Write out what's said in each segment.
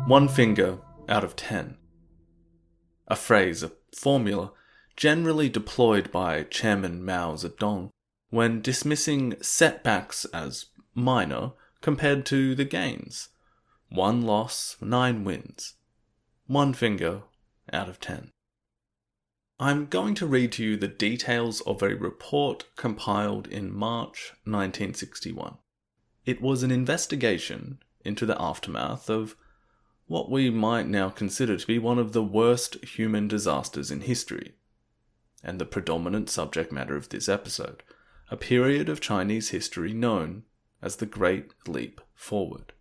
1 finger out of 10. A phrase, a formula, generally deployed by Chairman Mao Zedong when dismissing setbacks as minor compared to the gains. 1 loss, 9 wins. 1 finger out of 10. I'm going to read to you the details of a report compiled in March 1961. It was an investigation into the aftermath of what we might now consider to be one of the worst human disasters in history, and the predominant subject matter of this episode, a period of Chinese history known as the Great Leap Forward.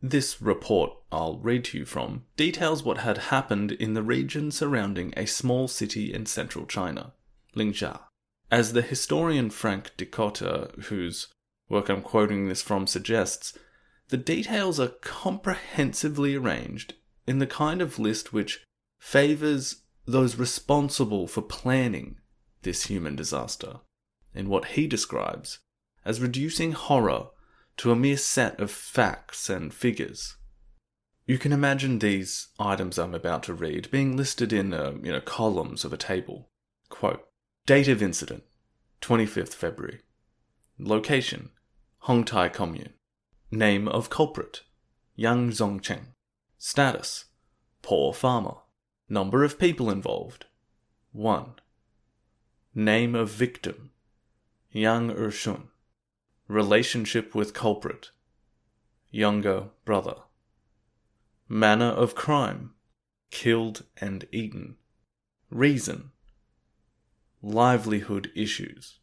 This report I'll read to you from details what had happened in the region surrounding a small city in central China, Ningxia. As the historian Frank Dicotta, whose work I'm quoting this from suggests, the details are comprehensively arranged in the kind of list which favours those responsible for planning this human disaster, in what he describes as reducing horror to a mere set of facts and figures. You can imagine these items I'm about to read being listed in columns of a table. Quote, date of incident, 25th February. Location, Hongtai Commune. Name of culprit, Yang Zongcheng. Status, poor farmer. Number of people involved, 1. Name of victim, Yang Ershun. Relationship with culprit, younger brother. Manner of crime, killed and eaten. Reason, livelihood issues.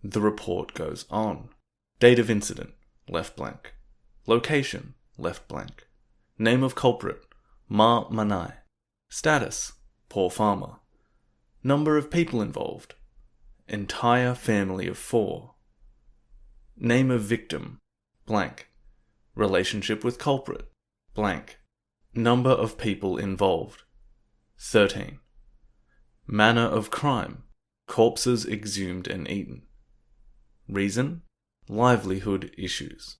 The report goes on. Date of incident, left blank. Location, left blank. Name of culprit, Ma Manai. Status, poor farmer. Number of people involved, entire family of 4. Name of victim, blank. Relationship with culprit, blank. Number of people involved, 13. Manner of crime, corpses exhumed and eaten. Reason, livelihood issues.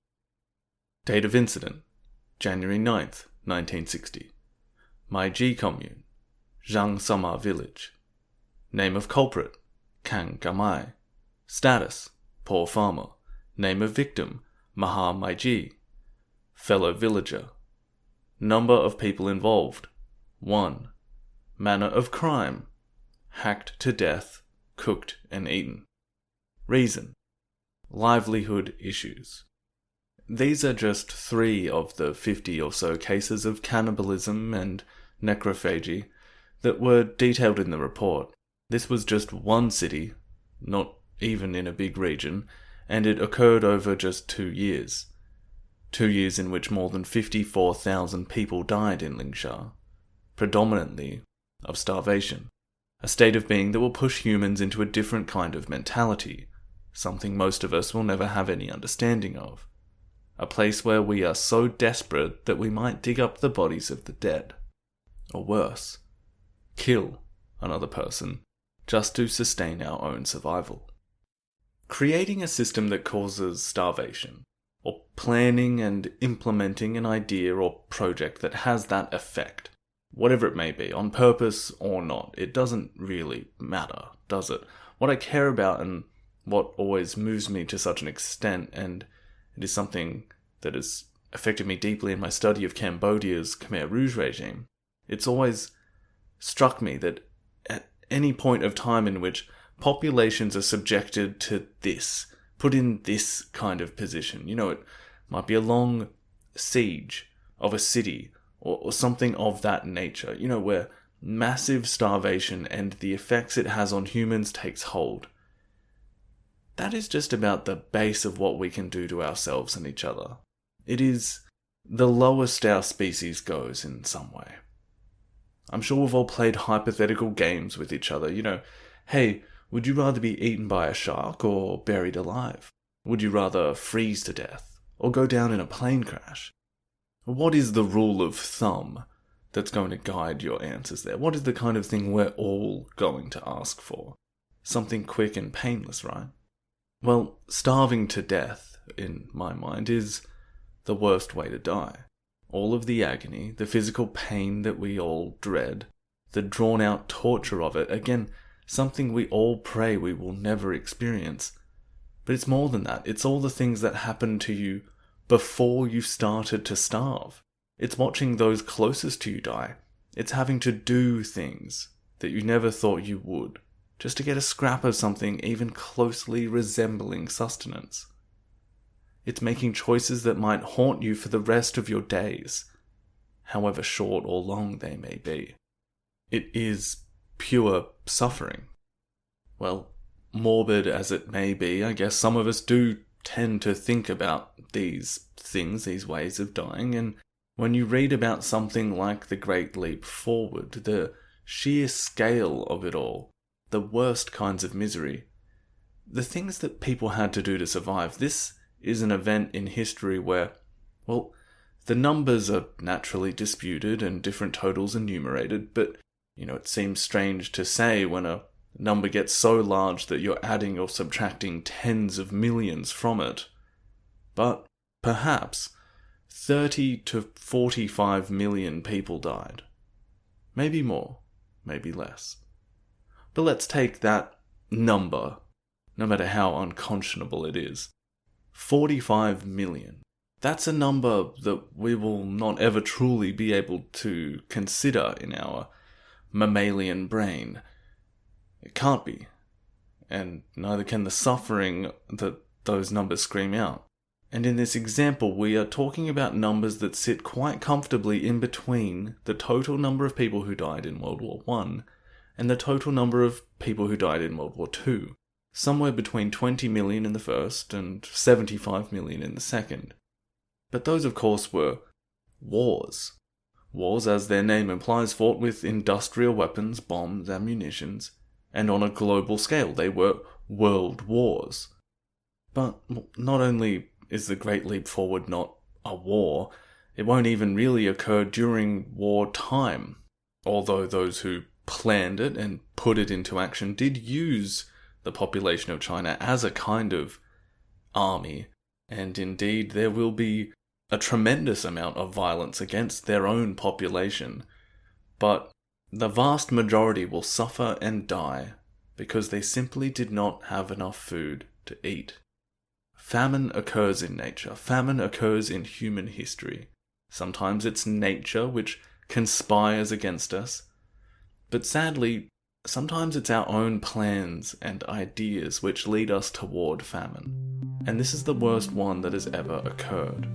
Date of incident, January 9th, 1960. Maiji Commune, Zhang Sama Village. Name of culprit, Kang Gamai. Status, poor farmer. Name of victim, Maha Maiji. Fellow villager. Number of people involved, 1. Manner of crime, hacked to death, cooked and eaten. Reason, livelihood issues. These are just 3 of the 50 or so cases of cannibalism and necrophagy that were detailed in the report. This was just one city, not even in a big region, and it occurred over just 2 years. 2 years in which more than 54,000 people died in Ningxia, predominantly of starvation. A state of being that will push humans into a different kind of mentality, something most of us will never have any understanding of. A place where we are so desperate that we might dig up the bodies of the dead. Or worse, kill another person just to sustain our own survival. Creating a system that causes starvation, or planning and implementing an idea or project that has that effect, whatever it may be, on purpose or not, it doesn't really matter, does it? What I care about and what always moves me to such an extent, and it is something that has affected me deeply in my study of Cambodia's Khmer Rouge regime, it's always struck me that at any point of time in which populations are subjected to this, put in this kind of position, it might be a long siege of a city or something of that nature, where massive starvation and the effects it has on humans takes hold. That is just about the base of what we can do to ourselves and each other. It is the lowest our species goes in some way. I'm sure we've all played hypothetical games with each other. Hey, would you rather be eaten by a shark or buried alive? Would you rather freeze to death or go down in a plane crash? What is the rule of thumb that's going to guide your answers there? What is the kind of thing we're all going to ask for? Something quick and painless, right? Well, starving to death, in my mind, is the worst way to die. all of the agony, the physical pain that we all dread, the drawn-out torture of it, again, something we all pray we will never experience. But it's more than that. It's all the things that happened to you before you started to starve. It's watching those closest to you die. It's having to do things that you never thought you would, just to get a scrap of something even closely resembling sustenance. It's making choices that might haunt you for the rest of your days, however short or long they may be. It is pure suffering. Well, morbid as it may be, I guess some of us do tend to think about these things, these ways of dying, and when you read about something like the Great Leap Forward, the sheer scale of it all, the worst kinds of misery, the things that people had to do to survive, this is an event in history where, well, the numbers are naturally disputed and different totals enumerated, but, it seems strange to say when a number gets so large that you're adding or subtracting tens of millions from it. But perhaps 30 to 45 million people died. Maybe more, maybe less. But let's take that number, no matter how unconscionable it is. 45 million. That's a number that we will not ever truly be able to consider in our mammalian brain. It can't be. And neither can the suffering that those numbers scream out. And in this example, we are talking about numbers that sit quite comfortably in between the total number of people who died in World War I and the total number of people who died in World War II. Somewhere between 20 million in the first and 75 million in the second. But those, of course, were wars. Wars, as their name implies, fought with industrial weapons, bombs, and munitions, and on a global scale. They were world wars. But not only is the Great Leap Forward not a war, it won't even really occur during wartime, although those who planned it and put it into action did use the population of China as a kind of army, and indeed there will be a tremendous amount of violence against their own population, but the vast majority will suffer and die because they simply did not have enough food to eat. Famine occurs in nature. Famine occurs in human history. Sometimes it's nature which conspires against us, but sadly, sometimes it's our own plans and ideas which lead us toward famine. And this is the worst one that has ever occurred.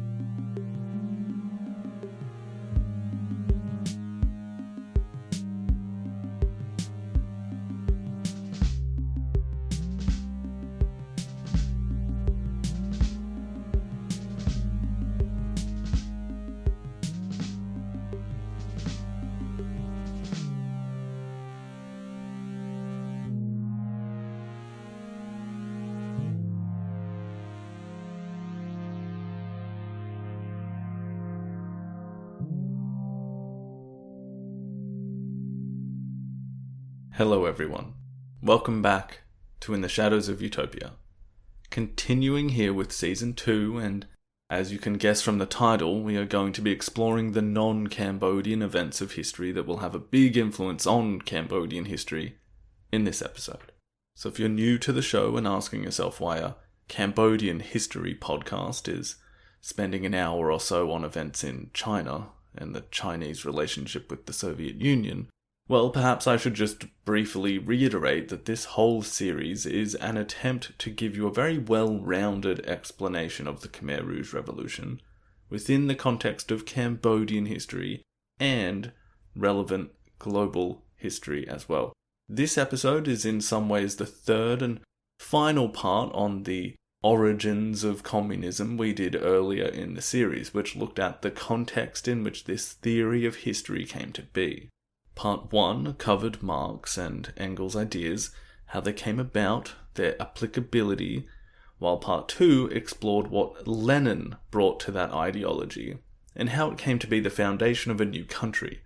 Hello everyone. Welcome back to In the Shadows of Utopia. Continuing here with Season 2, and as you can guess from the title, we are going to be exploring the non-Cambodian events of history that will have a big influence on Cambodian history in this episode. So if you're new to the show and asking yourself why a Cambodian history podcast is spending an hour or so on events in China and the Chinese relationship with the Soviet Union, well, perhaps I should just briefly reiterate that this whole series is an attempt to give you a very well-rounded explanation of the Khmer Rouge Revolution within the context of Cambodian history and relevant global history as well. This episode is in some ways the third and final part on the origins of communism we did earlier in the series, which looked at the context in which this theory of history came to be. Part 1 covered Marx and Engels' ideas, how they came about, their applicability, while Part 2 explored what Lenin brought to that ideology, and how it came to be the foundation of a new country,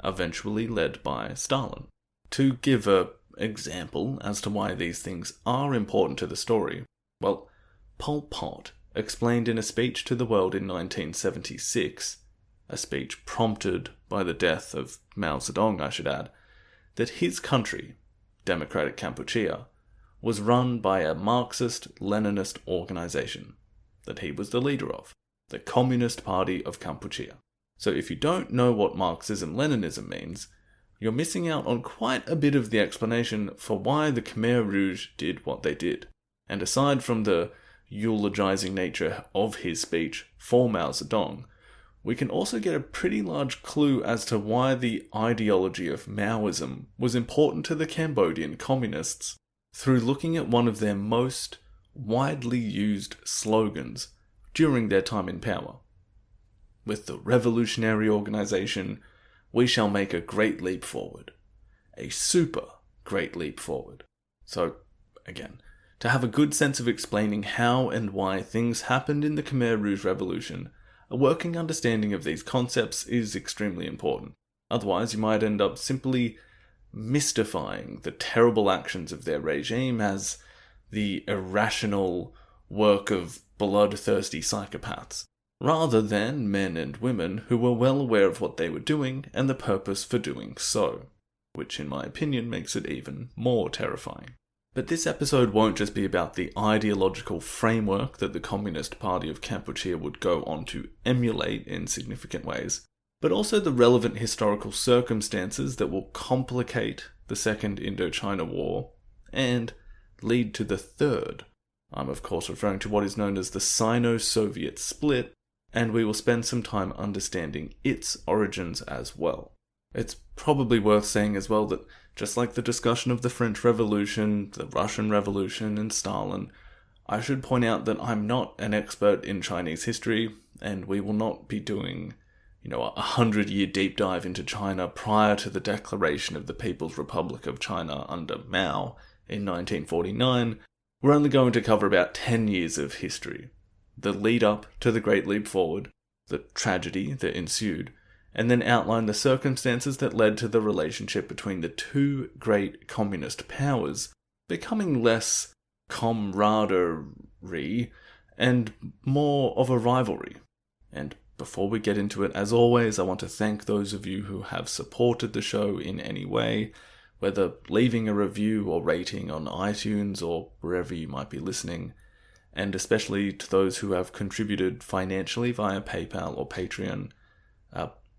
eventually led by Stalin. To give an example as to why these things are important to the story, well, Pol Pot explained in a speech to the world in 1976, a speech prompted by the death of Mao Zedong, I should add, that his country, Democratic Kampuchea, was run by a Marxist-Leninist organization that he was the leader of, the Communist Party of Kampuchea. So if you don't know what Marxism-Leninism means, you're missing out on quite a bit of the explanation for why the Khmer Rouge did what they did. And aside from the eulogizing nature of his speech for Mao Zedong, we can also get a pretty large clue as to why the ideology of Maoism was important to the Cambodian communists through looking at one of their most widely used slogans during their time in power. With the revolutionary organization, we shall make a great leap forward. A super great leap forward. So, again, to have a good sense of explaining how and why things happened in the Khmer Rouge Revolution, a working understanding of these concepts is extremely important. Otherwise, you might end up simply mystifying the terrible actions of their regime as the irrational work of bloodthirsty psychopaths, rather than men and women who were well aware of what they were doing and the purpose for doing so, which in my opinion makes it even more terrifying. But this episode won't just be about the ideological framework that the Communist Party of Kampuchea would go on to emulate in significant ways, but also the relevant historical circumstances that will complicate the Second Indochina War and lead to the Third. I'm of course referring to what is known as the Sino-Soviet Split, and we will spend some time understanding its origins as well. It's probably worth saying as well that just like the discussion of the French Revolution, the Russian Revolution, and Stalin, I should point out that I'm not an expert in Chinese history, and we will not be doing, a 100-year deep dive into China prior to the declaration of the People's Republic of China under Mao in 1949. We're only going to cover about 10 years of history, the lead up to the Great Leap Forward, the tragedy that ensued, and then outline the circumstances that led to the relationship between the two great communist powers becoming less camaraderie and more of a rivalry. And before we get into it, as always, I want to thank those of you who have supported the show in any way, whether leaving a review or rating on iTunes or wherever you might be listening, and especially to those who have contributed financially via PayPal or Patreon.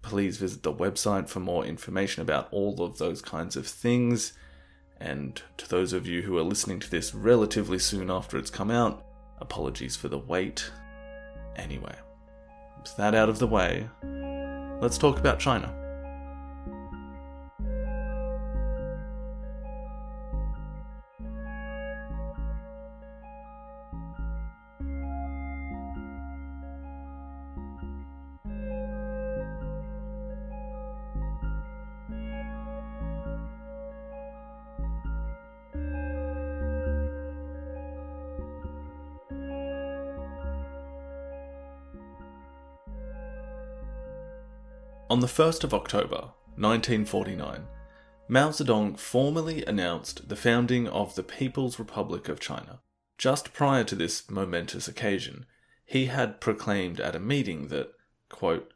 Please visit the website for more information about all of those kinds of things. And to those of you who are listening to this relatively soon after it's come out, apologies for the wait. Anyway, with that out of the way, let's talk about China. On the 1st of October, 1949, Mao Zedong formally announced the founding of the People's Republic of China. Just prior to this momentous occasion, he had proclaimed at a meeting that, quote,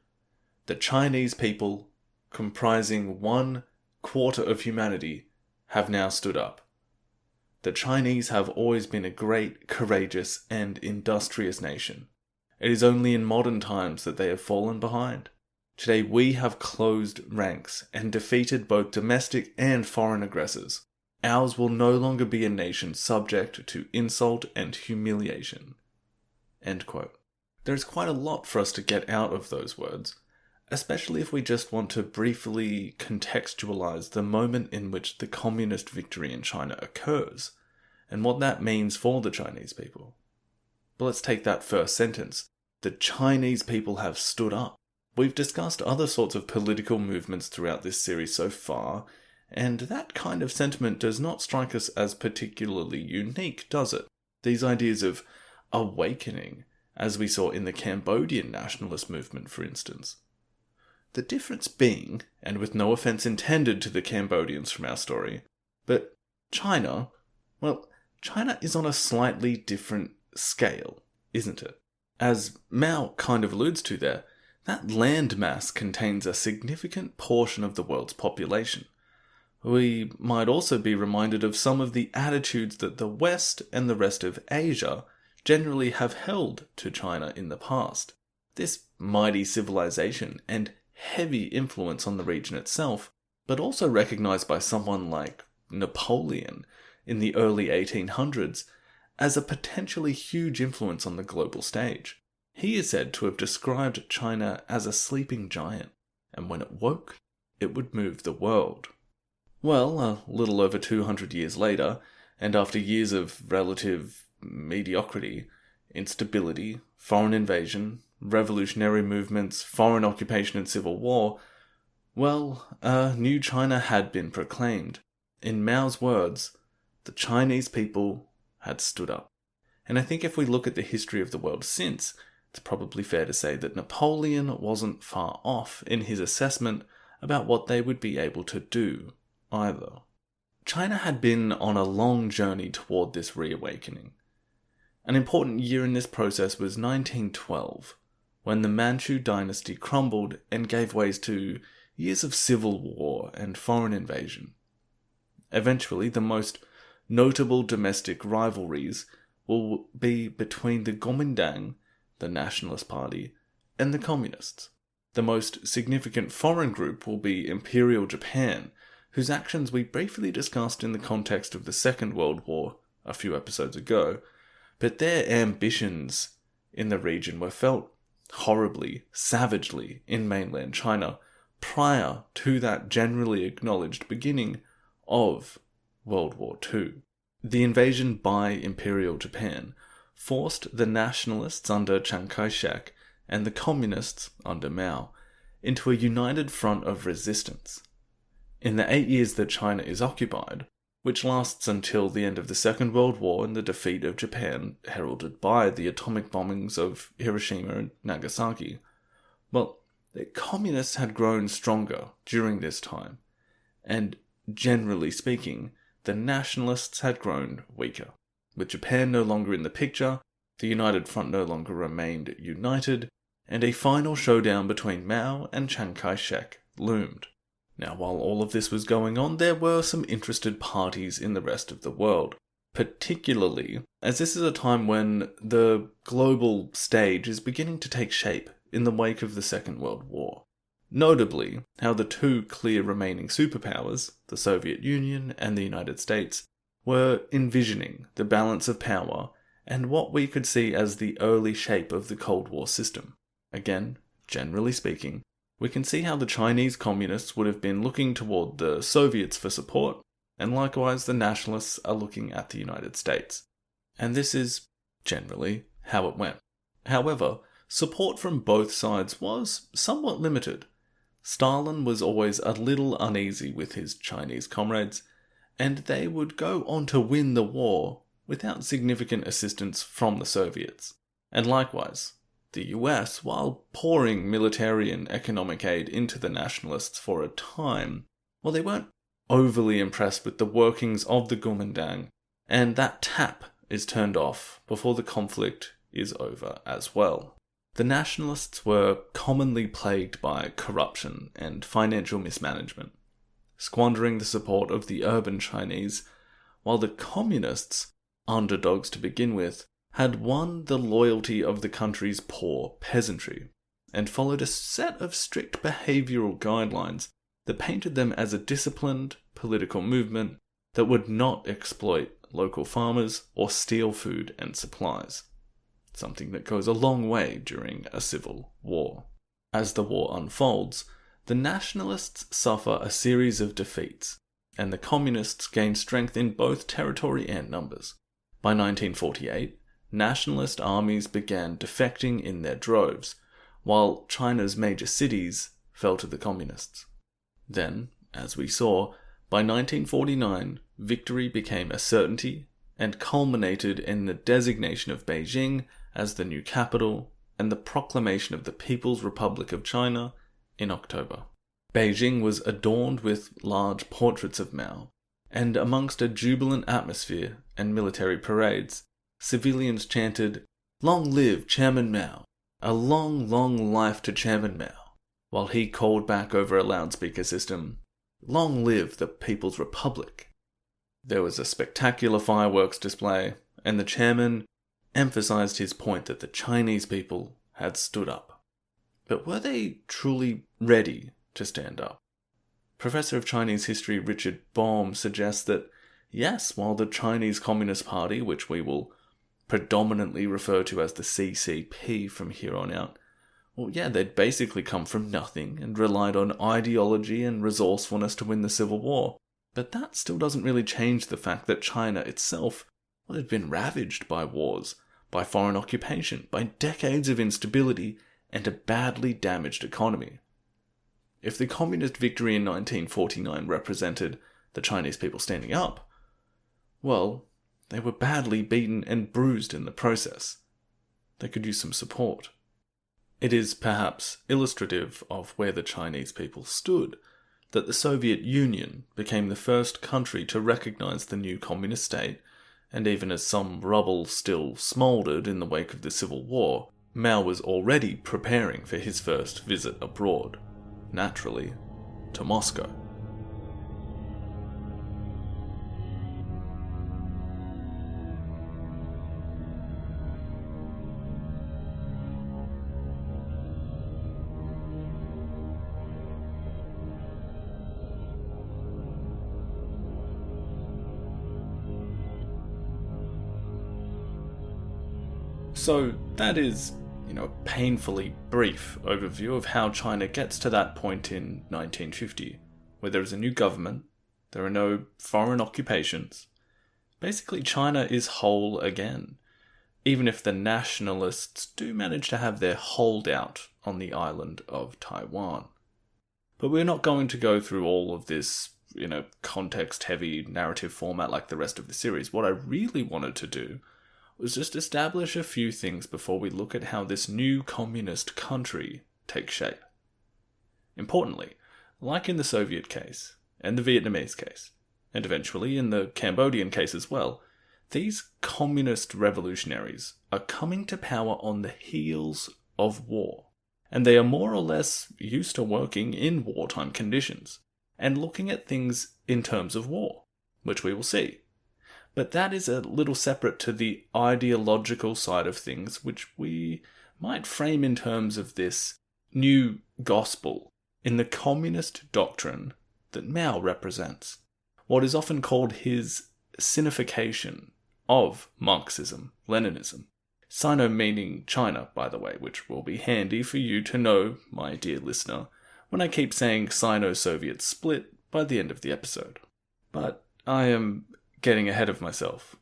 "The Chinese people, comprising 1/4 of humanity, have now stood up. The Chinese have always been a great, courageous, and industrious nation. It is only in modern times that they have fallen behind. Today we have closed ranks and defeated both domestic and foreign aggressors. Ours will no longer be a nation subject to insult and humiliation." End quote. There is quite a lot for us to get out of those words, especially if we just want to briefly contextualize the moment in which the communist victory in China occurs, and what that means for the Chinese people. But let's take that first sentence. The Chinese people have stood up. We've discussed other sorts of political movements throughout this series so far, and that kind of sentiment does not strike us as particularly unique, does it? These ideas of awakening, as we saw in the Cambodian nationalist movement, for instance. The difference being, and with no offence intended to the Cambodians from our story, but China is on a slightly different scale, isn't it? As Mao kind of alludes to there, That landmass contains a significant portion of the world's population. We might also be reminded of some of the attitudes that the West and the rest of Asia generally have held to China in the past. This mighty civilization and heavy influence on the region itself, but also recognized by someone like Napoleon in the early 1800s as a potentially huge influence on the global stage. He is said to have described China as a sleeping giant, and when it woke, it would move the world. Well, a little over 200 years later, and after years of relative mediocrity, instability, foreign invasion, revolutionary movements, foreign occupation and civil war, well, a new China had been proclaimed. In Mao's words, the Chinese people had stood up. And I think if we look at the history of the world since, it's probably fair to say that Napoleon wasn't far off in his assessment about what they would be able to do either. China had been on a long journey toward this reawakening. An important year in this process was 1912, when the Manchu dynasty crumbled and gave way to years of civil war and foreign invasion. Eventually, the most notable domestic rivalries will be between the Kuomintang, the Nationalist Party, and the Communists. The most significant foreign group will be Imperial Japan, whose actions we briefly discussed in the context of the Second World War a few episodes ago, but their ambitions in the region were felt horribly, savagely in mainland China prior to that generally acknowledged beginning of World War II. The invasion by Imperial Japan forced the nationalists under Chiang Kai-shek and the communists under Mao into a united front of resistance. In the 8 years that China is occupied, which lasts until the end of the Second World War and the defeat of Japan heralded by the atomic bombings of Hiroshima and Nagasaki, well, the communists had grown stronger during this time, and generally speaking, the nationalists had grown weaker. With Japan no longer in the picture, the United Front no longer remained united, and a final showdown between Mao and Chiang Kai-shek loomed. Now, while all of this was going on, there were some interested parties in the rest of the world, particularly as this is a time when the global stage is beginning to take shape in the wake of the Second World War. Notably, how the two clear remaining superpowers, the Soviet Union and the United States, were envisioning the balance of power and what we could see as the early shape of the Cold War system. Again, generally speaking, we can see how the Chinese communists would have been looking toward the Soviets for support, and likewise the nationalists are looking at the United States. And this is, generally, how it went. However, support from both sides was somewhat limited. Stalin was always a little uneasy with his Chinese comrades, and they would go on to win the war without significant assistance from the Soviets. And likewise, the US, while pouring military and economic aid into the nationalists for a time, well, they weren't overly impressed with the workings of the Kuomintang, and that tap is turned off before the conflict is over as well. The nationalists were commonly plagued by corruption and financial mismanagement, squandering the support of the urban Chinese, while the communists, underdogs to begin with, had won the loyalty of the country's poor peasantry, and followed a set of strict behavioural guidelines that painted them as a disciplined political movement that would not exploit local farmers or steal food and supplies, something that goes a long way during a civil war. As the war unfolds, the nationalists suffer a series of defeats, and the communists gain strength in both territory and numbers. By 1948, nationalist armies began defecting in their droves, while China's major cities fell to the communists. Then, as we saw, by 1949, victory became a certainty and culminated in the designation of Beijing as the new capital and the proclamation of the People's Republic of China in October. Beijing was adorned with large portraits of Mao, and amongst a jubilant atmosphere and military parades, civilians chanted, "Long live Chairman Mao," A long, long life to Chairman Mao, while he called back over a loudspeaker system, "Long live the People's Republic." There was a spectacular fireworks display, and the chairman emphasized his point that the Chinese people had stood up. But were they truly ready to stand up? Professor of Chinese history Richard Baum suggests that, yes, while the Chinese Communist Party, which we will predominantly refer to as the CCP from here on out, well, yeah, they'd basically come from nothing and relied on ideology and resourcefulness to win the Civil War. But that still doesn't really change the fact that China itself had been ravaged by wars, by foreign occupation, by decades of instability, and a badly damaged economy. If the communist victory in 1949 represented the Chinese people standing up, well, they were badly beaten and bruised in the process. They could use some support. It is perhaps illustrative of where the Chinese people stood that the Soviet Union became the first country to recognize the new communist state, and even as some rubble still smouldered in the wake of the Civil War, Mao was already preparing for his first visit abroad, naturally, to Moscow. So that is, a painfully brief overview of how China gets to that point in 1950, where there is a new government, there are no foreign occupations. Basically, China is whole again, even if the nationalists do manage to have their holdout on the island of Taiwan. But we're not going to go through all of this, context-heavy narrative format like the rest of the series. What I really wanted to do was just establish a few things before we look at how this new communist country takes shape. Importantly, like in the Soviet case, and the Vietnamese case, and eventually in the Cambodian case as well, these communist revolutionaries are coming to power on the heels of war, and they are more or less used to working in wartime conditions, and looking at things in terms of war, which we will see. But that is a little separate to the ideological side of things, which we might frame in terms of this new gospel in the communist doctrine that Mao represents, what is often called his sinification of Marxism, Leninism. Sino meaning China, by the way, which will be handy for you to know, my dear listener, when I keep saying Sino-Soviet Split by the end of the episode. But I am getting ahead of myself.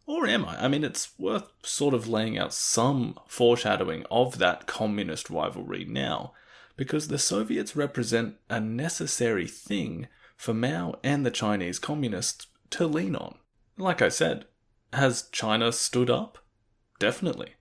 Or am I? I mean, it's worth sort of laying out some foreshadowing of that communist rivalry now, because the Soviets represent a necessary thing for Mao and the Chinese communists to lean on. Like I said, has China stood up? Definitely.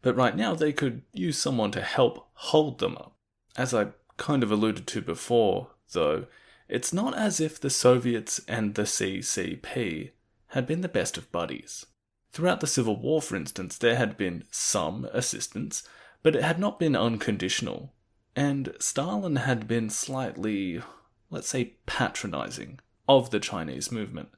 But right now they could use someone to help hold them up. As I kind of alluded to before, though, it's not as if the Soviets and the CCP had been the best of buddies. Throughout the Civil War, for instance, there had been some assistance, but it had not been unconditional, and Stalin had been slightly, let's say, patronizing of the Chinese movement,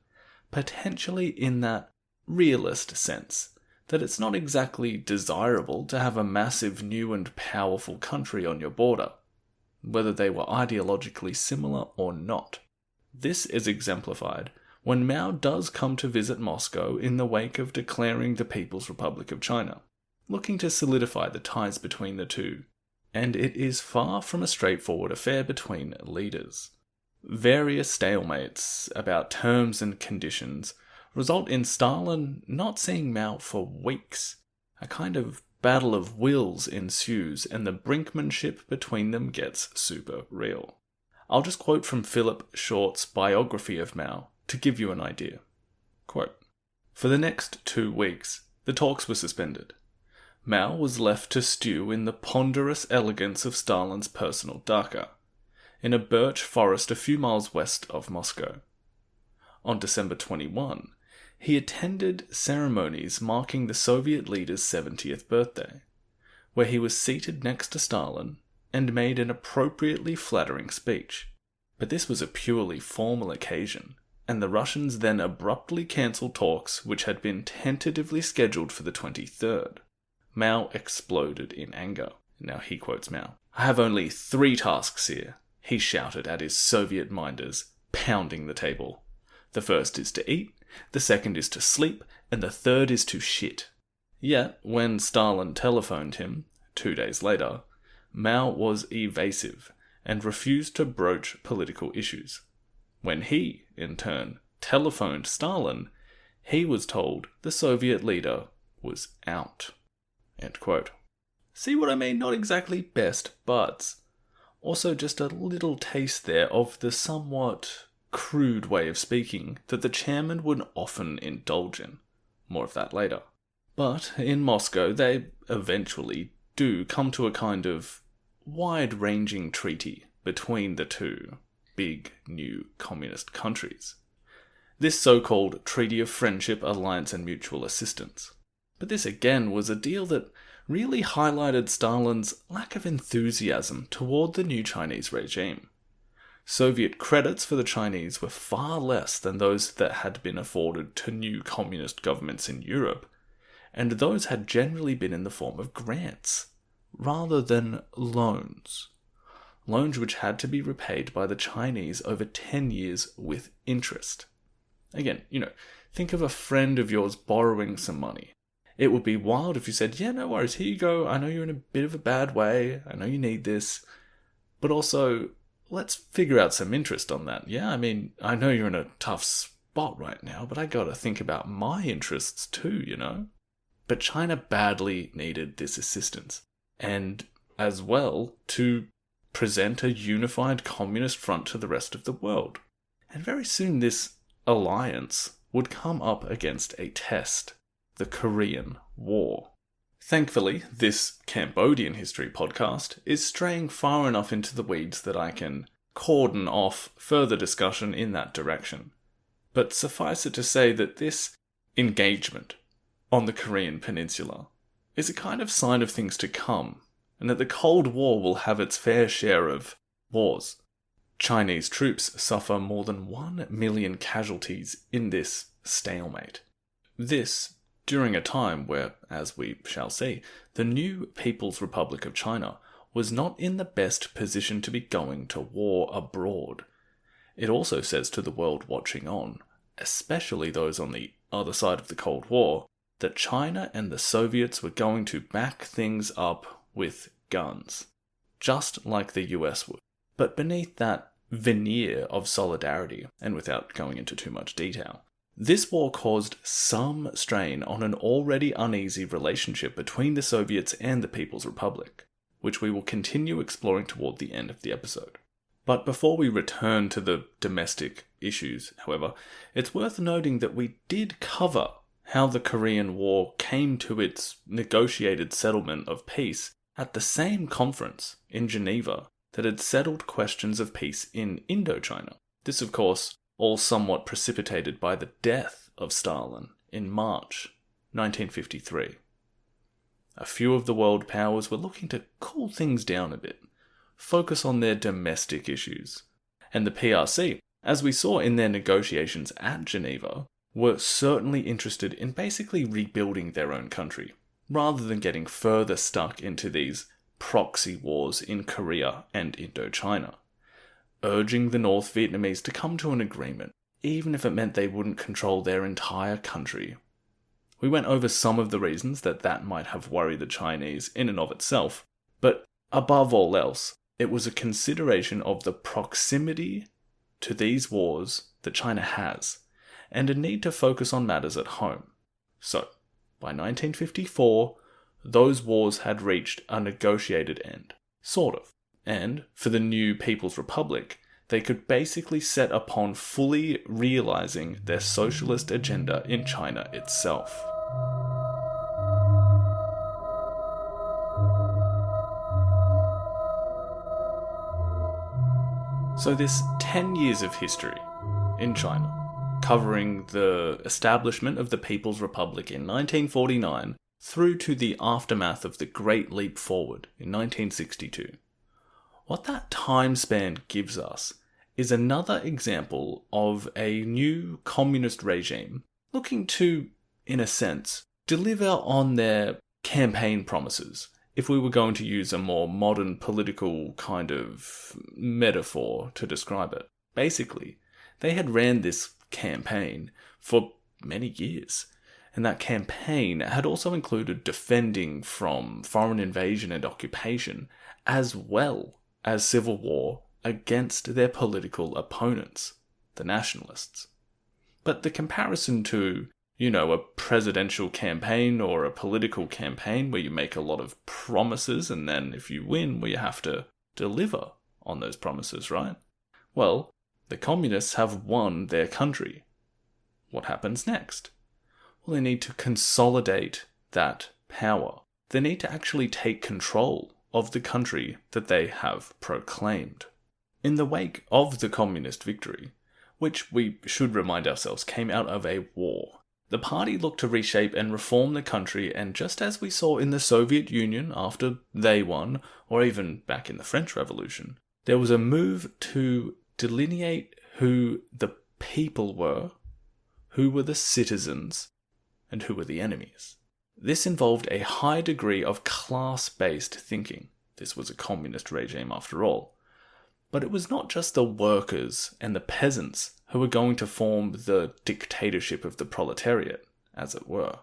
potentially in that realist sense, that it's not exactly desirable to have a massive new and powerful country on your border, whether they were ideologically similar or not. This is exemplified when Mao does come to visit Moscow in the wake of declaring the People's Republic of China, looking to solidify the ties between the two. And it is far from a straightforward affair between leaders. Various stalemates about terms and conditions result in Stalin not seeing Mao for weeks. A kind of battle of wills ensues, and the brinkmanship between them gets super real. I'll just quote from Philip Short's biography of Mao to give you an idea. Quote, "For the next 2 weeks, the talks were suspended. Mao was left to stew in the ponderous elegance of Stalin's personal dacha, in a birch forest a few miles west of Moscow. On December 21, he attended ceremonies marking the Soviet leader's 70th birthday, where he was seated next to Stalin and made an appropriately flattering speech. But this was a purely formal occasion, and the Russians then abruptly cancelled talks which had been tentatively scheduled for the 23rd. Mao exploded in anger. Now he quotes Mao. "I have only 3 tasks here," he shouted at his Soviet minders, pounding the table. "The first is to eat, the second is to sleep, and the third is to shit." Yet, when Stalin telephoned him, 2 days later, Mao was evasive and refused to broach political issues. When he, in turn, telephoned Stalin, he was told the Soviet leader was out. End quote. See what I mean? Not exactly best buds. Also just a little taste there of the somewhat crude way of speaking that the chairman would often indulge in. More of that later. But in Moscow, they eventually do come to a kind of wide-ranging treaty between the two big new communist countries. This so-called Treaty of Friendship, Alliance and Mutual Assistance. But this again was a deal that really highlighted Stalin's lack of enthusiasm toward the new Chinese regime. Soviet credits for the Chinese were far less than those that had been afforded to new communist governments in Europe, and those had generally been in the form of grants, rather than loans. Loans which had to be repaid by the Chinese over 10 years with interest. Again, think of a friend of yours borrowing some money. It would be wild if you said, "Yeah, no worries, here you go, I know you're in a bit of a bad way, I know you need this, but also, let's figure out some interest on that. Yeah, I know you're in a tough spot right now, but I gotta think about my interests too, But China badly needed this assistance, and as well to present a unified communist front to the rest of the world. And very soon this alliance would come up against a test, the Korean War. Thankfully, this Cambodian history podcast is straying far enough into the weeds that I can cordon off further discussion in that direction. But suffice it to say that this engagement on the Korean peninsula is a kind of sign of things to come, and that the Cold War will have its fair share of wars. Chinese troops suffer more than 1 million casualties in this stalemate. This during a time where, as we shall see, the new People's Republic of China was not in the best position to be going to war abroad. It also says to the world watching on, especially those on the other side of the Cold War, that China and the Soviets were going to back things up with guns, just like the US would. But beneath that veneer of solidarity, and without going into too much detail, this war caused some strain on an already uneasy relationship between the Soviets and the People's Republic, which we will continue exploring toward the end of the episode. But before we return to the domestic issues, however, it's worth noting that we did cover how the Korean War came to its negotiated settlement of peace at the same conference in Geneva that had settled questions of peace in Indochina. This, of course, all somewhat precipitated by the death of Stalin in March 1953. A few of the world powers were looking to cool things down a bit, focus on their domestic issues. And the PRC, as we saw in their negotiations at Geneva, were certainly interested in basically rebuilding their own country, rather than getting further stuck into these proxy wars in Korea and Indochina, urging the North Vietnamese to come to an agreement, even if it meant they wouldn't control their entire country. We went over some of the reasons that might have worried the Chinese in and of itself, but above all else, it was a consideration of the proximity to these wars that China has, and a need to focus on matters at home. So, by 1954, those wars had reached a negotiated end, sort of, and for the new People's Republic, they could basically set upon fully realizing their socialist agenda in China itself. So this 10 years of history in China, covering the establishment of the People's Republic in 1949 through to the aftermath of the Great Leap Forward in 1962. What that time span gives us is another example of a new communist regime looking to, in a sense, deliver on their campaign promises, if we were going to use a more modern political kind of metaphor to describe it. Basically, they had ran this campaign for many years, and that campaign had also included defending from foreign invasion and occupation, as well as civil war against their political opponents, the nationalists. But the comparison to, a presidential campaign or a political campaign where you make a lot of promises and then if you win, you have to deliver on those promises, right? Well, the communists have won their country. What happens next? Well, they need to consolidate that power. They need to actually take control of the country that they have proclaimed. In the wake of the communist victory, which we should remind ourselves came out of a war, the party looked to reshape and reform the country, and just as we saw in the Soviet Union after they won, or even back in the French Revolution, there was a move to delineate who the people were, who were the citizens, and who were the enemies. This involved a high degree of class-based thinking. This was a communist regime after all. But it was not just the workers and the peasants who were going to form the dictatorship of the proletariat, as it were.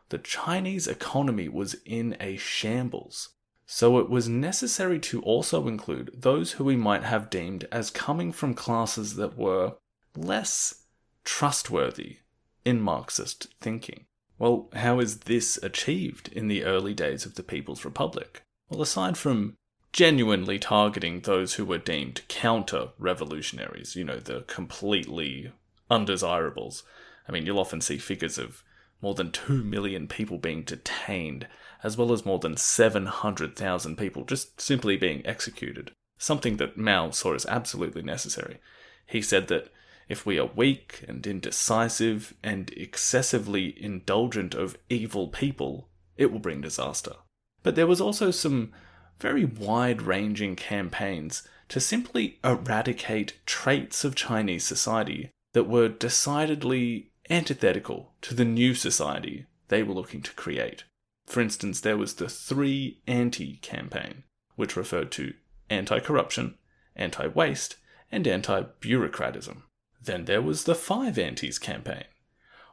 The Chinese economy was in a shambles, so it was necessary to also include those who we might have deemed as coming from classes that were less trustworthy in Marxist thinking. Well, how is this achieved in the early days of the People's Republic? Well, aside from genuinely targeting those who were deemed counter-revolutionaries, the completely undesirables. I mean, you'll often see figures of more than 2 million people being detained, as well as more than 700,000 people just simply being executed, something that Mao saw as absolutely necessary. He said that if we are weak and indecisive and excessively indulgent of evil people, it will bring disaster. But there was also some very wide-ranging campaigns to simply eradicate traits of Chinese society that were decidedly antithetical to the new society they were looking to create. For instance, there was the 3 Anti campaign, which referred to anti-corruption, anti-waste, and anti-bureaucratism. Then there was the 5 Antis campaign,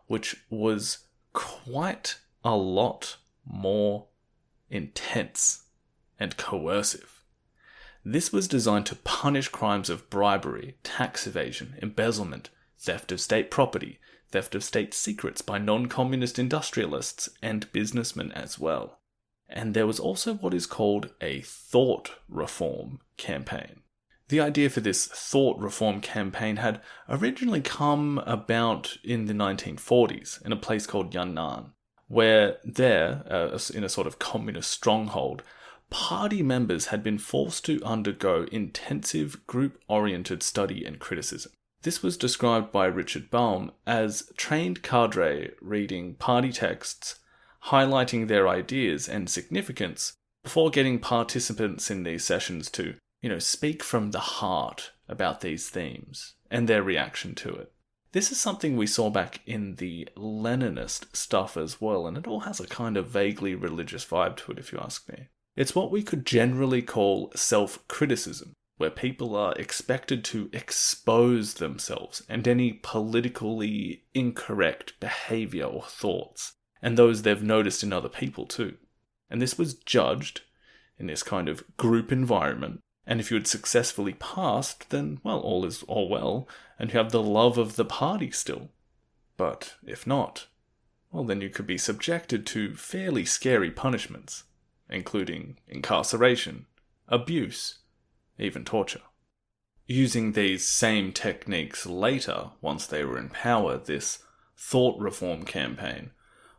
which was quite a lot more intense and coercive. This was designed to punish crimes of bribery, tax evasion, embezzlement, theft of state property, theft of state secrets by non-communist industrialists and businessmen as well. And there was also what is called a thought reform campaign. The idea for this thought reform campaign had originally come about in the 1940s in a place called Yan'an, where there, in a sort of communist stronghold, party members had been forced to undergo intensive group-oriented study and criticism. This was described by Richard Baum as trained cadre reading party texts, highlighting their ideas and significance before getting participants in these sessions to, speak from the heart about these themes and their reaction to it. This is something we saw back in the Leninist stuff as well, and it all has a kind of vaguely religious vibe to it, if you ask me. It's what we could generally call self-criticism, where people are expected to expose themselves and any politically incorrect behaviour or thoughts, and those they've noticed in other people too. And this was judged in this kind of group environment, and if you had successfully passed, then, well, all is all well, and you have the love of the party still. But if not, well, then you could be subjected to fairly scary punishments, including incarceration, abuse, even torture. Using these same techniques later, once they were in power, this thought reform campaign,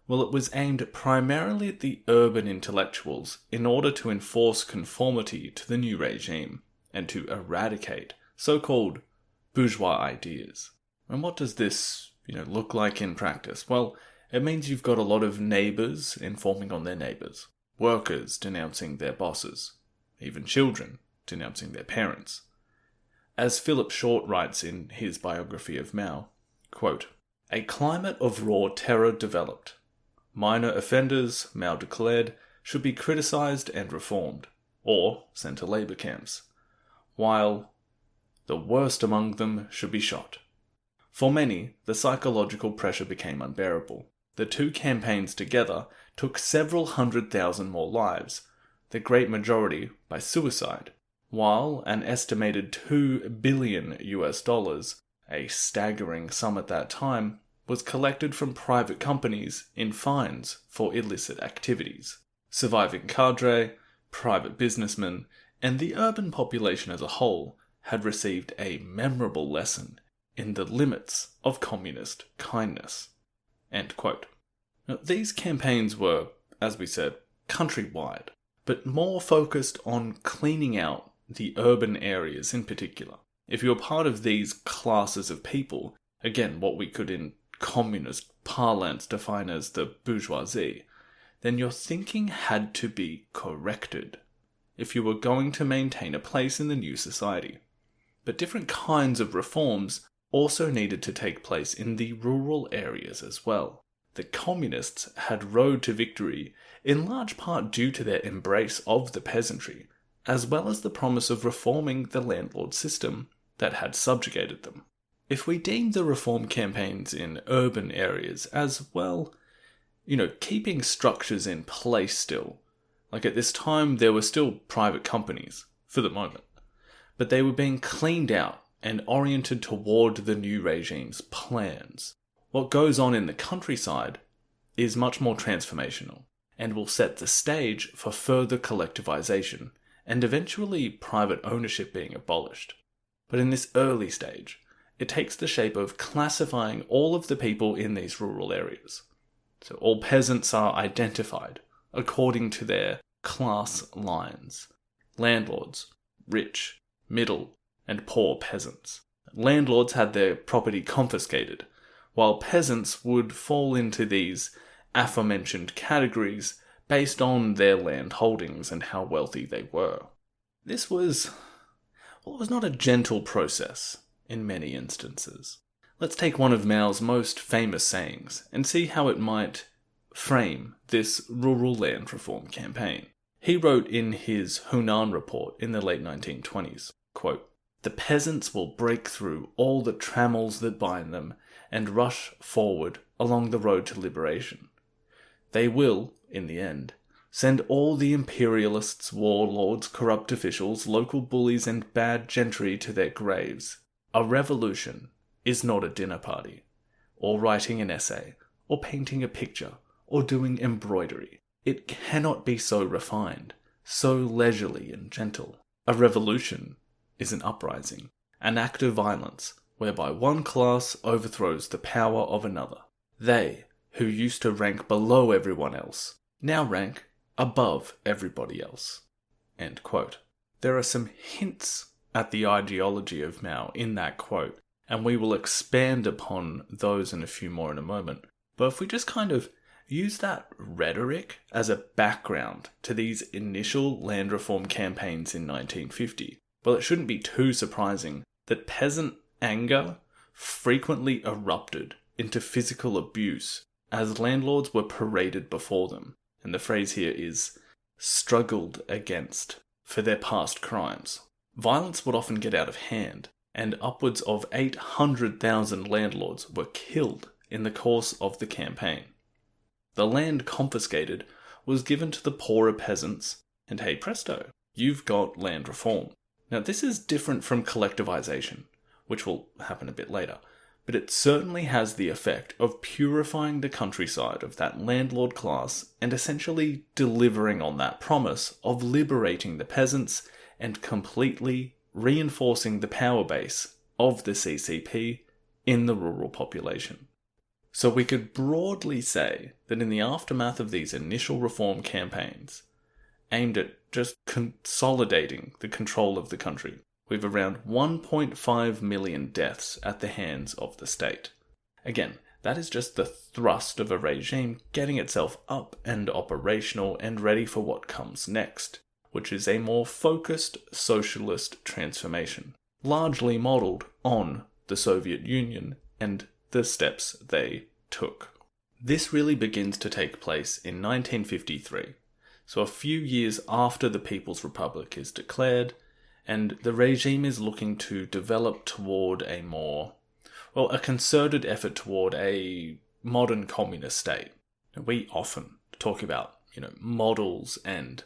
well, it was aimed primarily at the urban intellectuals in order to enforce conformity to the new regime and to eradicate so-called bourgeois ideas. And what does this, look like in practice? Well, It means you've got a lot of neighbours informing on their neighbours, workers denouncing their bosses, even children denouncing their parents. As Philip Short writes in his biography of Mao, quote, "A climate of raw terror developed. Minor offenders, Mao declared, should be criticised and reformed, or sent to labour camps, while the worst among them should be shot." For many, the psychological pressure became unbearable. The two campaigns together took several 100,000 more lives, the great majority by suicide, while an estimated $2 billion, a staggering sum at that time, was collected from private companies in fines for illicit activities. Surviving cadre, private businessmen, and the urban population as a whole had received a memorable lesson in the limits of communist kindness. End quote. Now, these campaigns were, as we said, countrywide, but more focused on cleaning out the urban areas in particular. If you were part of these classes of people, again, what we could in communist parlance define as the bourgeoisie, then your thinking had to be corrected if you were going to maintain a place in the new society. But different kinds of reforms also needed to take place in the rural areas as well. The communists had rode to victory in large part due to their embrace of the peasantry, as well as the promise of reforming the landlord system that had subjugated them. If we deem the reform campaigns in urban areas as, well, keeping structures in place still, like at this time there were still private companies, for the moment, but they were being cleaned out and oriented toward the new regime's plans. What goes on in the countryside is much more transformational, and will set the stage for further collectivization, and eventually private ownership being abolished. But in this early stage, it takes the shape of classifying all of the people in these rural areas. So all peasants are identified according to their class lines. Landlords, rich, middle, and poor peasants. Landlords had their property confiscated, while peasants would fall into these aforementioned categories based on their land holdings and how wealthy they were. This was not a gentle process in many instances. Let's take one of Mao's most famous sayings and see how it might frame this rural land reform campaign. He wrote in his Hunan report in the late 1920s, quote, "The peasants will break through all the trammels that bind them and rush forward along the road to liberation. They will, in the end, send all the imperialists, warlords, corrupt officials, local bullies, and bad gentry to their graves. A revolution is not a dinner party, or writing an essay, or painting a picture, or doing embroidery. It cannot be so refined, so leisurely and gentle. A revolution is an uprising, an act of violence, whereby one class overthrows the power of another. They, who used to rank below everyone else, now rank above everybody else." End quote. There are some hints at the ideology of Mao in that quote, and we will expand upon those and a few more in a moment. But if we just kind of use that rhetoric as a background to these initial land reform campaigns in 1950, well, it shouldn't be too surprising that peasant anger frequently erupted into physical abuse as landlords were paraded before them, and the phrase here is struggled against for their past crimes. Violence would often get out of hand, and upwards of 800,000 landlords were killed in the course of the campaign. The land confiscated was given to the poorer peasants, and hey presto, you've got land reform. Now this is different from collectivization, which will happen a bit later, but it certainly has the effect of purifying the countryside of that landlord class and essentially delivering on that promise of liberating the peasants and completely reinforcing the power base of the CCP in the rural population. So we could broadly say that in the aftermath of these initial reform campaigns, aimed at just consolidating the control of the country, we have around 1.5 million deaths at the hands of the state. Again, That is just the thrust of a regime getting itself up and operational and ready for what comes next, which is a more focused socialist transformation, largely modelled on the Soviet Union and the steps they took. This really begins to take place in 1953, so a few years after the People's Republic is declared, and the regime is looking to develop toward a concerted effort toward a modern communist state. We often talk about, models and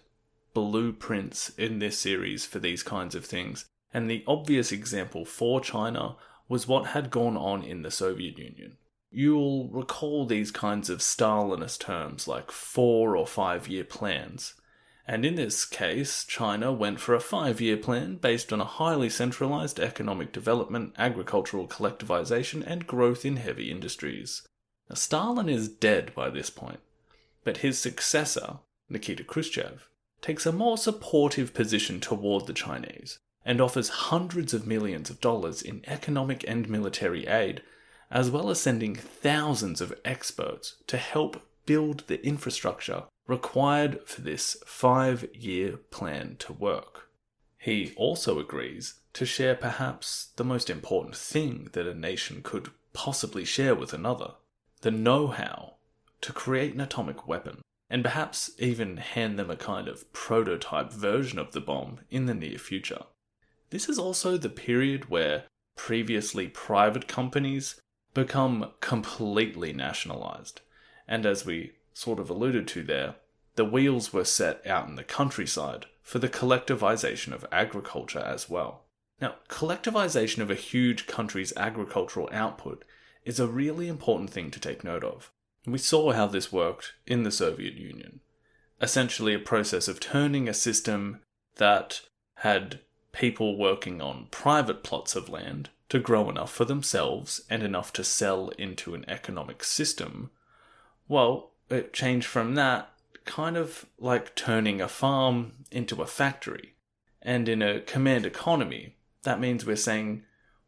blueprints in this series for these kinds of things, and the obvious example for China was what had gone on in the Soviet Union. You'll recall these kinds of Stalinist terms like 4 or 5 year plans. And in this case, China went for a 5-year plan based on a highly centralized economic development, agricultural collectivization, and growth in heavy industries. Now, Stalin is dead by this point, but his successor, Nikita Khrushchev, takes a more supportive position toward the Chinese and offers hundreds of millions of dollars in economic and military aid, as well as sending thousands of experts to help build the infrastructure required for this 5-year plan to work. He also agrees to share perhaps the most important thing that a nation could possibly share with another, the know-how to create an atomic weapon, and perhaps even hand them a kind of prototype version of the bomb in the near future. This is also the period where previously private companies become completely nationalized, and as we sort of alluded to there, the wheels were set out in the countryside for the collectivization of agriculture as well. Now, collectivization of a huge country's agricultural output is a really important thing to take note of. And we saw how this worked in the Soviet Union. Essentially a process of turning a system that had people working on private plots of land to grow enough for themselves and enough to sell into an economic system. Well, it changed from that, kind of like turning a farm into a factory. And in a command economy, that means we're saying,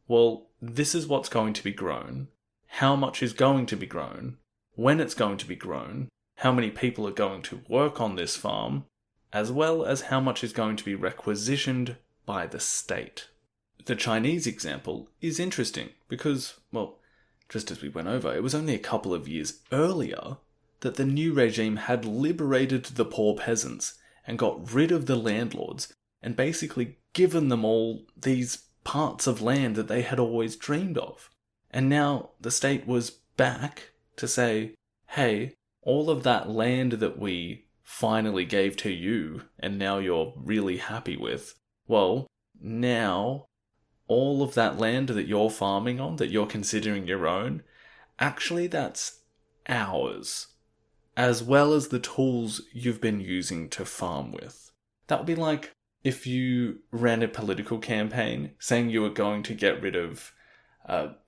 well, this is what's going to be grown, how much is going to be grown, when it's going to be grown, how many people are going to work on this farm, as well as how much is going to be requisitioned by the state. The Chinese example is interesting because, well, just as we went over, it was only a couple of years earlier that the new regime had liberated the poor peasants and got rid of the landlords and basically given them all these parts of land that they had always dreamed of. And now the state was back to say, hey, all of that land that we finally gave to you and now you're really happy with, well, now all of that land that you're farming on, that you're considering your own, actually that's ours, as well as the tools you've been using to farm with. That would be like if you ran a political campaign saying you were going to get rid of,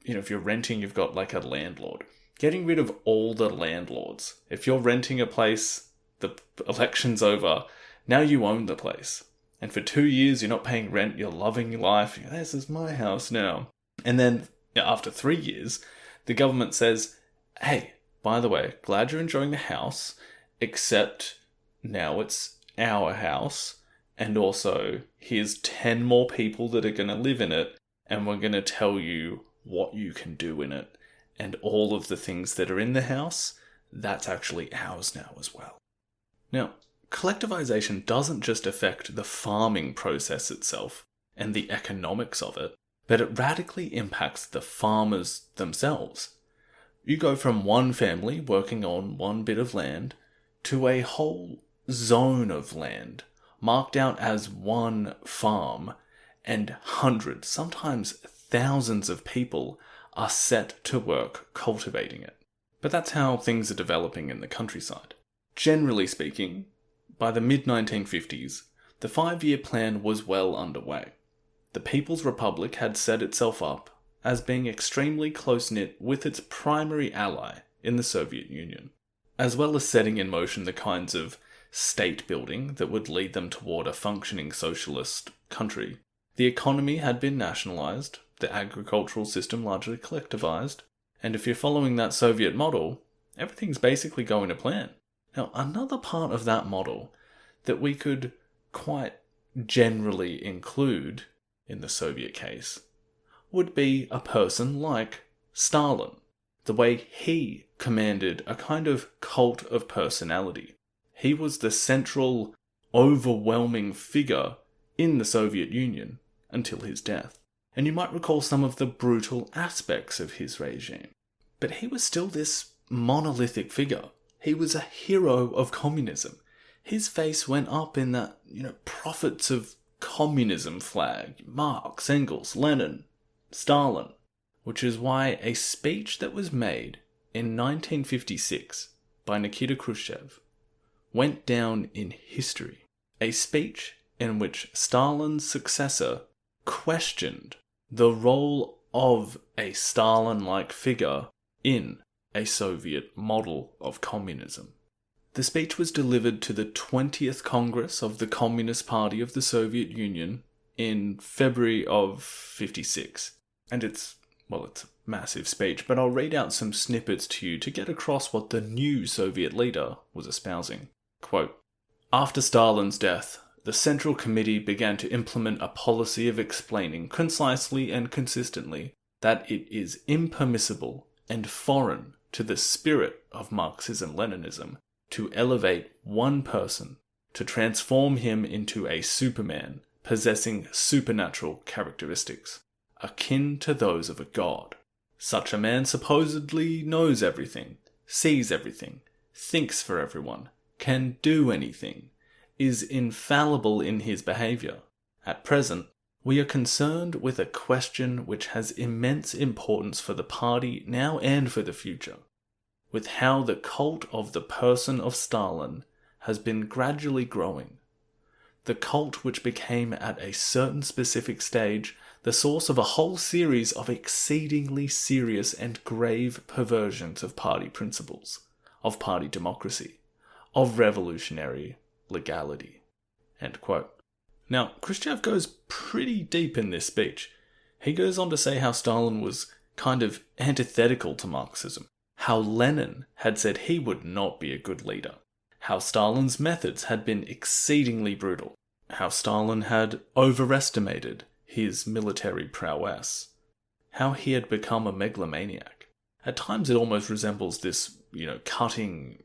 if you're renting, you've got like a landlord. Getting rid of all the landlords. If you're renting a place, the election's over, now you own the place. And for 2 years, you're not paying rent, you're loving your life. This is my house now. And then after 3 years, the government says, hey, by the way, glad you're enjoying the house, except now it's our house. And also, here's 10 more people that are going to live in it. And we're going to tell you what you can do in it. And all of the things that are in the house, that's actually ours now as well. Now, collectivization doesn't just affect the farming process itself and the economics of it, but it radically impacts the farmers themselves. You go from one family working on one bit of land to a whole zone of land marked out as one farm, and hundreds, sometimes thousands of people are set to work cultivating it. But that's how things are developing in the countryside. Generally speaking, by the mid-1950s, the 5-year plan was well underway. The People's Republic had set itself up as being extremely close-knit with its primary ally in the Soviet Union, as well as setting in motion the kinds of state building that would lead them toward a functioning socialist country. The economy had been nationalized, the agricultural system largely collectivized, And if you're following that Soviet model, everything's basically going to plan. Now, another part of that model that we could quite generally include in the Soviet case would be a person like Stalin. The way he commanded a kind of cult of personality. He was the central, overwhelming figure in the Soviet Union until his death. And you might recall some of the brutal aspects of his regime. But he was still this monolithic figure. He was a hero of communism. His face went up in that, prophets of communism flag. Marx, Engels, Lenin, Stalin. Which is why a speech that was made in 1956 by Nikita Khrushchev went down in history. A speech in which Stalin's successor questioned the role of a Stalin-like figure in a Soviet model of communism. The speech was delivered to the 20th Congress of the Communist Party of the Soviet Union in February of 56. And it's a massive speech, but I'll read out some snippets to you to get across what the new Soviet leader was espousing. Quote, "After Stalin's death, the Central Committee began to implement a policy of explaining concisely and consistently that it is impermissible and foreign to the spirit of Marxism-Leninism to elevate one person, to transform him into a superman possessing supernatural characteristics, akin to those of a god. Such a man supposedly knows everything, sees everything, thinks for everyone, can do anything, is infallible in his behaviour. At present, we are concerned with a question which has immense importance for the party now and for the future, with how the cult of the person of Stalin has been gradually growing. The cult which became at a certain specific stage the source of a whole series of exceedingly serious and grave perversions of party principles, of party democracy, of revolutionary legality." End quote. Now, Khrushchev goes pretty deep in this speech. He goes on to say how Stalin was kind of antithetical to Marxism, how Lenin had said he would not be a good leader, how Stalin's methods had been exceedingly brutal, how Stalin had overestimated his military prowess, how he had become a megalomaniac. At times it almost resembles this, cutting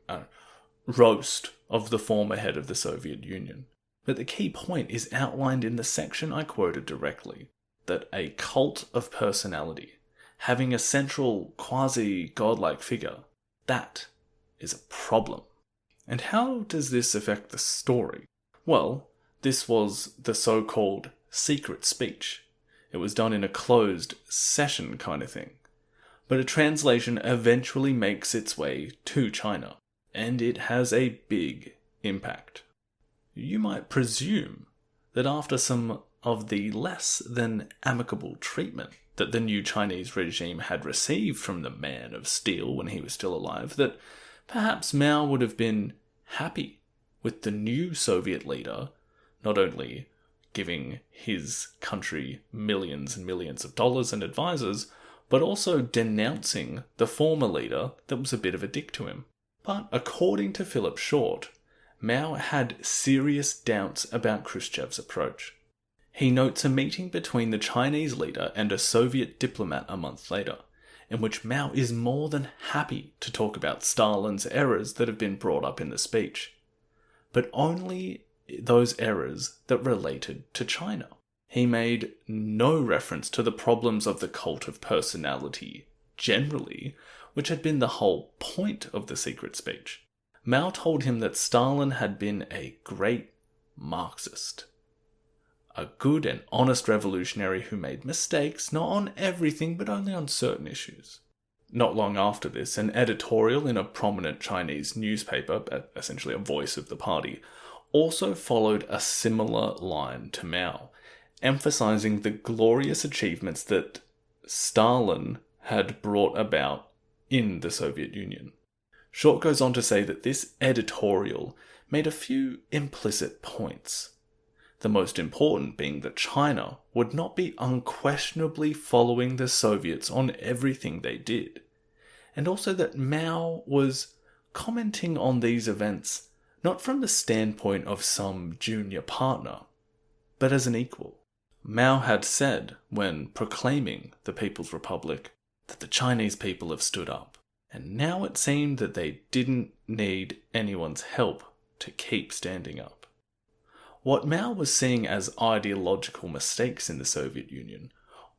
roast of the former head of the Soviet Union. But the key point is outlined in the section I quoted directly, that a cult of personality, having a central quasi-godlike figure, that is a problem. And how does this affect the story? Well, this was the so-called secret speech. It was done in a closed session kind of thing. But a translation eventually makes its way to China, and it has a big impact. You might presume that after some of the less than amicable treatment that the new Chinese regime had received from the Man of Steel when he was still alive, that perhaps Mao would have been happy with the new Soviet leader not only giving his country millions and millions of dollars and advisors, but also denouncing the former leader that was a bit of a dick to him. But according to Philip Short, Mao had serious doubts about Khrushchev's approach. He notes a meeting between the Chinese leader and a Soviet diplomat a month later, in which Mao is more than happy to talk about Stalin's errors that have been brought up in the speech, but only those errors that related to China. He made no reference to the problems of the cult of personality generally, which had been the whole point of the secret speech. Mao told him that Stalin had been a great Marxist, a good and honest revolutionary who made mistakes, not on everything, but only on certain issues. Not long after this, an editorial in a prominent Chinese newspaper, essentially a voice of the party, also followed a similar line to Mao, emphasizing the glorious achievements that Stalin had brought about in the Soviet Union. Short goes on to say that this editorial made a few implicit points, the most important being that China would not be unquestionably following the Soviets on everything they did. and also that Mao was commenting on these events not from the standpoint of some junior partner, but as an equal. Mao had said, when proclaiming the People's Republic, that the Chinese people have stood up, and now it seemed that they didn't need anyone's help to keep standing up. What Mao was seeing as ideological mistakes in the Soviet Union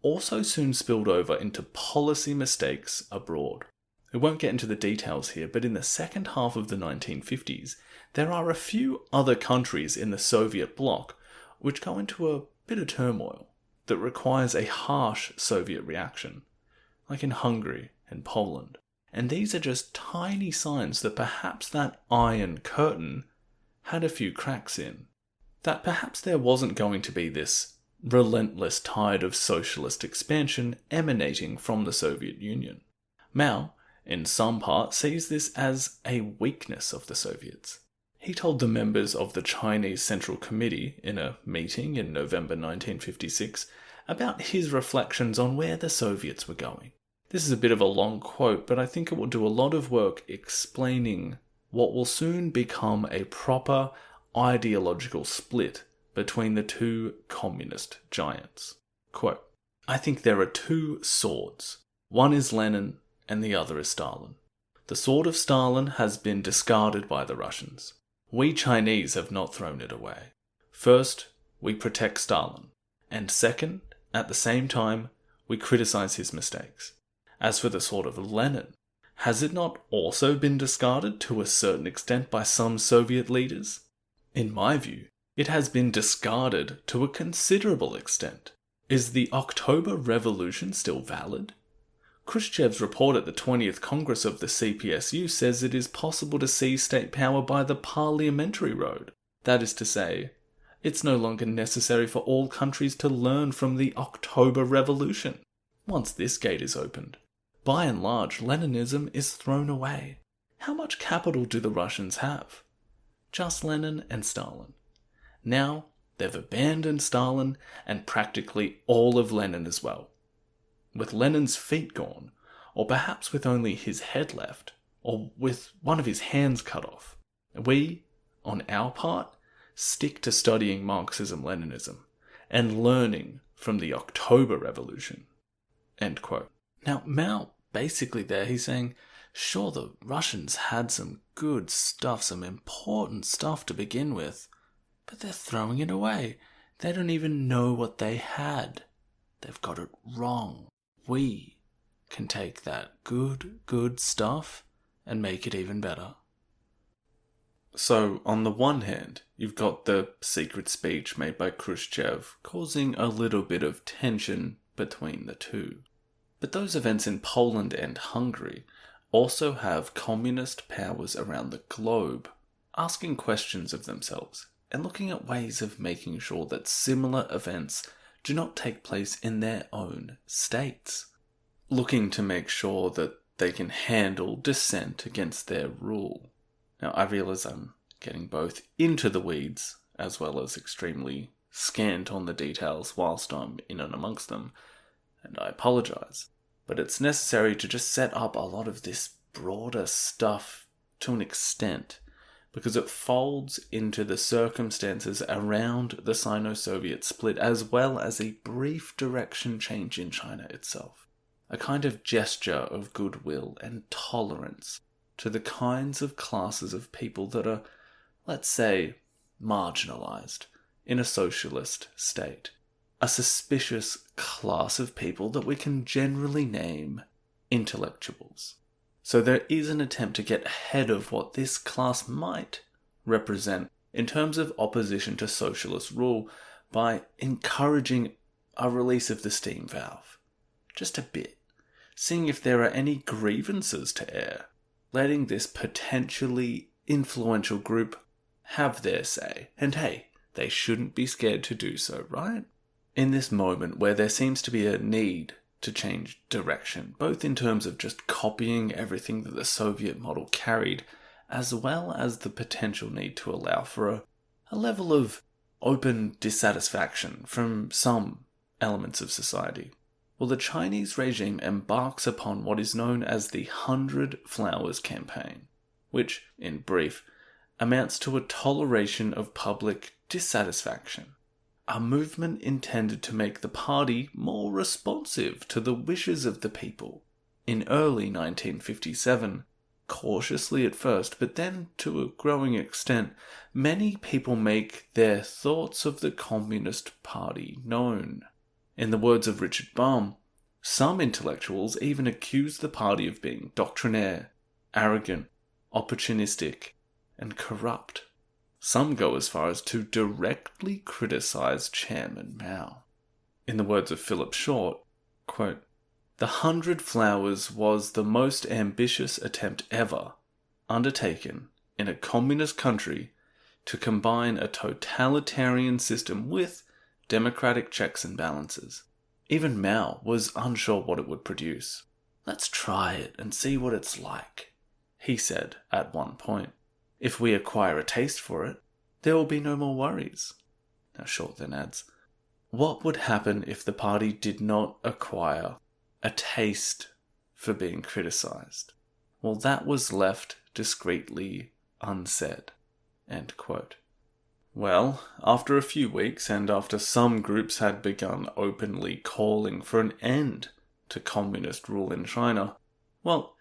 also soon spilled over into policy mistakes abroad. We won't get into the details here, but in the second half of the 1950s, there are a few other countries in the Soviet bloc which go into a bit of turmoil that requires a harsh Soviet reaction, like in Hungary and Poland. And these are just tiny signs that perhaps that Iron Curtain had a few cracks in. That perhaps there wasn't going to be this relentless tide of socialist expansion emanating from the Soviet Union. Mao, in some part, sees this as a weakness of the Soviets. He told the members of the Chinese Central Committee in a meeting in November 1956 about his reflections on where the Soviets were going. This is a bit of a long quote, but I think it will do a lot of work explaining what will soon become a proper ideological split between the two communist giants. Quote, "I think there are two swords. One is Lenin and the other is Stalin. The sword of Stalin has been discarded by the Russians. We Chinese have not thrown it away. First, we protect Stalin, and second, at the same time, we criticize his mistakes. As for the sword of Lenin, has it not also been discarded to a certain extent by some Soviet leaders? In my view, it has been discarded to a considerable extent. Is the October Revolution still valid? Khrushchev's report at the 20th Congress of the CPSU says it is possible to seize state power by the parliamentary road. That is to say, it's no longer necessary for all countries to learn from the October Revolution. Once this gate is opened, by and large, Leninism is thrown away. How much capital do the Russians have? Just Lenin and Stalin. Now, they've abandoned Stalin and practically all of Lenin as well. With Lenin's feet gone, or perhaps with only his head left, or with one of his hands cut off, we, on our part, stick to studying Marxism-Leninism and learning from the October Revolution." End quote. Now, Mao, basically there, he's saying, sure, the Russians had some good stuff, some important stuff to begin with, but they're throwing it away. They don't even know what they had. They've got it wrong. We can take that good stuff and make it even better. So, on the one hand, you've got the secret speech made by Khrushchev causing a little bit of tension between the two. But those events in Poland and Hungary also have communist powers around the globe asking questions of themselves and looking at ways of making sure that similar events do not take place in their own states, looking to make sure that they can handle dissent against their rule. Now, I realize I'm getting both into the weeds as well as extremely scant on the details whilst I'm in and amongst them, and I apologize. But it's necessary to just set up a lot of this broader stuff to an extent, because it folds into the circumstances around the Sino-Soviet split as well as a brief direction change in China itself. A kind of gesture of goodwill and tolerance to the kinds of classes of people that are, let's say, marginalized in a socialist state. A suspicious class of people that we can generally name intellectuals. So there is an attempt to get ahead of what this class might represent in terms of opposition to socialist rule by encouraging a release of the steam valve. Just a bit. Seeing if there are any grievances to air. Letting this potentially influential group have their say. And hey, they shouldn't be scared to do so, right? In this moment where there seems to be a need to change direction, both in terms of just copying everything that the Soviet model carried, as well as the potential need to allow for a level of open dissatisfaction from some elements of society. Well, the Chinese regime embarks upon what is known as the 100 Flowers Campaign, which, in brief, amounts to a toleration of public dissatisfaction, a movement intended to make the party more responsive to the wishes of the people. In early 1957, cautiously at first, but then to a growing extent, many people make their thoughts of the Communist Party known. In the words of Richard Baum, some intellectuals even accuse the party of being doctrinaire, arrogant, opportunistic, and corrupt. Some go as far as to directly criticize Chairman Mao. In the words of Philip Short, quote, "The 100 Flowers was the most ambitious attempt ever undertaken in a communist country to combine a totalitarian system with democratic checks and balances. Even Mao was unsure what it would produce. Let's try it and see what it's like," he said at one point. "If we acquire a taste for it, there will be no more worries." Now Short then adds, what would happen if the party did not acquire a taste for being criticized? Well, that was left discreetly unsaid. End quote. Well, after a few weeks, and after some groups had begun openly calling for an end to communist rule in China, well,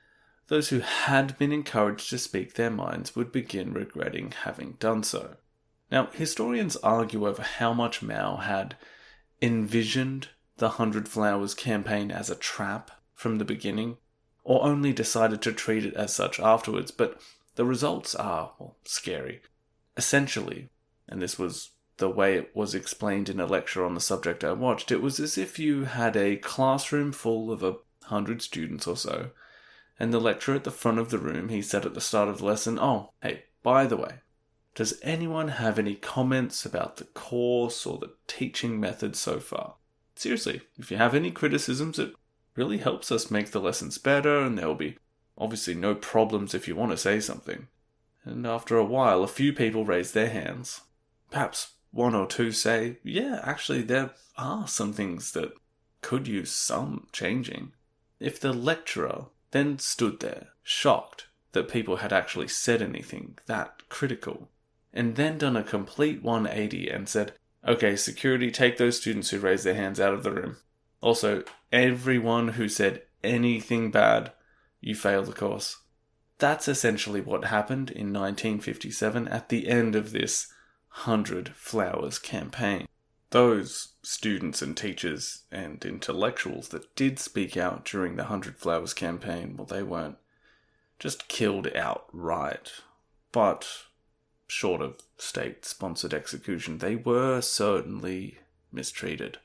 those who had been encouraged to speak their minds would begin regretting having done so. Now, historians argue over how much Mao had envisioned the 100 Flowers campaign as a trap from the beginning, or only decided to treat it as such afterwards, but the results are, well, scary. Essentially, and this was the way it was explained in a lecture on the subject I watched, it was as if you had a classroom full of 100 students or so, and the lecturer at the front of the room, he said at the start of the lesson, "Oh, hey, by the way, does anyone have any comments about the course or the teaching method so far? Seriously, if you have any criticisms, it really helps us make the lessons better, and there will be obviously no problems if you want to say something." And after a while, a few people raise their hands. Perhaps one or two say, "Yeah, actually, there are some things that could use some changing." If the lecturer then stood there, shocked that people had actually said anything that critical, and then done a complete 180 and said, "Okay, security, take those students who raised their hands out of the room. Also, everyone who said anything bad, you fail the course." That's essentially what happened in 1957 at the end of this 100 Flowers campaign. Those students and teachers and intellectuals that did speak out during the 100 Flowers campaign, well, they weren't just killed outright, but short of state-sponsored execution, they were certainly mistreated.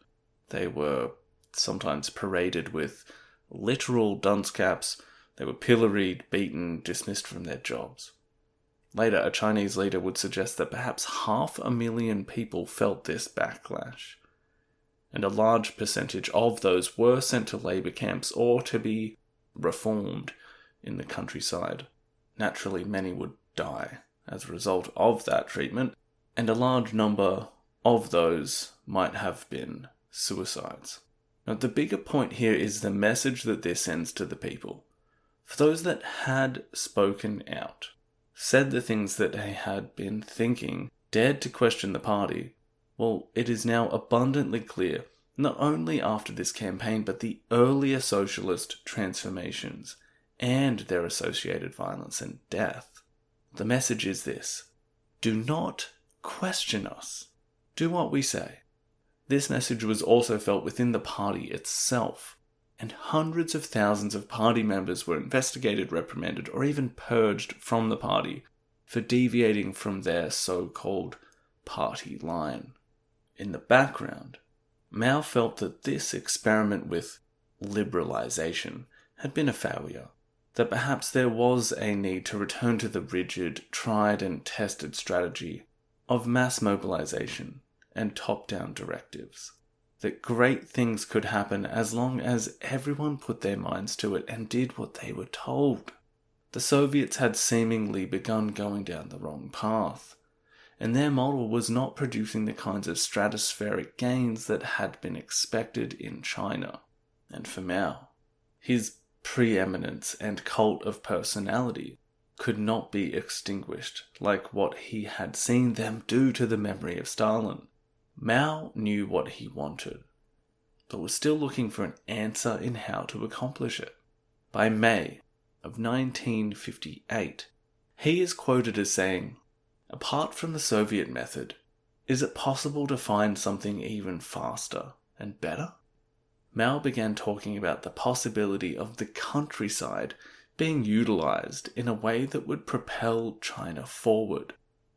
They were sometimes paraded with literal dunce caps. They were pilloried, beaten, dismissed from their jobs. Later, a Chinese leader would suggest that perhaps 500,000 people felt this backlash, and a large percentage of those were sent to labour camps or to be reformed in the countryside. Naturally, many would die as a result of that treatment, and a large number of those might have been suicides. Now, the bigger point here is the message that this sends to the people. For those that had spoken out, said the things that they had been thinking, dared to question the party, well, it is now abundantly clear, not only after this campaign, but the earlier socialist transformations and their associated violence and death. The message is this: do not question us. Do what we say. This message was also felt within the party itself, and hundreds of thousands of party members were investigated, reprimanded, or even purged from the party for deviating from their so-called party line. In the background, Mao felt that this experiment with liberalization had been a failure, that perhaps there was a need to return to the rigid, tried and tested strategy of mass mobilization and top-down directives. That great things could happen as long as everyone put their minds to it and did what they were told. The Soviets had seemingly begun going down the wrong path, and their model was not producing the kinds of stratospheric gains that had been expected in China. And for Mao, his preeminence and cult of personality could not be extinguished like what he had seen them do to the memory of Stalin. Mao knew what he wanted, but was still looking for an answer in how to accomplish it. By May of 1958, he is quoted as saying, "Apart from the Soviet method, is it possible to find something even faster and better?" Mao began talking about the possibility of the countryside being utilized in a way that would propel China forward,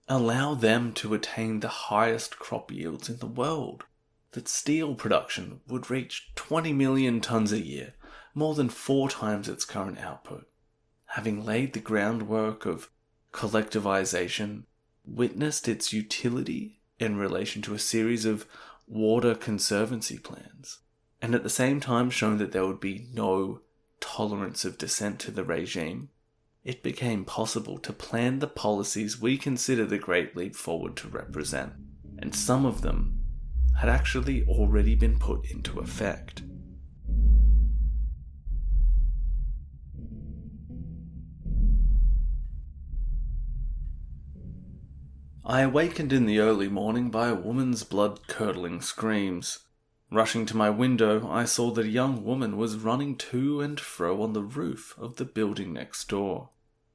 allow them to attain the highest crop yields in the world, that steel production would reach 20 million tons a year, more than 4 times its current output. Having laid the groundwork of collectivization, witnessed its utility in relation to a series of water conservancy plans, and at the same time shown that there would be no tolerance of dissent to the regime, it became possible to plan the policies we consider the Great Leap Forward to represent, and some of them had actually already been put into effect. I awakened in the early morning by a woman's blood-curdling screams. Rushing to my window, I saw that a young woman was running to and fro on the roof of the building next door,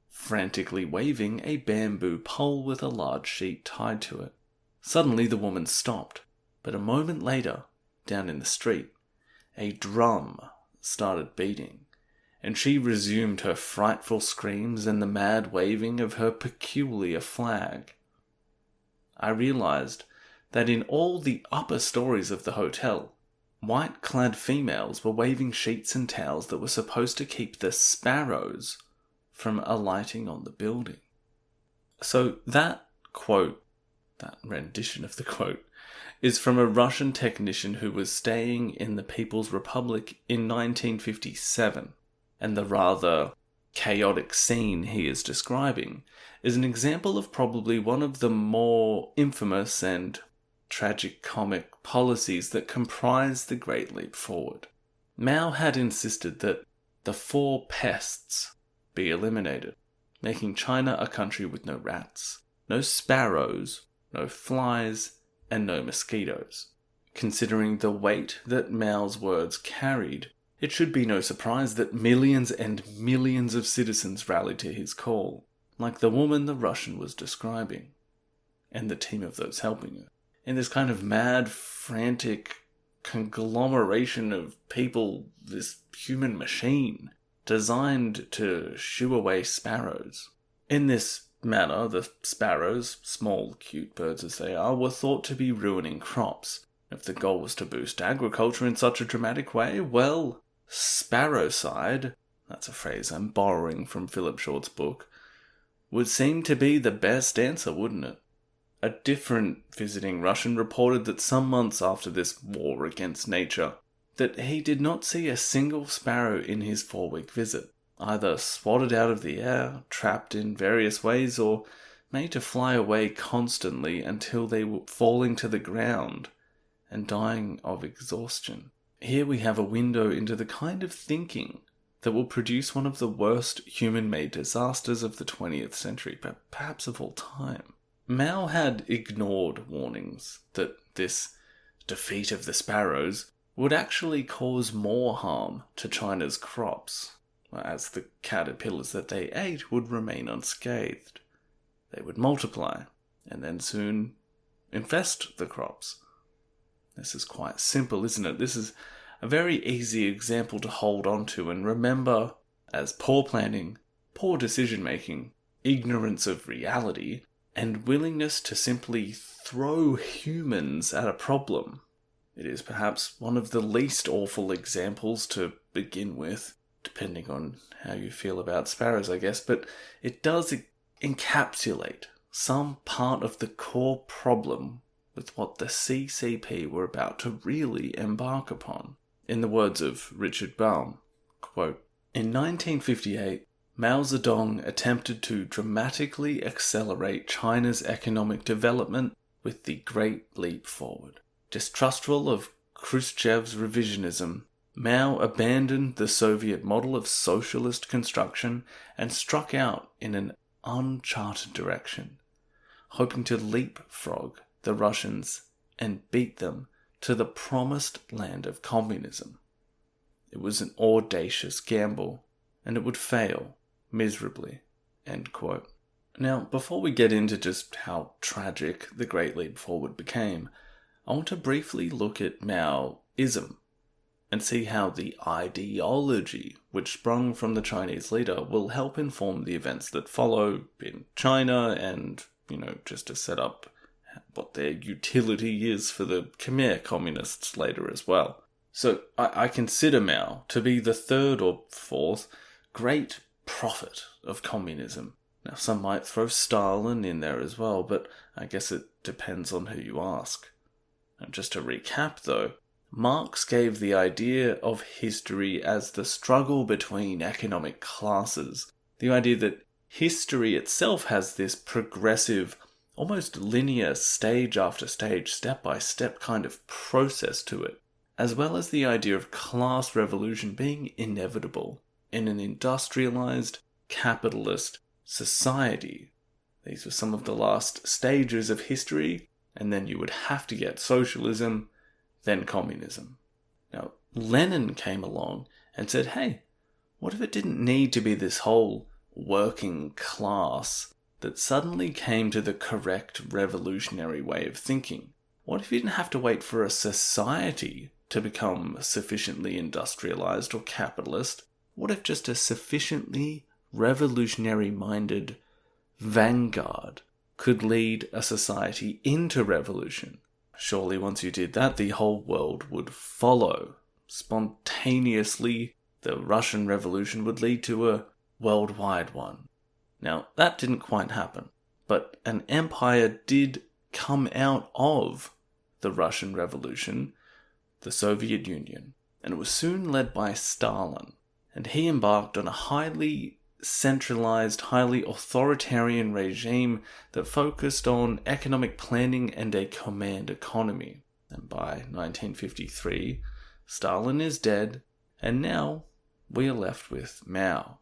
frantically waving a bamboo pole with a large sheet tied to it. Suddenly the woman stopped, but a moment later, down in the street, a drum started beating, and she resumed her frightful screams and the mad waving of her peculiar flag. I realized that in all the upper stories of the hotel, white-clad females were waving sheets and towels that were supposed to keep the sparrows from alighting on the building. So that quote, that rendition of the quote, is from a Russian technician who was staying in the People's Republic in 1957, and the rather chaotic scene he is describing is an example of probably one of the more infamous and tragic-comic policies that comprise the Great Leap Forward. Mao had insisted that the 4 pests be eliminated, making China a country with no rats, no sparrows, no flies, and no mosquitoes. Considering the weight that Mao's words carried, it should be no surprise that millions and millions of citizens rallied to his call, like the woman the Russian was describing, and the team of those helping her. In this kind of mad, frantic conglomeration of people, this human machine, designed to shoo away sparrows. In this manner, the sparrows, small, cute birds as they are, were thought to be ruining crops. If the goal was to boost agriculture in such a dramatic way, well, sparrowcide, that's a phrase I'm borrowing from Philip Short's book, would seem to be the best answer, wouldn't it? A different visiting Russian reported that some months after this war against nature, that he did not see a single sparrow in his 4-week visit, either swatted out of the air, trapped in various ways, or made to fly away constantly until they were falling to the ground and dying of exhaustion. Here we have a window into the kind of thinking that will produce one of the worst human-made disasters of the 20th century, but perhaps of all time. Mao had ignored warnings that this defeat of the sparrows would actually cause more harm to China's crops, as the caterpillars that they ate would remain unscathed. They would multiply, and then soon infest the crops. This is quite simple, isn't it? This is a very easy example to hold on to and remember as poor planning, poor decision-making, ignorance of reality, and willingness to simply throw humans at a problem. It is perhaps one of the least awful examples to begin with, depending on how you feel about sparrows, I guess, but it does encapsulate some part of the core problem with what the CCP were about to really embark upon. In the words of Richard Baum, quote, "In 1958, Mao Zedong attempted to dramatically accelerate China's economic development with the Great Leap Forward. Distrustful of Khrushchev's revisionism, Mao abandoned the Soviet model of socialist construction and struck out in an uncharted direction, hoping to leapfrog the Russians and beat them to the promised land of communism. It was an audacious gamble, and it would fail miserably. End quote. Now, before we get into just how tragic the Great Leap Forward became, I want to briefly look at Maoism and see how the ideology which sprung from the Chinese leader will help inform the events that follow in China and, just to set up what their utility is for the Khmer communists later as well. So I consider Mao to be the third or fourth great prophet of communism. Now, some might throw Stalin in there as well, but I guess it depends on who you ask. And just to recap though, Marx gave the idea of history as the struggle between economic classes. The idea that history itself has this progressive, almost linear stage after stage, step-by-step kind of process to it, as well as the idea of class revolution being inevitable in an industrialized, capitalist society. These were some of the last stages of history, and then you would have to get socialism, then communism. Now, Lenin came along and said, hey, what if it didn't need to be this whole working class that suddenly came to the correct revolutionary way of thinking? What if you didn't have to wait for a society to become sufficiently industrialized or capitalist? What if just a sufficiently revolutionary-minded vanguard could lead a society into revolution? Surely once you did that, the whole world would follow. Spontaneously, the Russian Revolution would lead to a worldwide one. Now, that didn't quite happen, but an empire did come out of the Russian Revolution, the Soviet Union, and it was soon led by Stalin, and he embarked on a highly centralized, highly authoritarian regime that focused on economic planning and a command economy. And by 1953, Stalin is dead, and now we are left with Mao.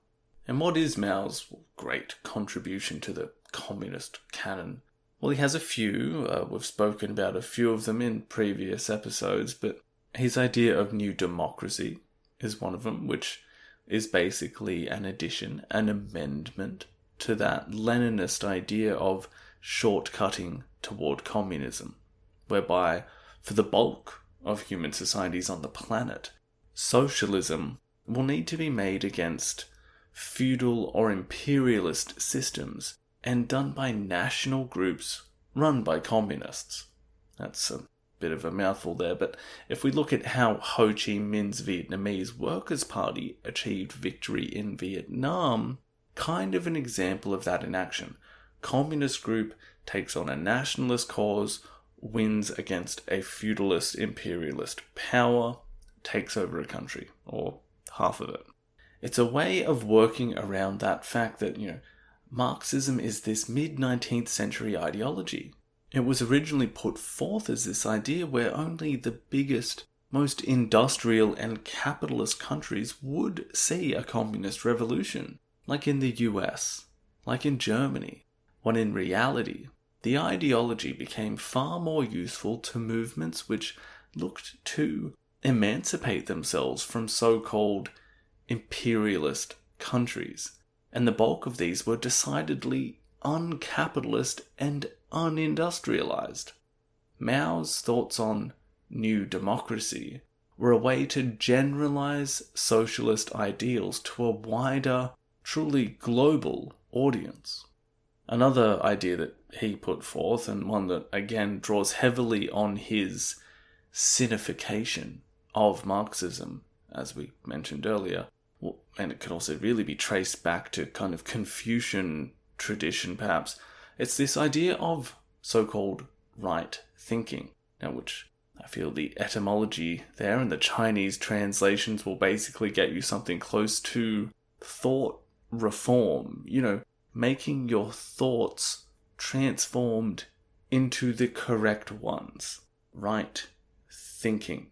And what is Mao's great contribution to the communist canon? Well, he has a few. We've spoken about a few of them in previous episodes, but his idea of new democracy is one of them, which is basically an addition, an amendment to that Leninist idea of shortcutting toward communism, whereby for the bulk of human societies on the planet, socialism will need to be made against feudal or imperialist systems and done by national groups run by communists. That's a bit of a mouthful there, but if we look at how Ho Chi Minh's Vietnamese Workers' Party achieved victory in Vietnam, kind of an example of that in action. Communist group takes on a nationalist cause, wins against a feudalist imperialist power, takes over a country, or half of it. It's a way of working around that fact that, Marxism is this mid-19th century ideology. It was originally put forth as this idea where only the biggest, most industrial and capitalist countries would see a communist revolution, like in the US, like in Germany, when in reality, the ideology became far more useful to movements which looked to emancipate themselves from so-called imperialist countries, and the bulk of these were decidedly uncapitalist and unindustrialized. Mao's thoughts on new democracy were a way to generalize socialist ideals to a wider, truly global audience. Another idea that he put forth, and one that again draws heavily on his sinification of Marxism, as we mentioned earlier, and it could also really be traced back to kind of Confucian tradition perhaps, it's this idea of so-called right thinking, now which I feel the etymology there and the Chinese translations will basically get you something close to thought reform, making your thoughts transformed into the correct ones. Right thinking.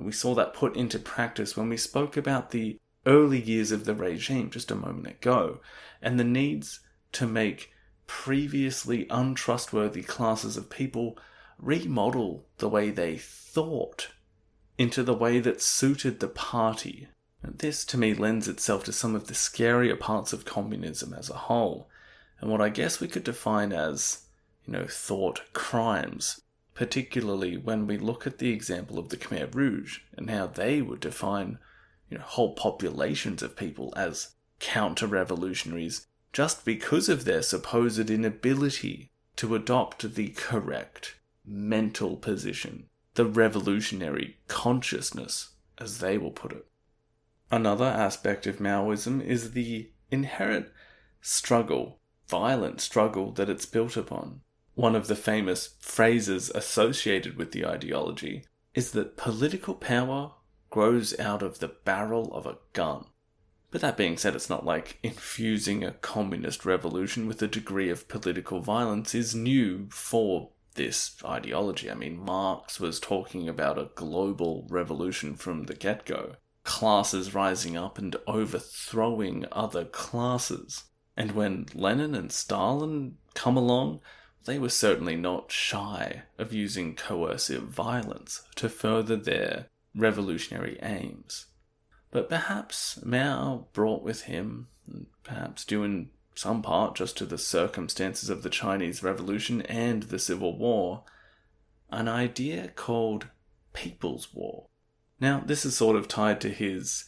And we saw that put into practice when we spoke about the early years of the regime just a moment ago, and the needs to make previously untrustworthy classes of people remodel the way they thought into the way that suited the party. And this, to me, lends itself to some of the scarier parts of communism as a whole, and what I guess we could define as, thought crimes, particularly when we look at the example of the Khmer Rouge and how they would define whole populations of people as counter-revolutionaries just because of their supposed inability to adopt the correct mental position, the revolutionary consciousness, as they will put it. Another aspect of Maoism is the inherent violent struggle that it's built upon. One of the famous phrases associated with the ideology is that political power grows out of the barrel of a gun. But that being said, it's not like infusing a communist revolution with a degree of political violence is new for this ideology. I mean, Marx was talking about a global revolution from the get-go. Classes rising up and overthrowing other classes. And when Lenin and Stalin come along, they were certainly not shy of using coercive violence to further their revolutionary aims. But perhaps Mao brought with him, perhaps due in some part just to the circumstances of the Chinese Revolution and the Civil War, an idea called People's War. Now, this is sort of tied to his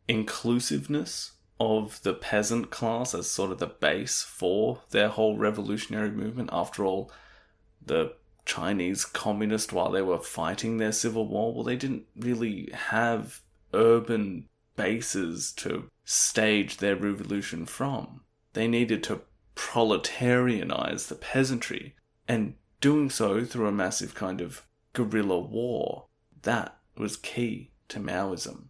inclusiveness of the peasant class as sort of the base for their whole revolutionary movement. After all, the Chinese communists, while they were fighting their civil war, well, they didn't really have urban bases to stage their revolution from. They needed to proletarianize the peasantry, and doing so through a massive kind of guerrilla war. That was key to Maoism.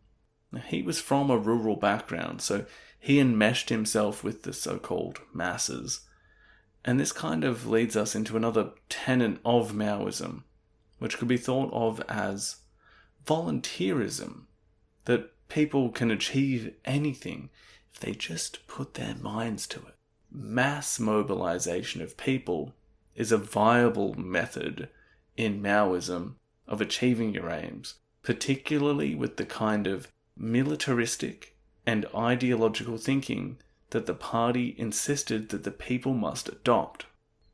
Now, he was from a rural background, so he enmeshed himself with the so-called masses. And this kind of leads us into another tenet of Maoism, which could be thought of as volunteerism, that people can achieve anything if they just put their minds to it. Mass mobilization of people is a viable method in Maoism of achieving your aims, particularly with the kind of militaristic and ideological thinking that the party insisted that the people must adopt.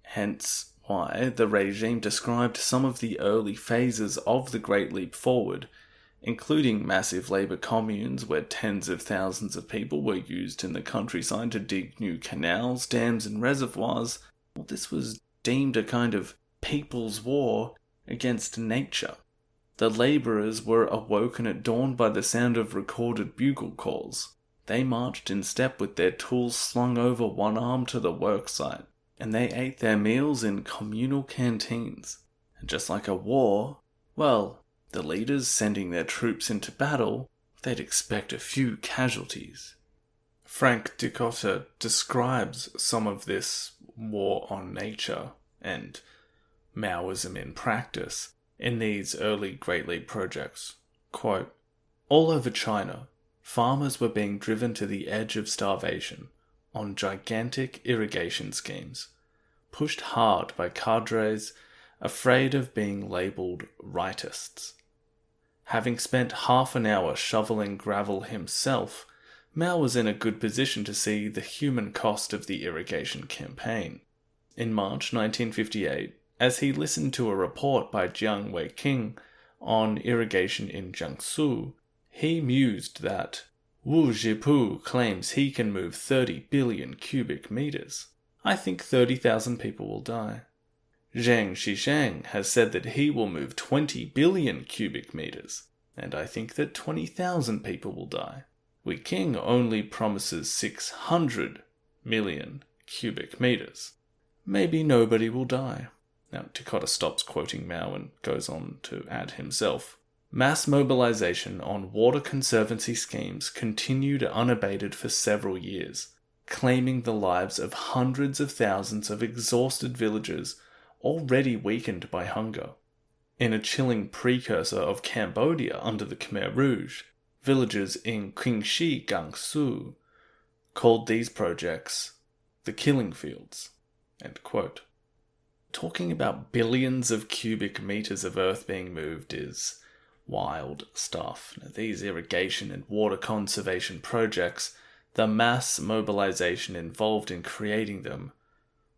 Hence why the regime described some of the early phases of the Great Leap Forward, including massive labour communes where tens of thousands of people were used in the countryside to dig new canals, dams and reservoirs. Well, this was deemed a kind of people's war against nature. The labourers were awoken at dawn by the sound of recorded bugle calls. They marched in step with their tools slung over one arm to the worksite, and they ate their meals in communal canteens. And just like a war, well, the leaders sending their troops into battle, they'd expect a few casualties. Frank Dicotta describes some of this war on nature and Maoism in practice in these early Great Leap projects. Quote, "All over China, farmers were being driven to the edge of starvation on gigantic irrigation schemes, pushed hard by cadres afraid of being labelled rightists. Having spent half an hour shoveling gravel himself, Mao was in a good position to see the human cost of the irrigation campaign. In March 1958, as he listened to a report by Jiang Weiqing on irrigation in Jiangsu, he mused that Wu Zhipu claims he can move 30 billion cubic meters. I think 30,000 people will die. Zheng Shisheng has said that he will move 20 billion cubic meters, and I think that 20,000 people will die. Weiqing only promises 600 million cubic meters. Maybe nobody will die." Now, Dicotta stops quoting Mao and goes on to add himself. Mass mobilization on water conservancy schemes continued unabated for several years, claiming the lives of hundreds of thousands of exhausted villagers already weakened by hunger. In a chilling precursor of Cambodia under the Khmer Rouge, villagers in Qingxi, Gansu, called these projects the killing fields. End quote. Talking about billions of cubic meters of earth being moved is wild stuff. Now, these irrigation and water conservation projects, the mass mobilization involved in creating them,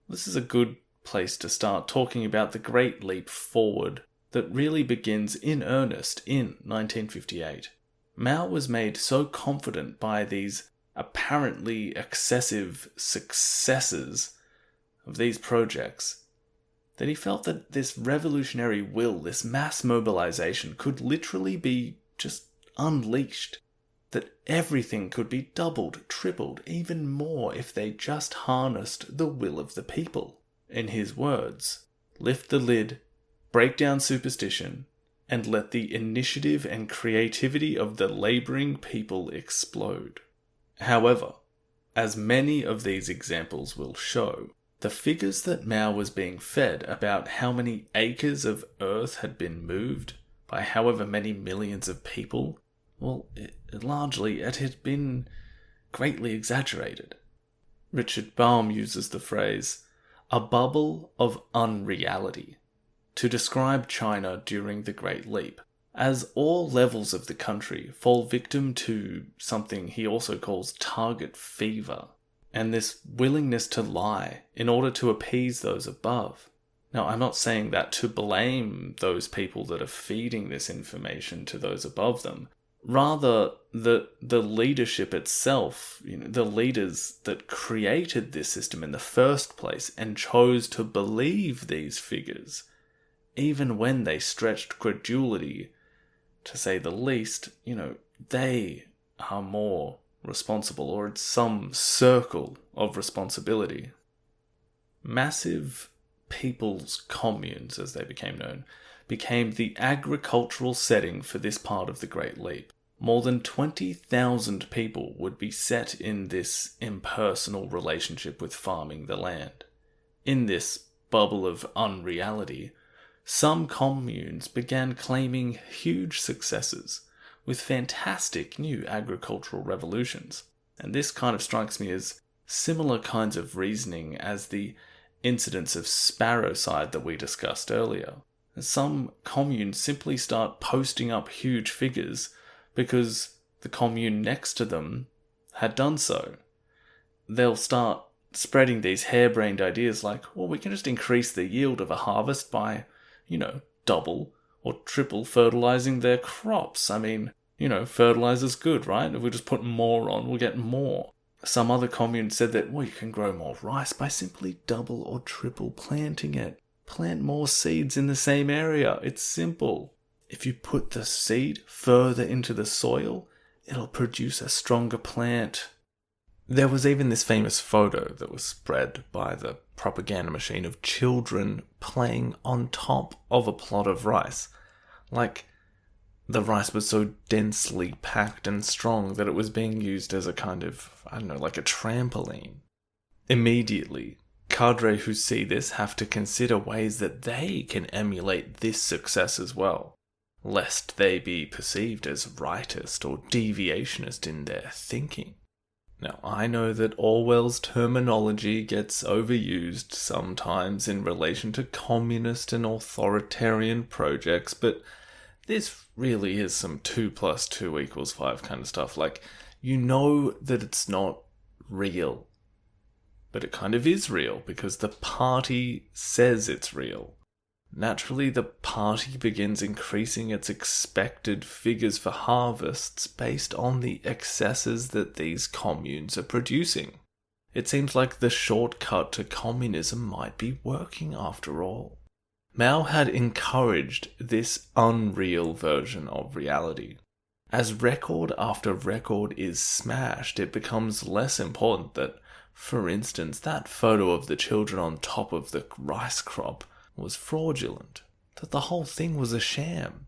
this is a good place to start talking about the great leap forward that really begins in earnest in 1958. Mao was made so confident by these apparently excessive successes of these projects that he felt that this revolutionary will, this mass mobilization, could literally be just unleashed. That everything could be doubled, tripled, even more if they just harnessed the will of the people. In his words, lift the lid, break down superstition, and let the initiative and creativity of the labouring people explode. However, as many of these examples will show, the figures that Mao was being fed about how many acres of earth had been moved by however many millions of people, well, it had been greatly exaggerated. Richard Baum uses the phrase, a bubble of unreality, to describe China during the Great Leap, as all levels of the country fall victim to something he also calls target fever, and this willingness to lie in order to appease those above. Now, I'm not saying that to blame those people that are feeding this information to those above them. Rather, the leadership itself, the leaders that created this system in the first place and chose to believe these figures, even when they stretched credulity, to say the least, they are more responsible, or it's some circle of responsibility. Massive people's communes, as they became known, became the agricultural setting for this part of the Great Leap. More than 20,000 people would be set in this impersonal relationship with farming the land. In this bubble of unreality, some communes began claiming huge successes with fantastic new agricultural revolutions. And this kind of strikes me as similar kinds of reasoning as the incidents of sparrowcide that we discussed earlier. Some communes simply start posting up huge figures because the commune next to them had done so. They'll start spreading these harebrained ideas like, well, we can just increase the yield of a harvest by, double or triple fertilizing their crops. I mean, fertilizer's good, right? If we just put more on, we'll get more. Some other commune said that, well, you can grow more rice by simply double or triple planting it. Plant more seeds in the same area. It's simple. If you put the seed further into the soil, it'll produce a stronger plant. There was even this famous photo that was spread by the propaganda machine of children playing on top of a plot of rice. Like, the rice was so densely packed and strong that it was being used as a kind of, like a trampoline. Immediately, cadres who see this have to consider ways that they can emulate this success as well, lest they be perceived as rightist or deviationist in their thinking. Now, I know that Orwell's terminology gets overused sometimes in relation to communist and authoritarian projects, but this really is some 2 + 2 = 5 kind of stuff. Like, that it's not real, but it kind of is real because the party says it's real. Naturally, the party begins increasing its expected figures for harvests based on the excesses that these communes are producing. It seems like the shortcut to communism might be working after all. Mao had encouraged this unreal version of reality. As record after record is smashed, it becomes less important that, for instance, that photo of the children on top of the rice crop was fraudulent, that the whole thing was a sham,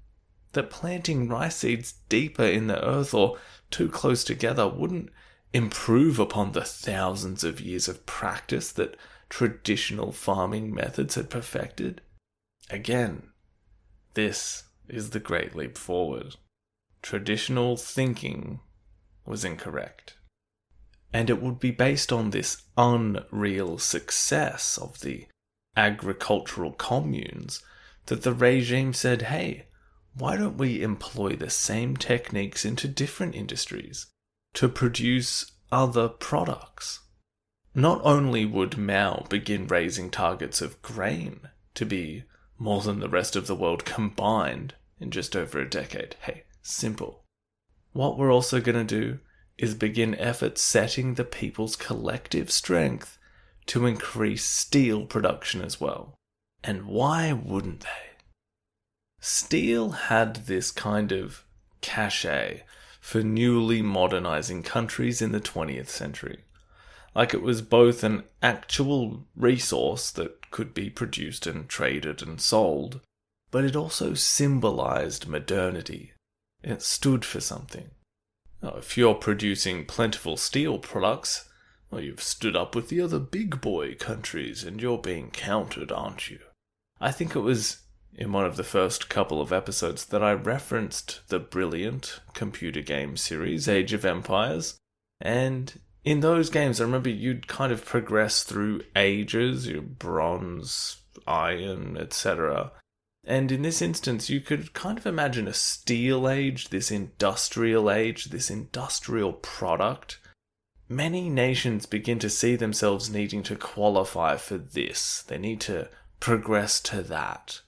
that planting rice seeds deeper in the earth or too close together wouldn't improve upon the thousands of years of practice that traditional farming methods had perfected. Again, This is the Great Leap Forward. Traditional thinking was incorrect. And it would be based on this unreal success of the agricultural communes that the regime said, hey, why don't we employ the same techniques into different industries to produce other products? Not only would Mao begin raising targets of grain to be more than the rest of the world combined in just over a decade. Hey, simple. What we're also going to do is begin efforts setting the people's collective strength to increase steel production as well. And why wouldn't they? Steel had this kind of cachet for newly modernizing countries in the 20th century. Like it was both an actual resource that could be produced and traded and sold, but it also symbolized modernity. It stood for something. Now, if you're producing plentiful steel products, well, you've stood up with the other big boy countries and you're being counted, aren't you? I think it was in one of the first couple of episodes that I referenced the brilliant computer game series Age of Empires, and in those games, I remember you'd kind of progress through ages, your bronze, iron, etc. And in this instance, you could kind of imagine a steel age, this industrial product. Many nations begin to see themselves needing to qualify for this. They need to progress to that.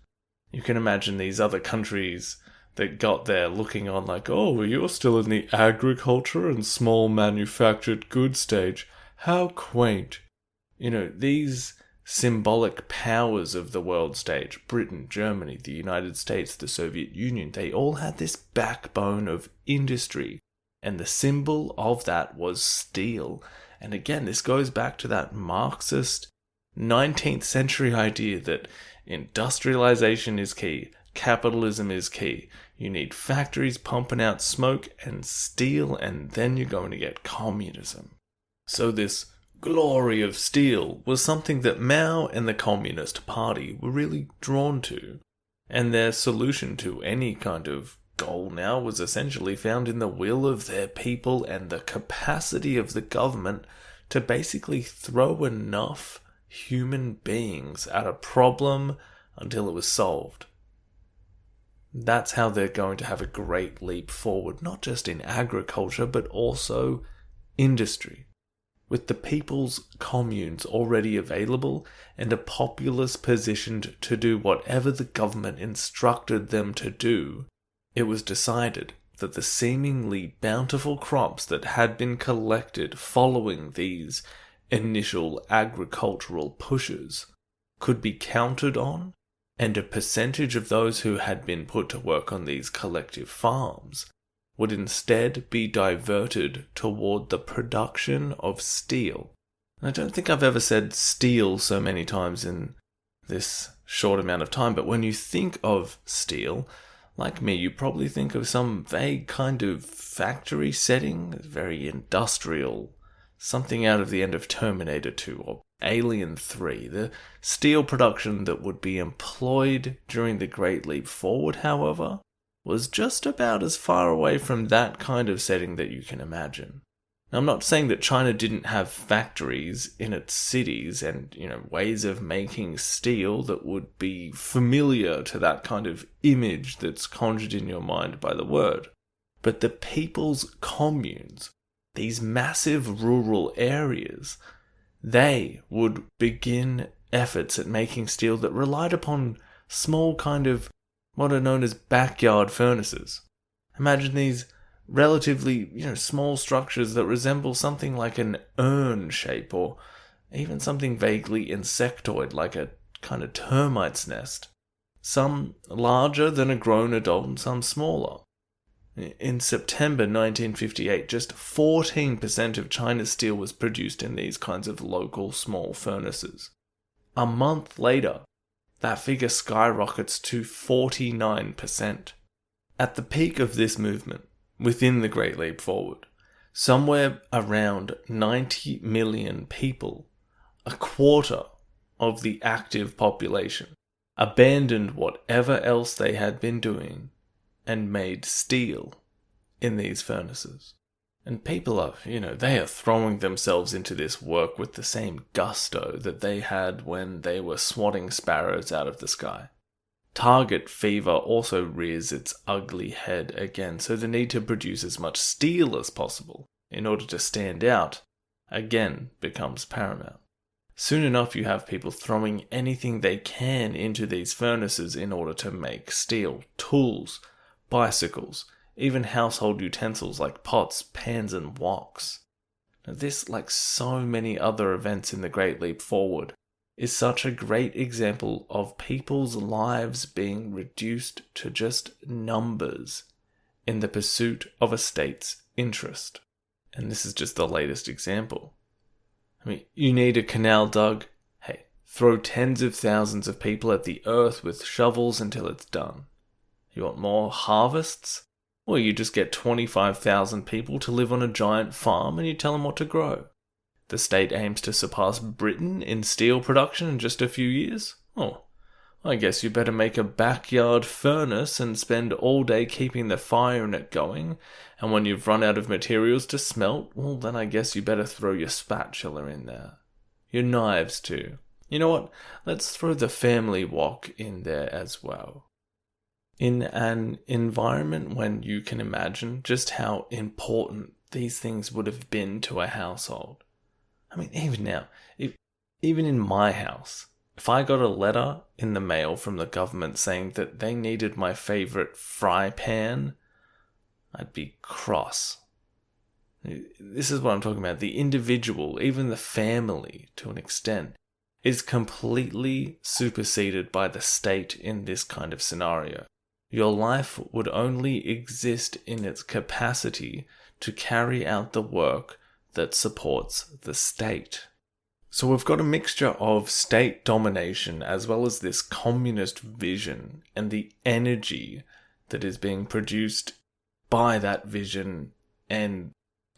You can imagine these other countries that got there looking on like, oh, well, you're still in the agriculture and small manufactured goods stage. How quaint. You know, these symbolic powers of the world stage, Britain, Germany, the United States, the Soviet Union, they all had this backbone of industry. And the symbol of that was steel. And again, this goes back to that Marxist 19th century idea that industrialization is key. Capitalism is key. You need factories pumping out smoke and steel, and then you're going to get communism. So this glory of steel was something that Mao and the Communist Party were really drawn to. And their solution to any kind of goal now was essentially found in the will of their people and the capacity of the government to basically throw enough human beings at a problem until it was solved. That's how they're going to have a great leap forward, not just in agriculture, but also industry. With the people's communes already available and a populace positioned to do whatever the government instructed them to do, it was decided that the seemingly bountiful crops that had been collected following these initial agricultural pushes could be counted on, and a percentage of those who had been put to work on these collective farms would instead be diverted toward the production of steel. And I don't think I've ever said steel so many times in this short amount of time, but when you think of steel, like me, you probably think of some vague kind of factory setting, very industrial, something out of the end of Terminator 2 or Alien 3. The steel production that would be employed during the Great Leap Forward, however, was just about as far away from that kind of setting that you can imagine. Now, I'm not saying that China didn't have factories in its cities and, ways of making steel that would be familiar to that kind of image that's conjured in your mind by the word. But the people's communes, these massive rural areas, they would begin efforts at making steel that relied upon small kind of what are known as backyard furnaces. Imagine these relatively, small structures that resemble something like an urn shape or even something vaguely insectoid like a kind of termite's nest. Some larger than a grown adult and some smaller. In September 1958, just 14% of China's steel was produced in these kinds of local small furnaces. A month later, that figure skyrockets to 49%. At the peak of this movement, within the Great Leap Forward, somewhere around 90 million people, a quarter of the active population, abandoned whatever else they had been doing, and made steel in these furnaces. And people are, they are throwing themselves into this work with the same gusto that they had when they were swatting sparrows out of the sky. Target fever also rears its ugly head again, so the need to produce as much steel as possible in order to stand out again becomes paramount. Soon enough, you have people throwing anything they can into these furnaces in order to make steel, tools, bicycles, even household utensils like pots, pans, and woks. Now, this, like so many other events in the Great Leap Forward, is such a great example of people's lives being reduced to just numbers in the pursuit of a state's interest. And this is just the latest example. I mean, you need a canal dug? Hey, throw tens of thousands of people at the earth with shovels until it's done. You want more harvests? Well, you just get 25,000 people to live on a giant farm and you tell them what to grow. The state aims to surpass Britain in steel production in just a few years? Oh, I guess you better make a backyard furnace and spend all day keeping the fire in it going, and when you've run out of materials to smelt, well, then I guess you better throw your spatula in there. Your knives too. You know what? Let's throw the family wok in there as well. In an environment when you can imagine just how important these things would have been to a household. I mean, even now, even in my house, if I got a letter in the mail from the government saying that they needed my favorite fry pan, I'd be cross. This is what I'm talking about. The individual, even the family to an extent, is completely superseded by the state in this kind of scenario. Your life would only exist in its capacity to carry out the work that supports the state. So we've got a mixture of state domination as well as this communist vision and the energy that is being produced by that vision and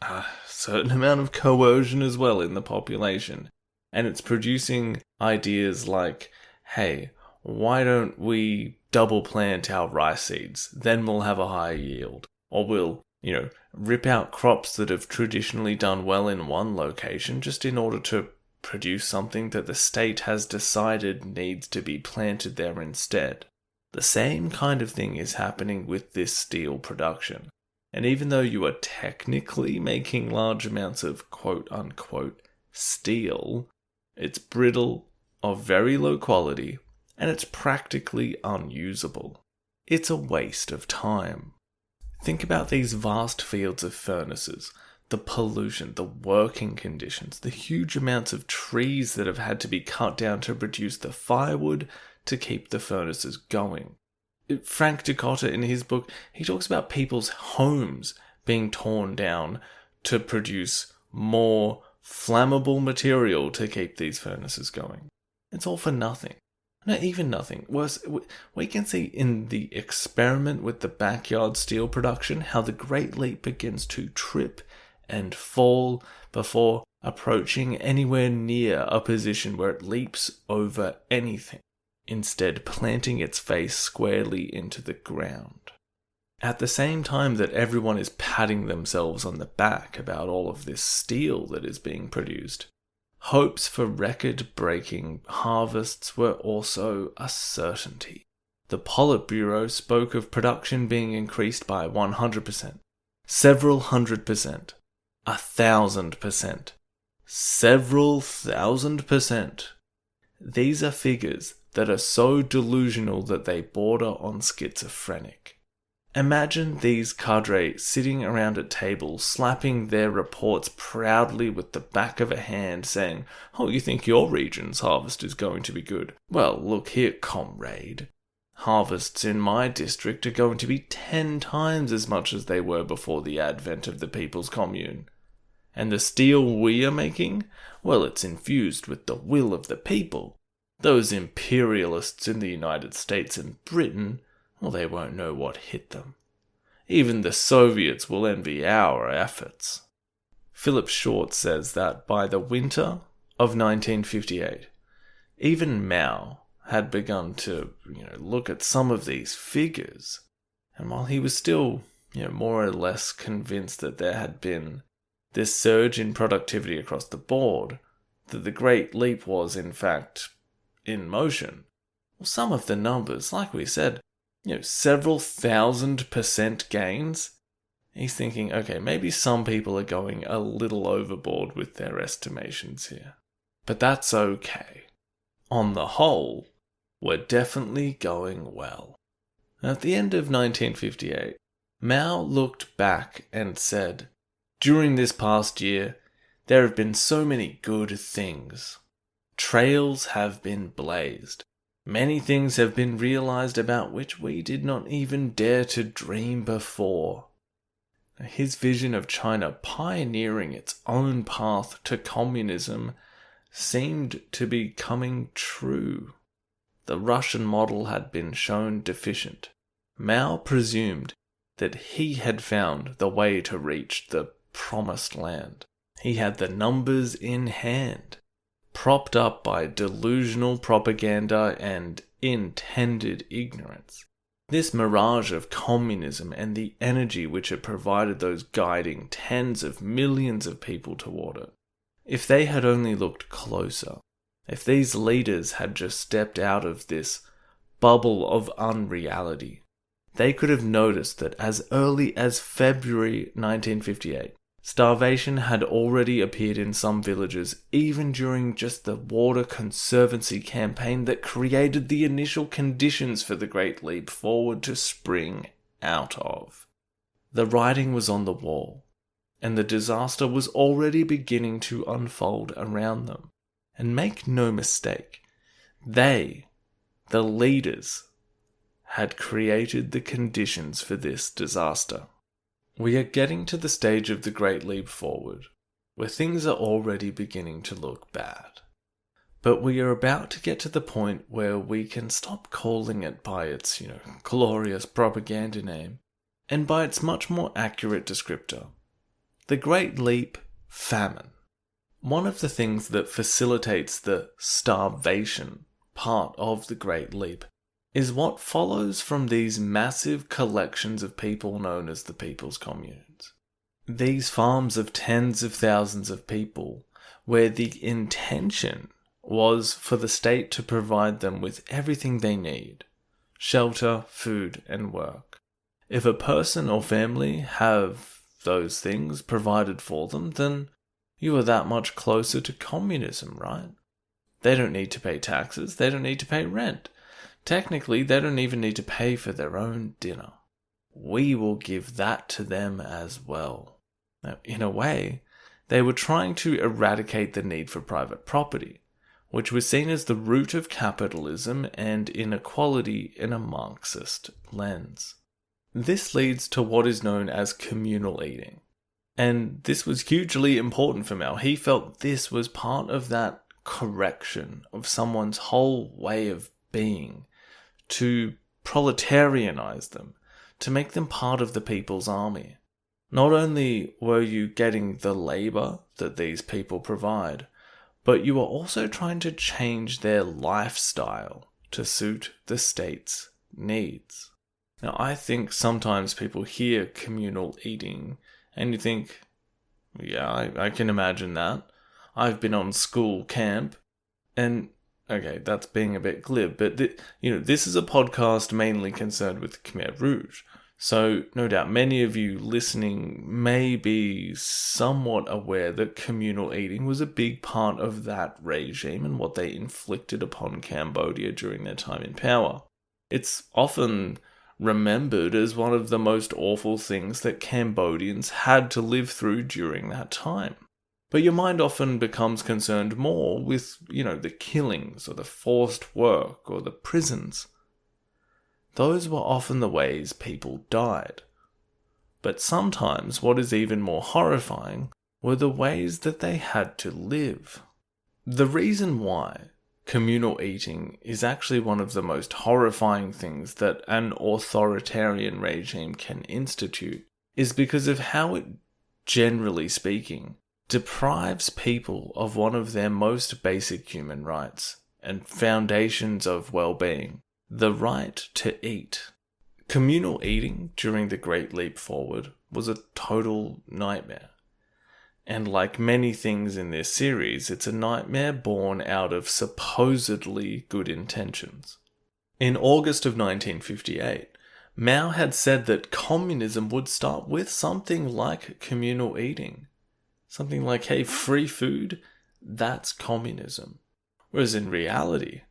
a certain amount of coercion as well in the population. And it's producing ideas like, hey, why don't we double plant our rice seeds? Then we'll have a higher yield. Or we'll, rip out crops that have traditionally done well in one location just in order to produce something that the state has decided needs to be planted there instead. The same kind of thing is happening with this steel production. And even though you are technically making large amounts of quote-unquote steel, it's brittle, of very low quality, and it's practically unusable. It's a waste of time. Think about these vast fields of furnaces, the pollution, the working conditions, the huge amounts of trees that have had to be cut down to produce the firewood to keep the furnaces going. Frank Ducotta, in his book, he talks about people's homes being torn down to produce more flammable material to keep these furnaces going. It's all for nothing. Not even nothing. Worse, we can see in the experiment with the backyard steel production how the Great Leap begins to trip and fall before approaching anywhere near a position where it leaps over anything, instead planting its face squarely into the ground. At the same time that everyone is patting themselves on the back about all of this steel that is being produced, hopes for record-breaking harvests were also a certainty. The Politburo spoke of production being increased by 100%, several 100%, 1,000%, several 1,000%. These are figures that are so delusional that they border on schizophrenic. Imagine these cadres sitting around a table, slapping their reports proudly with the back of a hand, saying, "Oh, you think your region's harvest is going to be good? Well, look here, comrade. Harvests in my district are going to be 10 times as much as they were before the advent of the People's Commune. And the steel we are making? Well, it's infused with the will of the people. Those imperialists in the United States and Britain, well, they won't know what hit them. Even the Soviets will envy our efforts." Philip Short says that by the winter of 1958, even Mao had begun to, look at some of these figures, and while he was still, more or less convinced that there had been this surge in productivity across the board, that the Great Leap was, in fact, in motion, well, some of the numbers, like we said, several 1,000% gains, he's thinking, okay, maybe some people are going a little overboard with their estimations here. But that's okay. On the whole, we're definitely going well. At the end of 1958, Mao looked back and said, "During this past year, there have been so many good things. Trails have been blazed. Many things have been realized about which we did not even dare to dream before." His vision of China pioneering its own path to communism seemed to be coming true. The Russian model had been shown deficient. Mao presumed that he had found the way to reach the promised land. He had the numbers in hand, propped up by delusional propaganda and intended ignorance. This mirage of communism and the energy which it provided those guiding tens of millions of people toward it. If they had only looked closer, if these leaders had just stepped out of this bubble of unreality, they could have noticed that as early as February 1958, starvation had already appeared in some villages, even during just the water conservancy campaign that created the initial conditions for the Great Leap Forward to spring out of. The writing was on the wall, and the disaster was already beginning to unfold around them. And make no mistake, they, the leaders, had created the conditions for this disaster. We are getting to the stage of the Great Leap Forward, where things are already beginning to look bad. But we are about to get to the point where we can stop calling it by its, glorious propaganda name, and by its much more accurate descriptor. The Great Leap, famine. One of the things that facilitates the starvation part of the Great Leap is what follows from these massive collections of people known as the People's Communes. These farms of tens of thousands of people, where the intention was for the state to provide them with everything they need: shelter, food, and work. If a person or family have those things provided for them, then you are that much closer to communism, right? They don't need to pay taxes, they don't need to pay rent. Technically, they don't even need to pay for their own dinner. We will give that to them as well. Now, in a way, they were trying to eradicate the need for private property, which was seen as the root of capitalism and inequality in a Marxist lens. This leads to what is known as communal eating. And this was hugely important for Mao. He felt this was part of that correction of someone's whole way of being, to proletarianize them, to make them part of the people's army. Not only were you getting the labor that these people provide, but you were also trying to change their lifestyle to suit the state's needs. Now, I think sometimes people hear communal eating and you think, yeah, I can imagine that. I've been on school camp, and okay, that's being a bit glib, but this is a podcast mainly concerned with Khmer Rouge. So, no doubt, many of you listening may be somewhat aware that communal eating was a big part of that regime and what they inflicted upon Cambodia during their time in power. It's often remembered as one of the most awful things that Cambodians had to live through during that time. But your mind often becomes concerned more with, the killings or the forced work or the prisons. Those were often the ways people died. But sometimes what is even more horrifying were the ways that they had to live. The reason why communal eating is actually one of the most horrifying things that an authoritarian regime can institute is because of how it, generally speaking, deprives people of one of their most basic human rights, and foundations of well-being, the right to eat. Communal eating during the Great Leap Forward was a total nightmare. And like many things in this series, it's a nightmare born out of supposedly good intentions. In August of 1958, Mao had said that communism would start with something like communal eating. Something like, hey, free food, that's communism. Whereas in reality,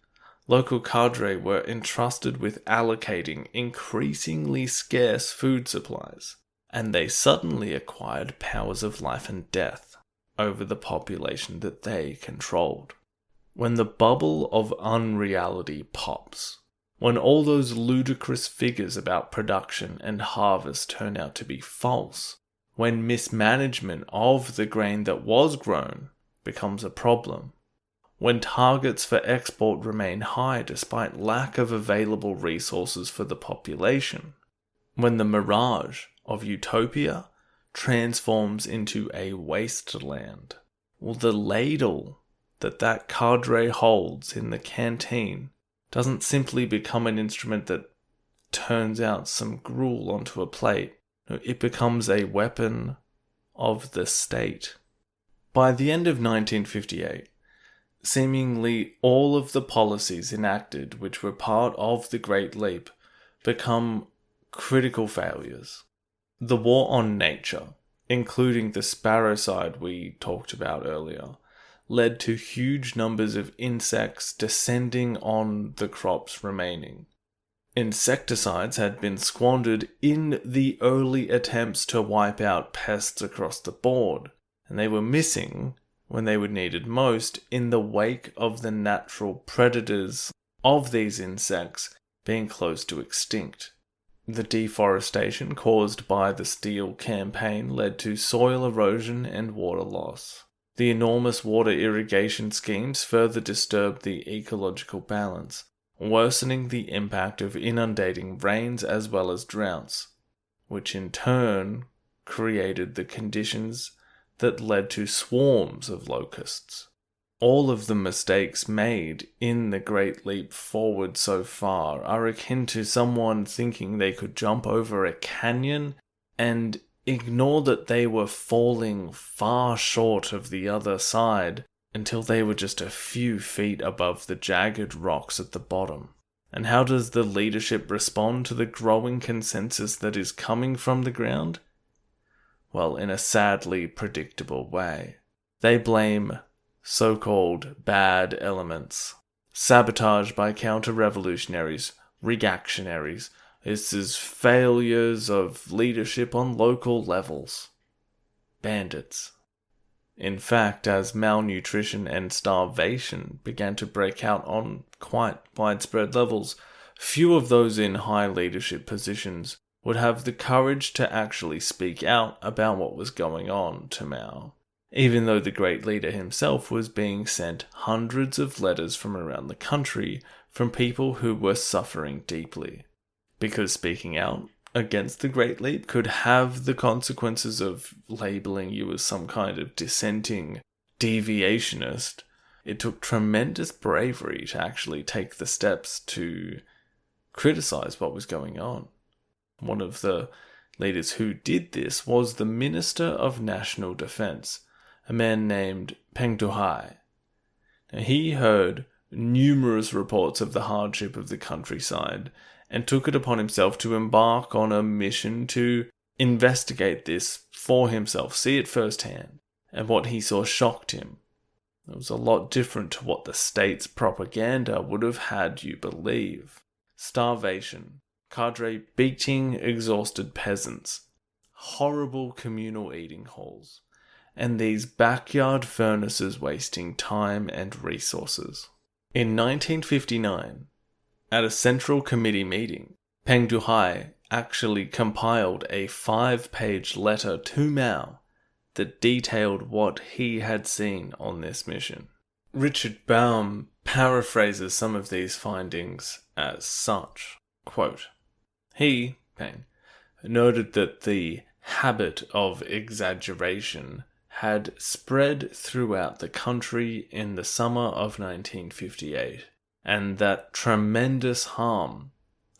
local cadres were entrusted with allocating increasingly scarce food supplies, and they suddenly acquired powers of life and death over the population that they controlled. When the bubble of unreality pops, when all those ludicrous figures about production and harvest turn out to be false, when mismanagement of the grain that was grown becomes a problem, when targets for export remain high despite lack of available resources for the population, when the mirage of Utopia transforms into a wasteland, well, the ladle that cadre holds in the canteen doesn't simply become an instrument that turns out some gruel onto a plate. No, it becomes a weapon of the state. By the end of 1958, seemingly all of the policies enacted which were part of the Great Leap become critical failures. The war on nature, including the sparrowcide we talked about earlier, led to huge numbers of insects descending on the crops remaining. Insecticides had been squandered in the early attempts to wipe out pests across the board, and they were missing when they were needed most in the wake of the natural predators of these insects being close to extinct. The deforestation caused by the Steel Campaign led to soil erosion and water loss. The enormous water irrigation schemes further disturbed the ecological balance, worsening the impact of inundating rains as well as droughts, which in turn created the conditions that led to swarms of locusts. All of the mistakes made in the Great Leap Forward so far are akin to someone thinking they could jump over a canyon and ignore that they were falling far short of the other side until they were just a few feet above the jagged rocks at the bottom. And how does the leadership respond to the growing consensus that is coming from the ground? Well, in a sadly predictable way. They blame so-called bad elements, sabotage by counter-revolutionaries, reactionaries. This is failures of leadership on local levels. Bandits. In fact, as malnutrition and starvation began to break out on quite widespread levels, few of those in high leadership positions would have the courage to actually speak out about what was going on to Mao, even though the great leader himself was being sent hundreds of letters from around the country from people who were suffering deeply. Because speaking out against the Great Leap could have the consequences of labeling you as some kind of dissenting deviationist, it took tremendous bravery to actually take the steps to criticize what was going on. One of the leaders who did this was the Minister of National Defense, a man named Peng Dehuai. Now, he heard numerous reports of the hardship of the countryside and took it upon himself to embark on a mission to investigate this for himself, see it firsthand. And what he saw shocked him. It was a lot different to what the state's propaganda would have had you believe. Starvation, cadre beating exhausted peasants, horrible communal eating halls, and these backyard furnaces wasting time and resources. In 1959, at a Central Committee meeting, Peng Dehuai actually compiled a 5-page letter to Mao that detailed what he had seen on this mission. Richard Baum paraphrases some of these findings as such, quote, he, Peng, noted that the habit of exaggeration had spread throughout the country in the summer of 1958, and that tremendous harm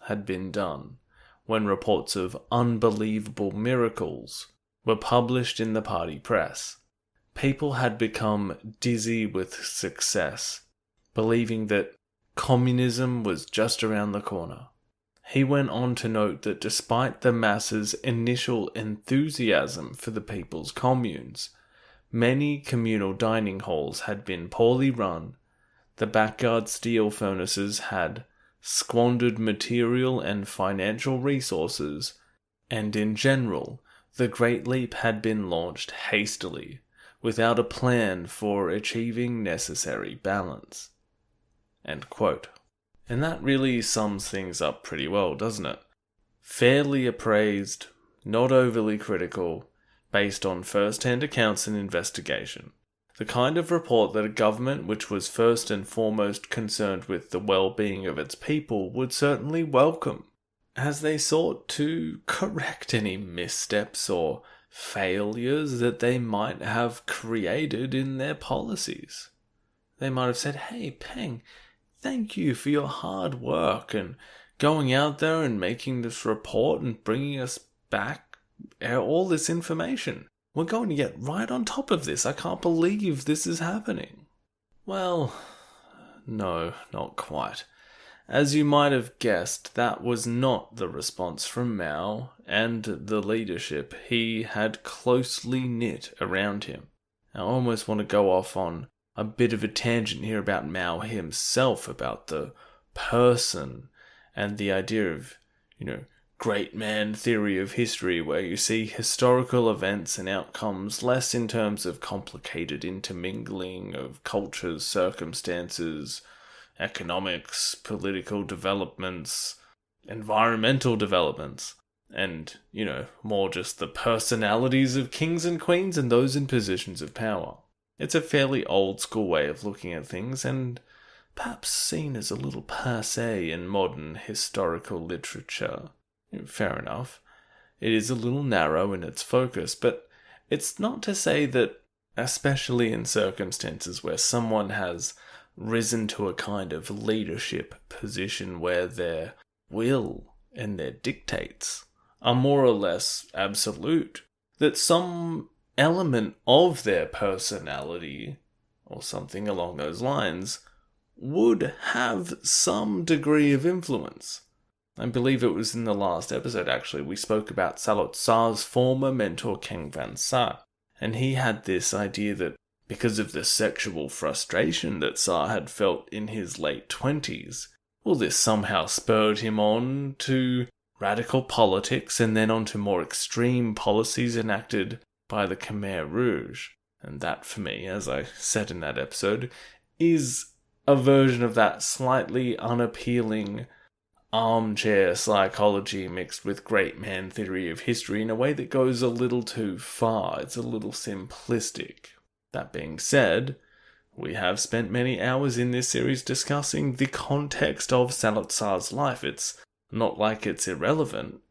had been done when reports of unbelievable miracles were published in the party press. People had become dizzy with success, believing that communism was just around the corner. He went on to note that despite the masses' initial enthusiasm for the people's communes, many communal dining halls had been poorly run, the backyard steel furnaces had squandered material and financial resources, and in general, the Great Leap had been launched hastily, without a plan for achieving necessary balance. End quote. And that really sums things up pretty well, doesn't it? Fairly appraised, not overly critical, based on first-hand accounts and investigation. The kind of report that a government which was first and foremost concerned with the well-being of its people would certainly welcome, as they sought to correct any missteps or failures that they might have created in their policies. They might have said, "Hey, Peng, thank you for your hard work and going out there and making this report and bringing us back all this information. We're going to get right on top of this. I can't believe this is happening." Well, no, not quite. As you might have guessed, that was not the response from Mao and the leadership he had closely knit around him. I almost want to go off on a bit of a tangent here about Mao himself, about the person and the idea of, great man theory of history, where you see historical events and outcomes less in terms of complicated intermingling of cultures, circumstances, economics, political developments, environmental developments, and, more just the personalities of kings and queens and those in positions of power. It's a fairly old school way of looking at things, and perhaps seen as a little passé in modern historical literature. Fair enough. It is a little narrow in its focus, but it's not to say that, especially in circumstances where someone has risen to a kind of leadership position where their will and their dictates are more or less absolute, that some element of their personality, or something along those lines, would have some degree of influence. I believe it was in the last episode, actually, we spoke about Salot Tsar's former mentor, Keng Van Sa, and he had this idea that because of the sexual frustration that Tsar had felt in his late 20s, well, this somehow spurred him on to radical politics and then on to more extreme policies enacted by the Khmer Rouge. And that, for me, as I said in that episode, is a version of that slightly unappealing armchair psychology mixed with great man theory of history in a way that goes a little too far. It's a little simplistic. That being said, we have spent many hours in this series discussing the context of Salot Tsar's life. It's not like it's irrelevant.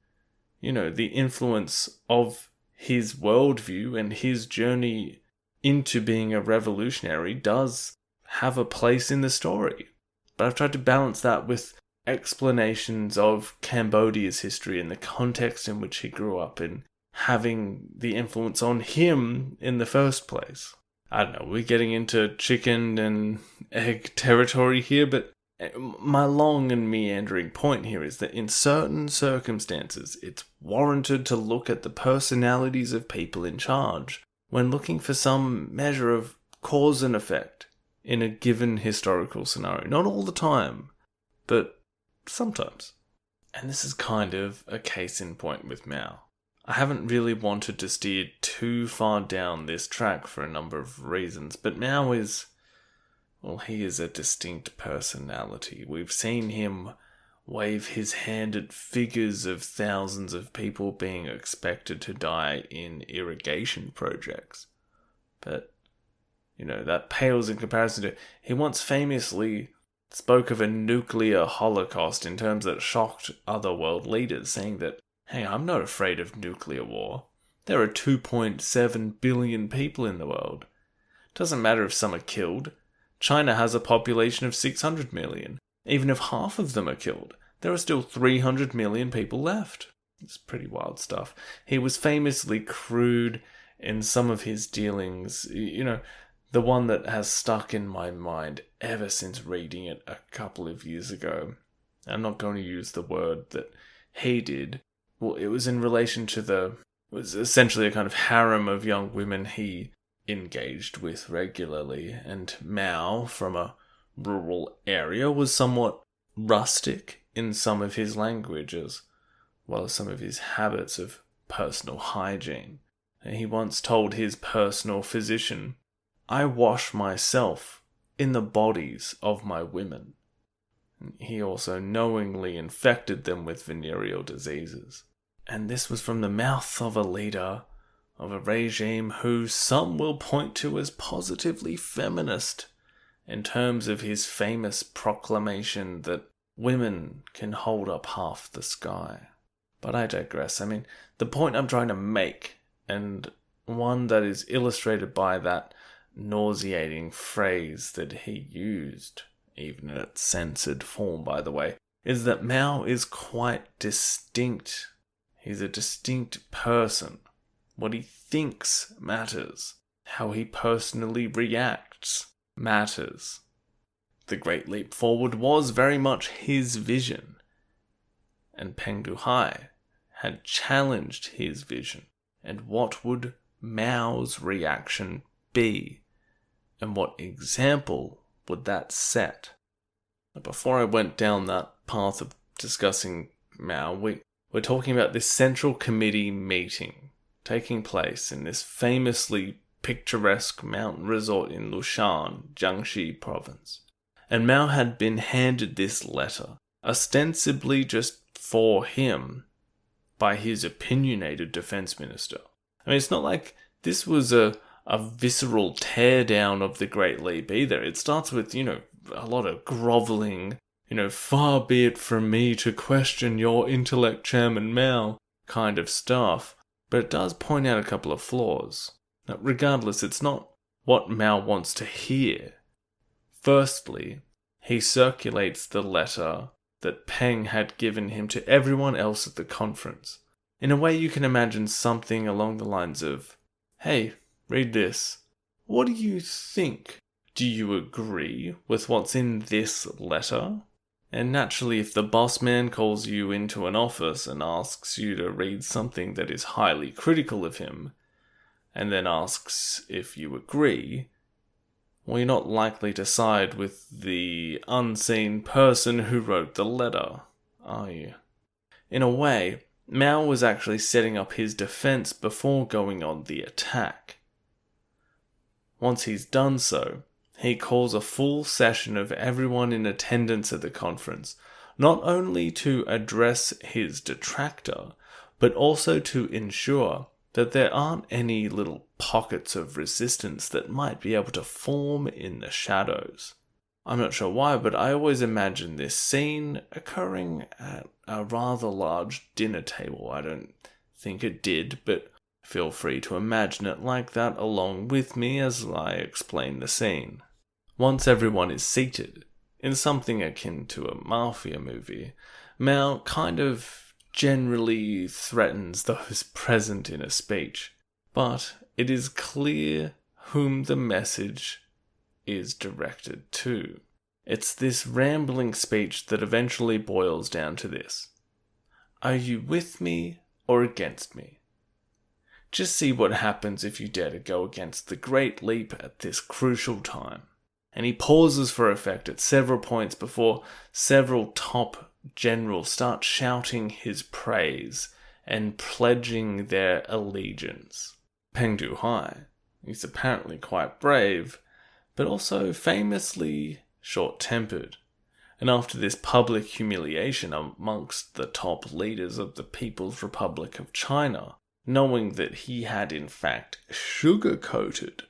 The influence of his worldview and his journey into being a revolutionary does have a place in the story. But I've tried to balance that with explanations of Cambodia's history and the context in which he grew up and having the influence on him in the first place. I don't know, we're getting into chicken and egg territory here, but my long and meandering point here is that in certain circumstances, it's warranted to look at the personalities of people in charge when looking for some measure of cause and effect in a given historical scenario. Not all the time, but sometimes. And this is kind of a case in point with Mao. I haven't really wanted to steer too far down this track for a number of reasons, but Mao is, he is a distinct personality. We've seen him wave his hand at figures of thousands of people being expected to die in irrigation projects. But, that pales in comparison to, he once famously spoke of a nuclear holocaust in terms that shocked other world leaders, saying that, hey, I'm not afraid of nuclear war. There are 2.7 billion people in the world. Doesn't matter if some are killed. China has a population of 600 million. Even if half of them are killed, there are still 300 million people left. It's pretty wild stuff. He was famously crude in some of his dealings. You know, the one that has stuck in my mind ever since reading it a couple of years ago. I'm not going to use the word that he did. Well, it was in relation to it was essentially a kind of harem of young women he engaged with regularly, and Mao, from a rural area, was somewhat rustic in some of his language as well as some of his habits of personal hygiene. And he once told his personal physician, "I wash myself in the bodies of my women." He also knowingly infected them with venereal diseases. And this was from the mouth of a leader of a regime who some will point to as positively feminist, in terms of his famous proclamation that women can hold up half the sky. But I digress. I mean, the point I'm trying to make, and one that is illustrated by that nauseating phrase that he used, even in its censored form, by the way, is that Mao is quite distinct. He's a distinct person. What he thinks matters. How he personally reacts matters. The Great Leap Forward was very much his vision. And Peng Dehuai had challenged his vision. And what would Mao's reaction be? And what example would that set? Before I went down that path of discussing Mao, we're talking about this Central Committee meeting taking place in this famously picturesque mountain resort in Lushan, Jiangxi province. And Mao had been handed this letter, ostensibly just for him, by his opinionated defense minister. I mean, it's not like this was a visceral teardown of the Great Leap either. It starts with, a lot of groveling, far be it from me to question your intellect, Chairman Mao, kind of stuff. But it does point out a couple of flaws. Now, regardless, it's not what Mao wants to hear. Firstly, he circulates the letter that Peng had given him to everyone else at the conference. In a way, you can imagine something along the lines of, "Hey, read this. What do you think? Do you agree with what's in this letter?" And naturally, if the boss man calls you into an office and asks you to read something that is highly critical of him, and then asks if you agree, well, you're not likely to side with the unseen person who wrote the letter, are you? In a way, Mao was actually setting up his defense before going on the attack. Once he's done so, he calls a full session of everyone in attendance at the conference, not only to address his detractor, but also to ensure that there aren't any little pockets of resistance that might be able to form in the shadows. I'm not sure why, but I always imagine this scene occurring at a rather large dinner table. I don't think it did, but feel free to imagine it like that along with me as I explain the scene. Once everyone is seated, in something akin to a mafia movie, Mao kind of generally threatens those present in a speech, but it is clear whom the message is directed to. It's this rambling speech that eventually boils down to this: "Are you with me or against me? Just see what happens if you dare to go against the Great Leap at this crucial time." And he pauses for effect at several points before several top generals start shouting his praise and pledging their allegiance. Peng Dehuai is apparently quite brave, but also famously short-tempered. And after this public humiliation amongst the top leaders of the People's Republic of China, knowing that he had in fact sugar-coated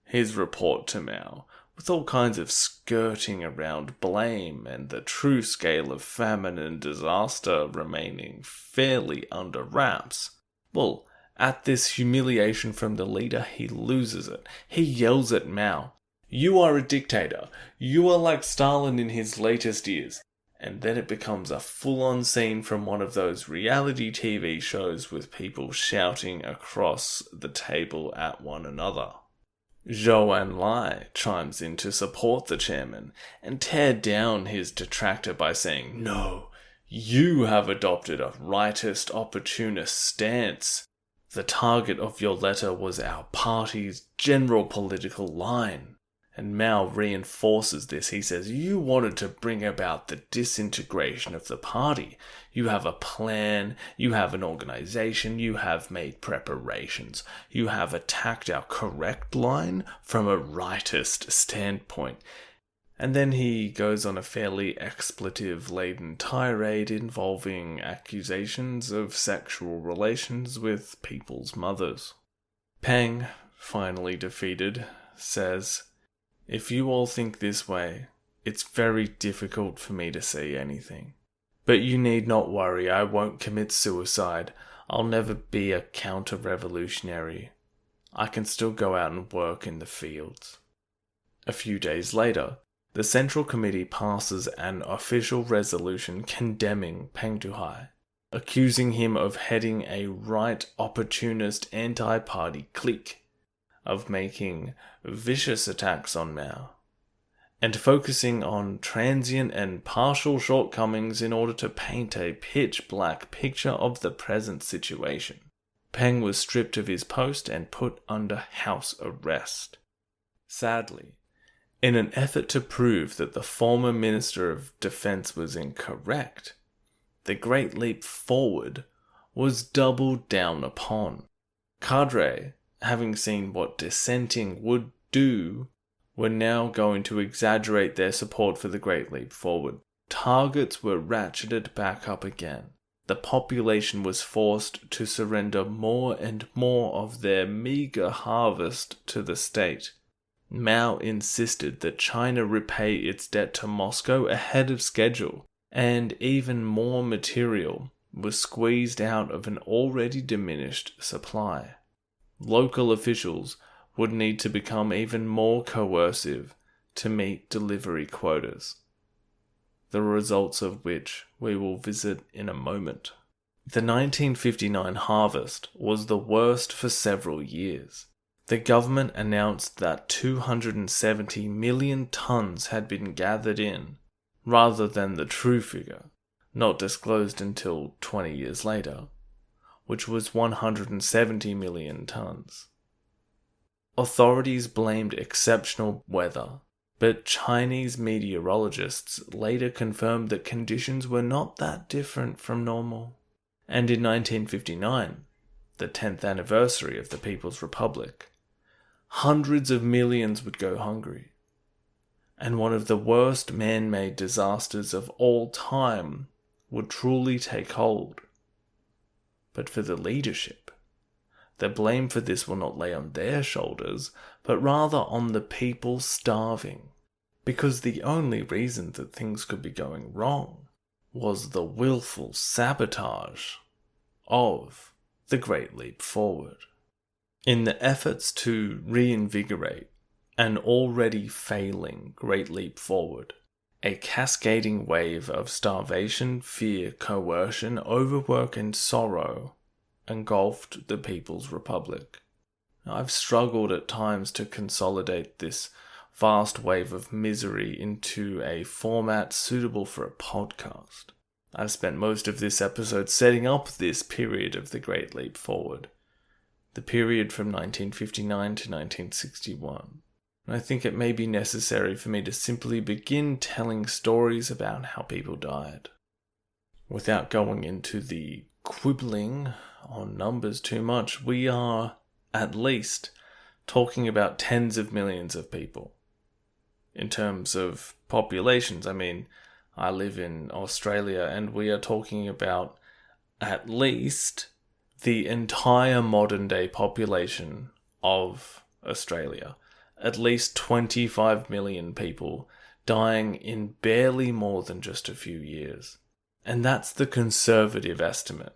his report to Mao, with all kinds of skirting around blame and the true scale of famine and disaster remaining fairly under wraps, well, At this humiliation from the leader, he loses it. He yells at Mao, "You are a dictator. You are like Stalin in his latest years." And then it becomes a full-on scene from one of those reality TV shows with people shouting across the table at one another. Zhou Enlai chimes in to support the chairman and tear down his detractor by saying, "No, you have adopted a rightist opportunist stance. The target of your letter was our party's general political line." And Mao reinforces this. He says, "You wanted to bring about the disintegration of the party. You have a plan, you have an organization, you have made preparations. You have attacked our correct line from a rightist standpoint." And then he goes on a fairly expletive-laden tirade involving accusations of sexual relations with people's mothers. Peng, finally defeated, says, "If you all think this way, it's very difficult for me to see anything. But you need not worry, I won't commit suicide. I'll never be a counter-revolutionary. I can still go out and work in the fields." A few days later, the Central Committee passes an official resolution condemning Peng Dehuai, accusing him of heading a right opportunist anti-party clique, of making vicious attacks on Mao, and focusing on transient and partial shortcomings in order to paint a pitch-black picture of the present situation. Peng was stripped of his post and put under house arrest. Sadly, in an effort to prove that the former Minister of Defense was incorrect, the Great Leap Forward was doubled down upon. Cadre, having seen what dissenting would do, were now going to exaggerate their support for the Great Leap Forward. Targets were ratcheted back up again. The population was forced to surrender more and more of their meager harvest to the state. Mao insisted that China repay its debt to Moscow ahead of schedule, and even more material was squeezed out of an already diminished supply. Local officials would need to become even more coercive to meet delivery quotas, the results of which we will visit in a moment. The 1959 harvest was the worst for several years. The government announced that 270 million tons had been gathered in, rather than the true figure, not disclosed until 20 years later, which was 170 million tons. Authorities blamed exceptional weather, but Chinese meteorologists later confirmed that conditions were not that different from normal. And in 1959, the 10th anniversary of the People's Republic, hundreds of millions would go hungry. And one of the worst man-made disasters of all time would truly take hold. But for the leadership, the blame for this will not lay on their shoulders, but rather on the people starving, because the only reason that things could be going wrong was the willful sabotage of the Great Leap Forward. In the efforts to reinvigorate an already failing Great Leap Forward, a cascading wave of starvation, fear, coercion, overwork, and sorrow engulfed the People's Republic. I've struggled at times to consolidate this vast wave of misery into a format suitable for a podcast. I've spent most of this episode setting up this period of the Great Leap Forward, the period from 1959 to 1961. And I think it may be necessary for me to simply begin telling stories about how people died, without going into the quibbling on numbers too much. We are, at least, talking about tens of millions of people. In terms of populations, I mean, I live in Australia and we are talking about at least the entire modern day population of Australia. At least 25 million people dying in barely more than just a few years. And that's the conservative estimate.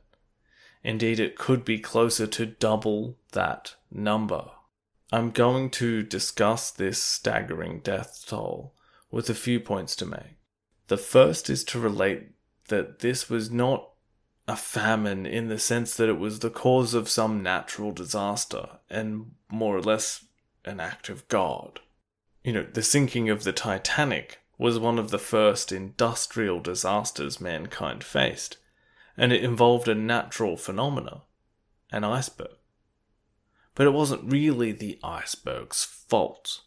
Indeed, it could be closer to double that number. I'm going to discuss this staggering death toll with a few points to make. The first is to relate that this was not a famine in the sense that it was the cause of some natural disaster and more or less an act of God. The sinking of the Titanic was one of the first industrial disasters mankind faced, and it involved a natural phenomena, an iceberg. But it wasn't really the iceberg's fault.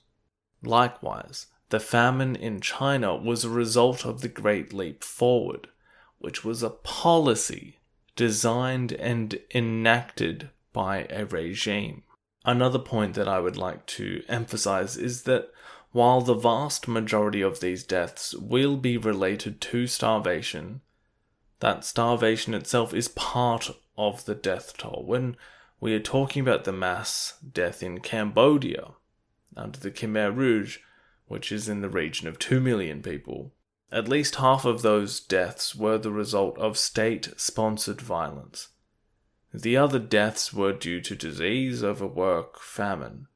Likewise, the famine in China was a result of the Great Leap Forward, which was a policy designed and enacted by a regime. Another point that I would like to emphasize is that while the vast majority of these deaths will be related to starvation, that starvation itself is part of the death toll. When we are talking about the mass death in Cambodia under the Khmer Rouge, which is in the region of 2 million people, at least half of those deaths were the result of state-sponsored violence. The other deaths were due to disease, overwork, famine.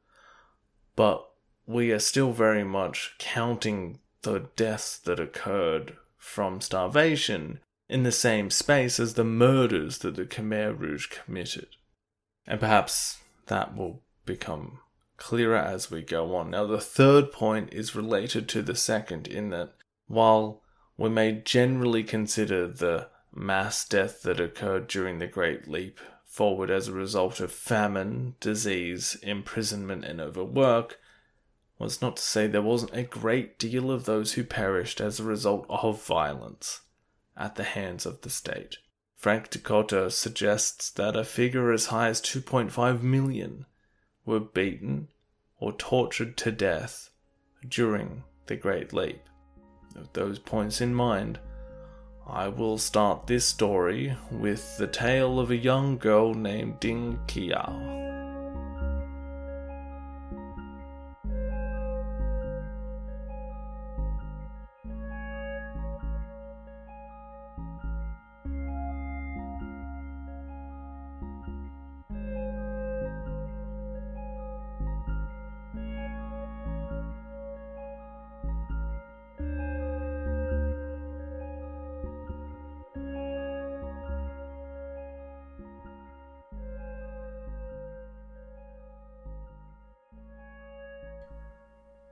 But we are still very much counting the deaths that occurred from starvation in the same space as the murders that the Khmer Rouge committed. And perhaps that will become clearer as we go on. Now, the third point is related to the second in that while we may generally consider the mass death that occurred during the Great Leap Forward as a result of famine, disease, imprisonment, and overwork, was not to say there wasn't a great deal of those who perished as a result of violence at the hands of the state. Frank Dikötter suggests that a figure as high as 2.5 million were beaten or tortured to death during the Great Leap. With those points in mind, I will start this story with the tale of a young girl named Ding Qiao.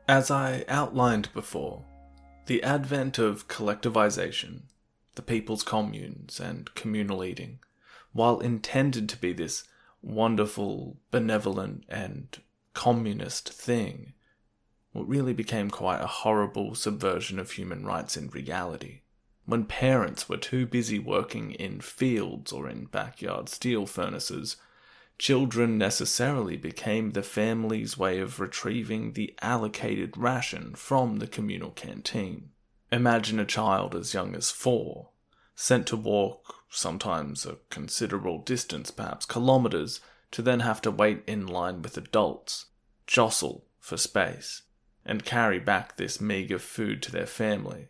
As I outlined before, the advent of collectivization, the people's communes, and communal eating, while intended to be this wonderful, benevolent, and communist thing, really became quite a horrible subversion of human rights in reality. When parents were too busy working in fields or in backyard steel furnaces, children necessarily became the family's way of retrieving the allocated ration from the communal canteen. Imagine a child as young as 4, sent to walk sometimes a considerable distance, perhaps kilometers, to then have to wait in line with adults, jostle for space, and carry back this meagre food to their family.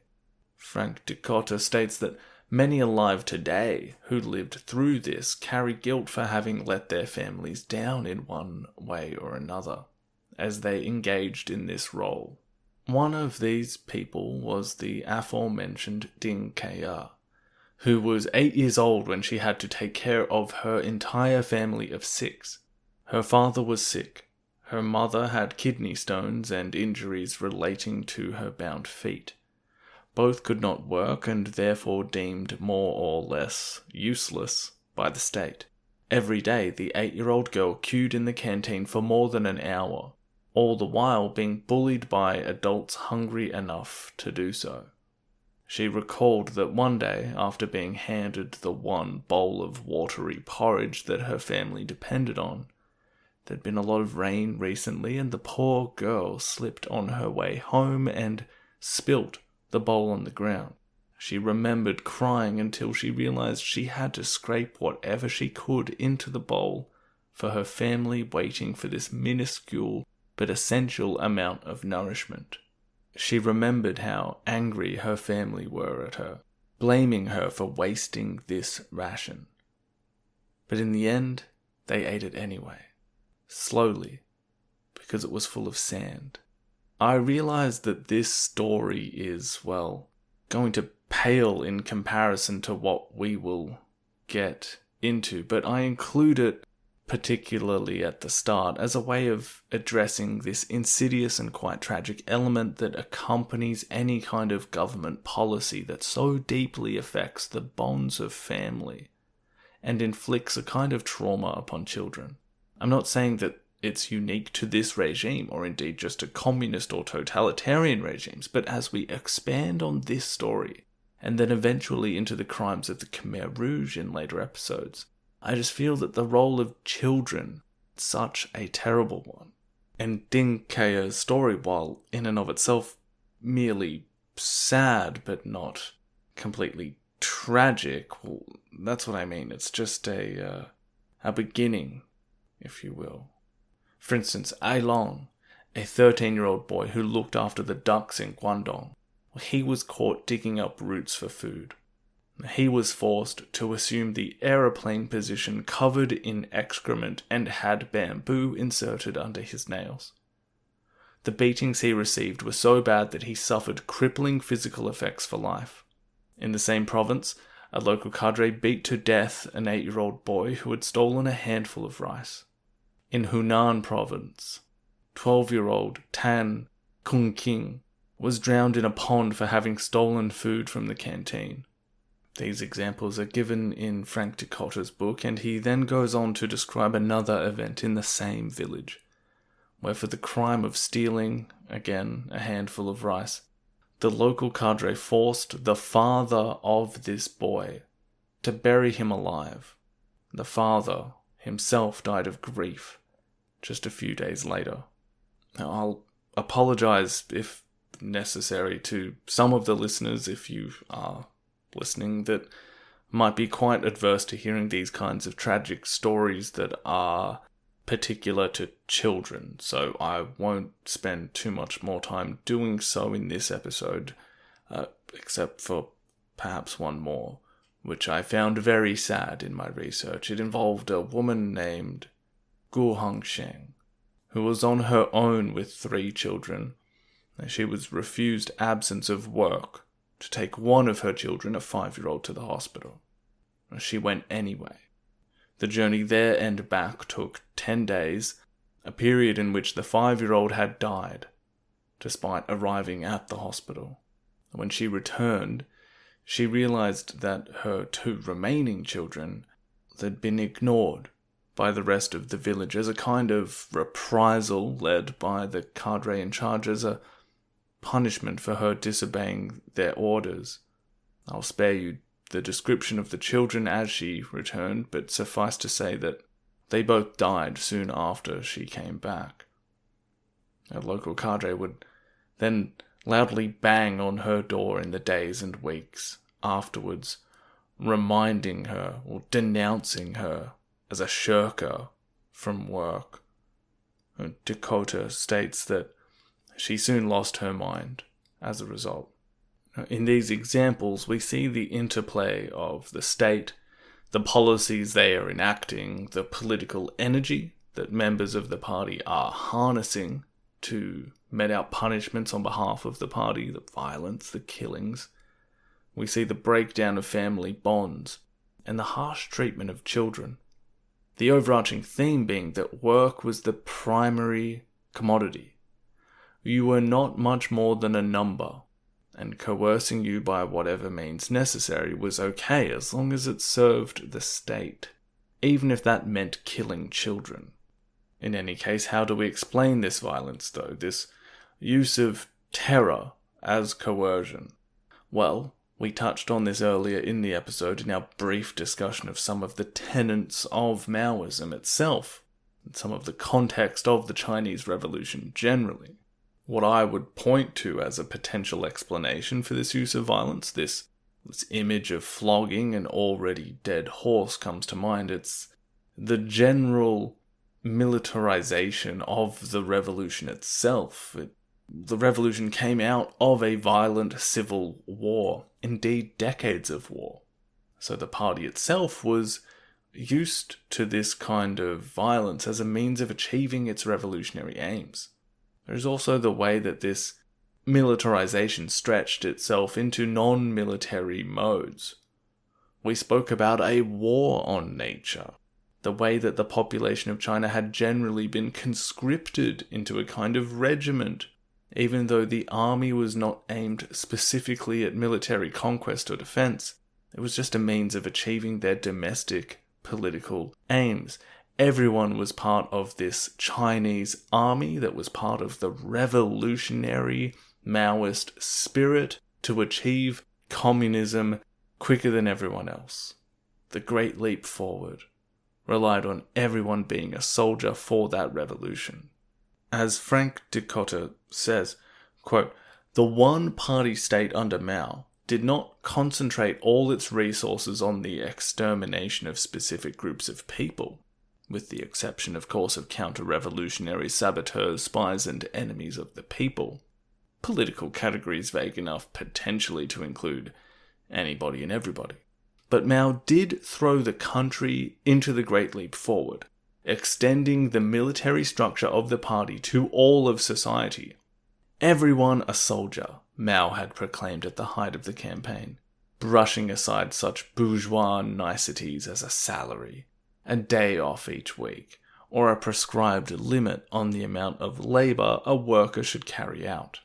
Frank Dikötter states that many alive today who lived through this carry guilt for having let their families down in one way or another, as they engaged in this role. One of these people was the aforementioned Ding Qiao, who was 8 years old when she had to take care of her entire family of 6. Her father was sick, her mother had kidney stones and injuries relating to her bound feet. Both could not work and therefore deemed more or less useless by the state. Every day the 8-year-old girl queued in the canteen for more than an hour, all the while being bullied by adults hungry enough to do so. She recalled that one day, after being handed the one bowl of watery porridge that her family depended on, there'd been a lot of rain recently and the poor girl slipped on her way home and spilt the bowl on the ground. She remembered crying until she realized she had to scrape whatever she could into the bowl for her family waiting for this minuscule but essential amount of nourishment. She remembered how angry her family were at her, blaming her for wasting this ration. But in the end, they ate it anyway. Slowly, because it was full of sand. I realize that this story is, well, going to pale in comparison to what we will get into, but I include it particularly at the start as a way of addressing this insidious and quite tragic element that accompanies any kind of government policy that so deeply affects the bonds of family and inflicts a kind of trauma upon children. I'm not saying that it's unique to this regime, or indeed just to communist or totalitarian regimes, but as we expand on this story, and then eventually into the crimes of the Khmer Rouge in later episodes, I just feel that the role of children is such a terrible one. And Ding Kea's story, while in and of itself merely sad but not completely tragic, well, that's what I mean. It's just a beginning, if you will. For instance, Ai Long, a 13-year-old boy who looked after the ducks in Guangdong, he was caught digging up roots for food. He was forced to assume the aeroplane position covered in excrement and had bamboo inserted under his nails. The beatings he received were so bad that he suffered crippling physical effects for life. In the same province, a local cadre beat to death an 8-year-old boy who had stolen a handful of rice. In Hunan province, 12-year-old Tan Kung King was drowned in a pond for having stolen food from the canteen. These examples are given in Frank Dicotta's book, and he then goes on to describe another event in the same village, where for the crime of stealing, again, a handful of rice, the local cadre forced the father of this boy to bury him alive. The father himself died of grief just a few days later. Now, I'll apologize if necessary to some of the listeners, if you are listening, that might be quite adverse to hearing these kinds of tragic stories that are particular to children, so I won't spend too much more time doing so in this episode, except for perhaps one more, which I found very sad in my research. It involved a woman named Gu Hongsheng, who was on her own with 3 children. She was refused absence of work to take one of her children, a 5-year-old, to the hospital. She went anyway. The journey there and back took 10 days, a period in which the 5-year-old had died, despite arriving at the hospital. When she returned, she realized that her 2 remaining children had been ignored by the rest of the village as a kind of reprisal led by the cadre in charge as a punishment for her disobeying their orders. I'll spare you the description of the children as she returned, but suffice to say that they both died soon after she came back. A local cadre would then loudly bang on her door in the days and weeks afterwards, reminding her or denouncing her as a shirker from work. Dakota states that she soon lost her mind as a result. In these examples, we see the interplay of the state, the policies they are enacting, the political energy that members of the party are harnessing to mete out punishments on behalf of the party, the violence, the killings. We see the breakdown of family bonds and the harsh treatment of children. The overarching theme being that work was the primary commodity. You were not much more than a number, and coercing you by whatever means necessary was okay as long as it served the state, even if that meant killing children. In any case, how do we explain this violence, though, this use of terror as coercion? Well, we touched on this earlier in the episode in our brief discussion of some of the tenets of Maoism itself, and some of the context of the Chinese Revolution generally. What I would point to as a potential explanation for this use of violence, this image of flogging an already dead horse comes to mind. It's the general militarization of the revolution itself. The revolution came out of a violent civil war, indeed decades of war. So the party itself was used to this kind of violence as a means of achieving its revolutionary aims. There's also the way that this militarization stretched itself into non-military modes. We spoke about a war on nature, the way that the population of China had generally been conscripted into a kind of regiment, even though the army was not aimed specifically at military conquest or defense. It was just a means of achieving their domestic political aims. Everyone was part of this Chinese army that was part of the revolutionary Maoist spirit to achieve communism quicker than everyone else. The Great Leap Forward relied on everyone being a soldier for that revolution. As Frank Dicotta says, quote, "The one-party state under Mao did not concentrate all its resources on the extermination of specific groups of people, with the exception, of course, of counter-revolutionary saboteurs, spies, and enemies of the people. Political categories vague enough potentially to include anybody and everybody. But Mao did throw the country into the Great Leap Forward, extending the military structure of the party to all of society. Everyone a soldier, Mao had proclaimed at the height of the campaign, brushing aside such bourgeois niceties as a salary, a day off each week, or a prescribed limit on the amount of labour a worker should carry out."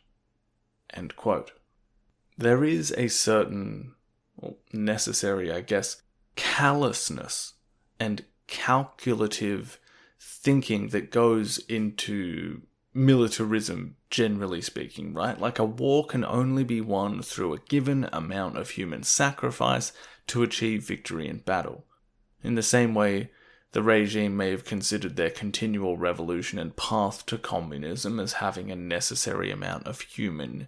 End quote. There is a certain, necessary, I guess, callousness and calculative thinking that goes into militarism, generally speaking, right? Like, a war can only be won through a given amount of human sacrifice to achieve victory in battle. In the same way, the regime may have considered their continual revolution and path to communism as having a necessary amount of human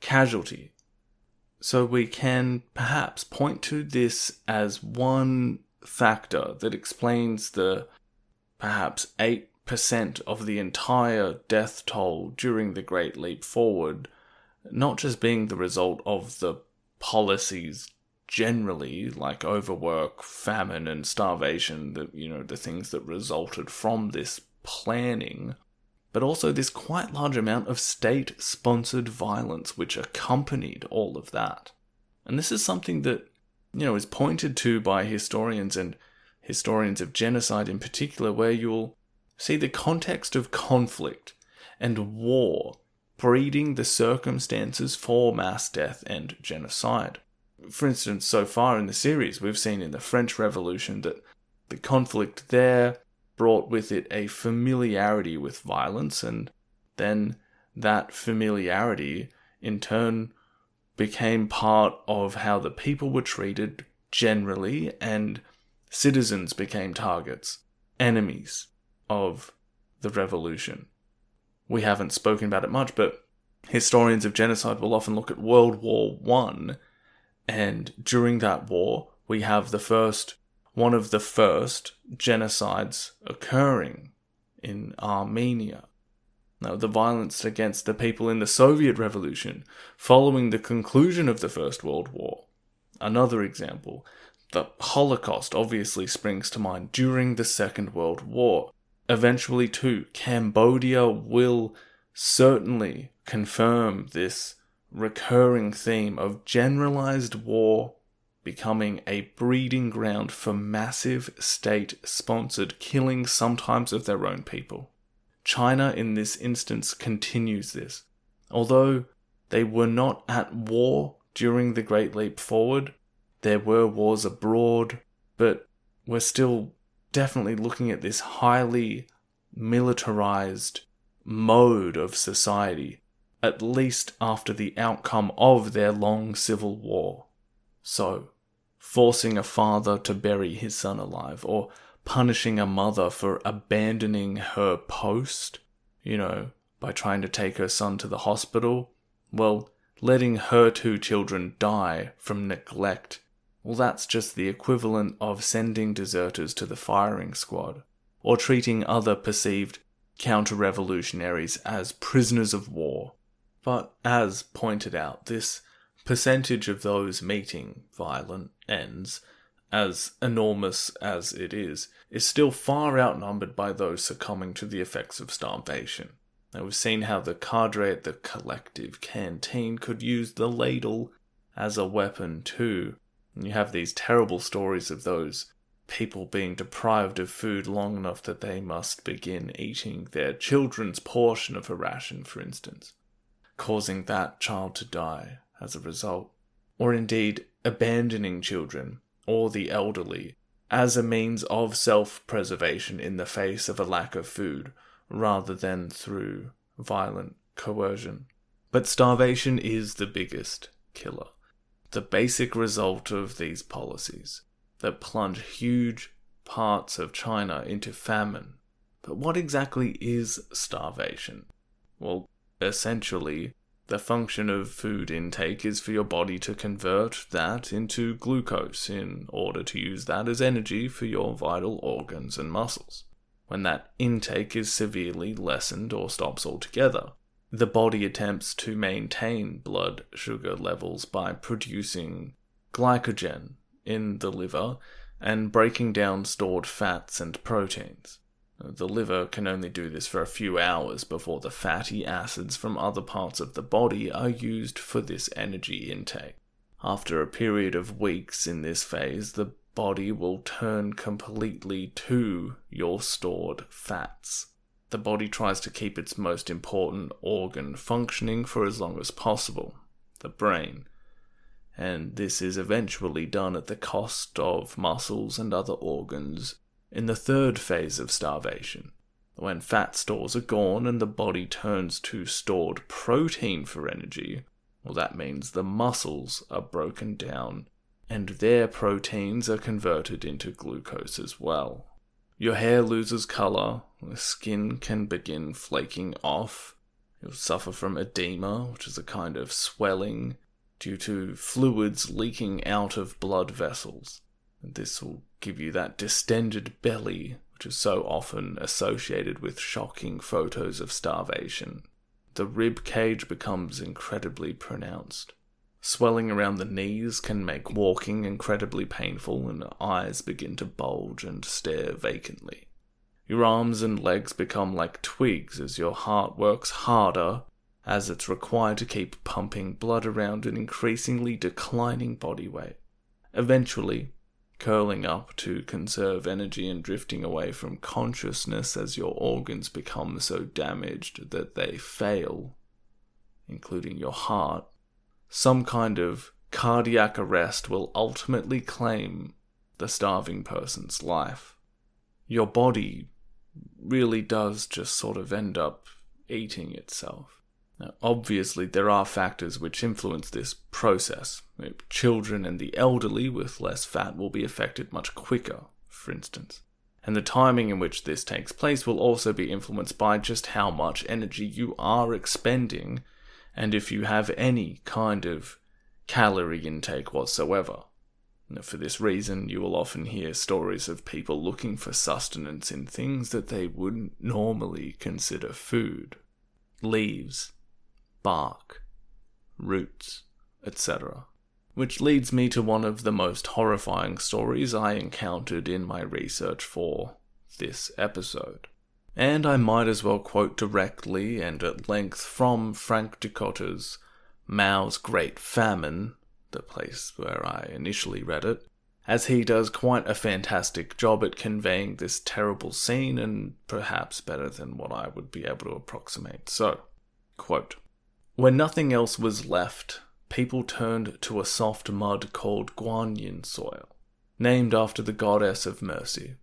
casualty. So we can perhaps point to this as one factor that explains the perhaps 8% of the entire death toll during the Great Leap Forward, not just being the result of the policies generally, like overwork, famine, and starvation, the things that resulted from this planning, but also this quite large amount of state-sponsored violence which accompanied all of that. And this is something that, is pointed to by historians, and historians of genocide in particular, where you'll see the context of conflict and war breeding the circumstances for mass death and genocide. For instance, so far in the series, we've seen in the French Revolution that the conflict there brought with it a familiarity with violence, and then that familiarity, in turn, became part of how the people were treated generally, and citizens became targets, enemies of the revolution. We haven't spoken about it much, but historians of genocide will often look at World War I, and during that war, we have one of the first genocides occurring in Armenia. Now, the violence against the people in the Soviet Revolution following the conclusion of the First World War. Another example, the Holocaust obviously springs to mind during the Second World War. Eventually, too, Cambodia will certainly confirm this recurring theme of generalized war becoming a breeding ground for massive state-sponsored killing, sometimes of their own people. China, in this instance, continues this. Although they were not at war during the Great Leap Forward, there were wars abroad, but we're still definitely looking at this highly militarized mode of society, at least after the outcome of their long civil war. So, forcing a father to bury his son alive, or punishing a mother for abandoning her post, by trying to take her son to the hospital, letting her 2 children die from neglect, that's just the equivalent of sending deserters to the firing squad, or treating other perceived counter-revolutionaries as prisoners of war. But as pointed out, this percentage of those meeting violent ends as enormous as it is still far outnumbered by those succumbing to the effects of starvation. Now, we've seen how the cadre at the collective canteen could use the ladle as a weapon too. And you have these terrible stories of those people being deprived of food long enough that they must begin eating their children's portion of a ration, for instance, causing that child to die as a result. Or indeed, abandoning children or the elderly as a means of self-preservation in the face of a lack of food, rather than through violent coercion. But starvation is the biggest killer. The basic result of these policies that plunge huge parts of China into famine. But what exactly is starvation? Well, essentially, the function of food intake is for your body to convert that into glucose in order to use that as energy for your vital organs and muscles. When that intake is severely lessened or stops altogether, the body attempts to maintain blood sugar levels by producing glycogen in the liver and breaking down stored fats and proteins. The liver can only do this for a few hours before the fatty acids from other parts of the body are used for this energy intake. After a period of weeks in this phase, the body will turn completely to your stored fats. The body tries to keep its most important organ functioning for as long as possible, the brain. And this is eventually done at the cost of muscles and other organs in the third phase of starvation, when fat stores are gone and the body turns to stored protein for energy. Well, that means the muscles are broken down and their proteins are converted into glucose as well. Your hair loses colour, the skin can begin flaking off, you'll suffer from edema, which is a kind of swelling due to fluids leaking out of blood vessels. This will give you that distended belly, which is so often associated with shocking photos of starvation. The rib cage becomes incredibly pronounced. Swelling around the knees can make walking incredibly painful, and eyes begin to bulge and stare vacantly. Your arms and legs become like twigs as your heart works harder, as it's required to keep pumping blood around an increasingly declining body weight. Eventually, curling up to conserve energy and drifting away from consciousness as your organs become so damaged that they fail, including your heart. Some kind of cardiac arrest will ultimately claim the starving person's life. Your body really does just sort of end up eating itself. Now, obviously, there are factors which influence this process. Children and the elderly with less fat will be affected much quicker, for instance. And the timing in which this takes place will also be influenced by just how much energy you are expending, and if you have any kind of calorie intake whatsoever. For this reason, you will often hear stories of people looking for sustenance in things that they wouldn't normally consider food. Leaves, bark, roots, etc. Which leads me to one of the most horrifying stories I encountered in my research for this episode. And I might as well quote directly and at length from Frank Ducotter's Mao's Great Famine, the place where I initially read it, as he does quite a fantastic job at conveying this terrible scene, and perhaps better than what I would be able to approximate. So, quote, "When nothing else was left, people turned to a soft mud called Guanyin soil, named after the goddess of mercy.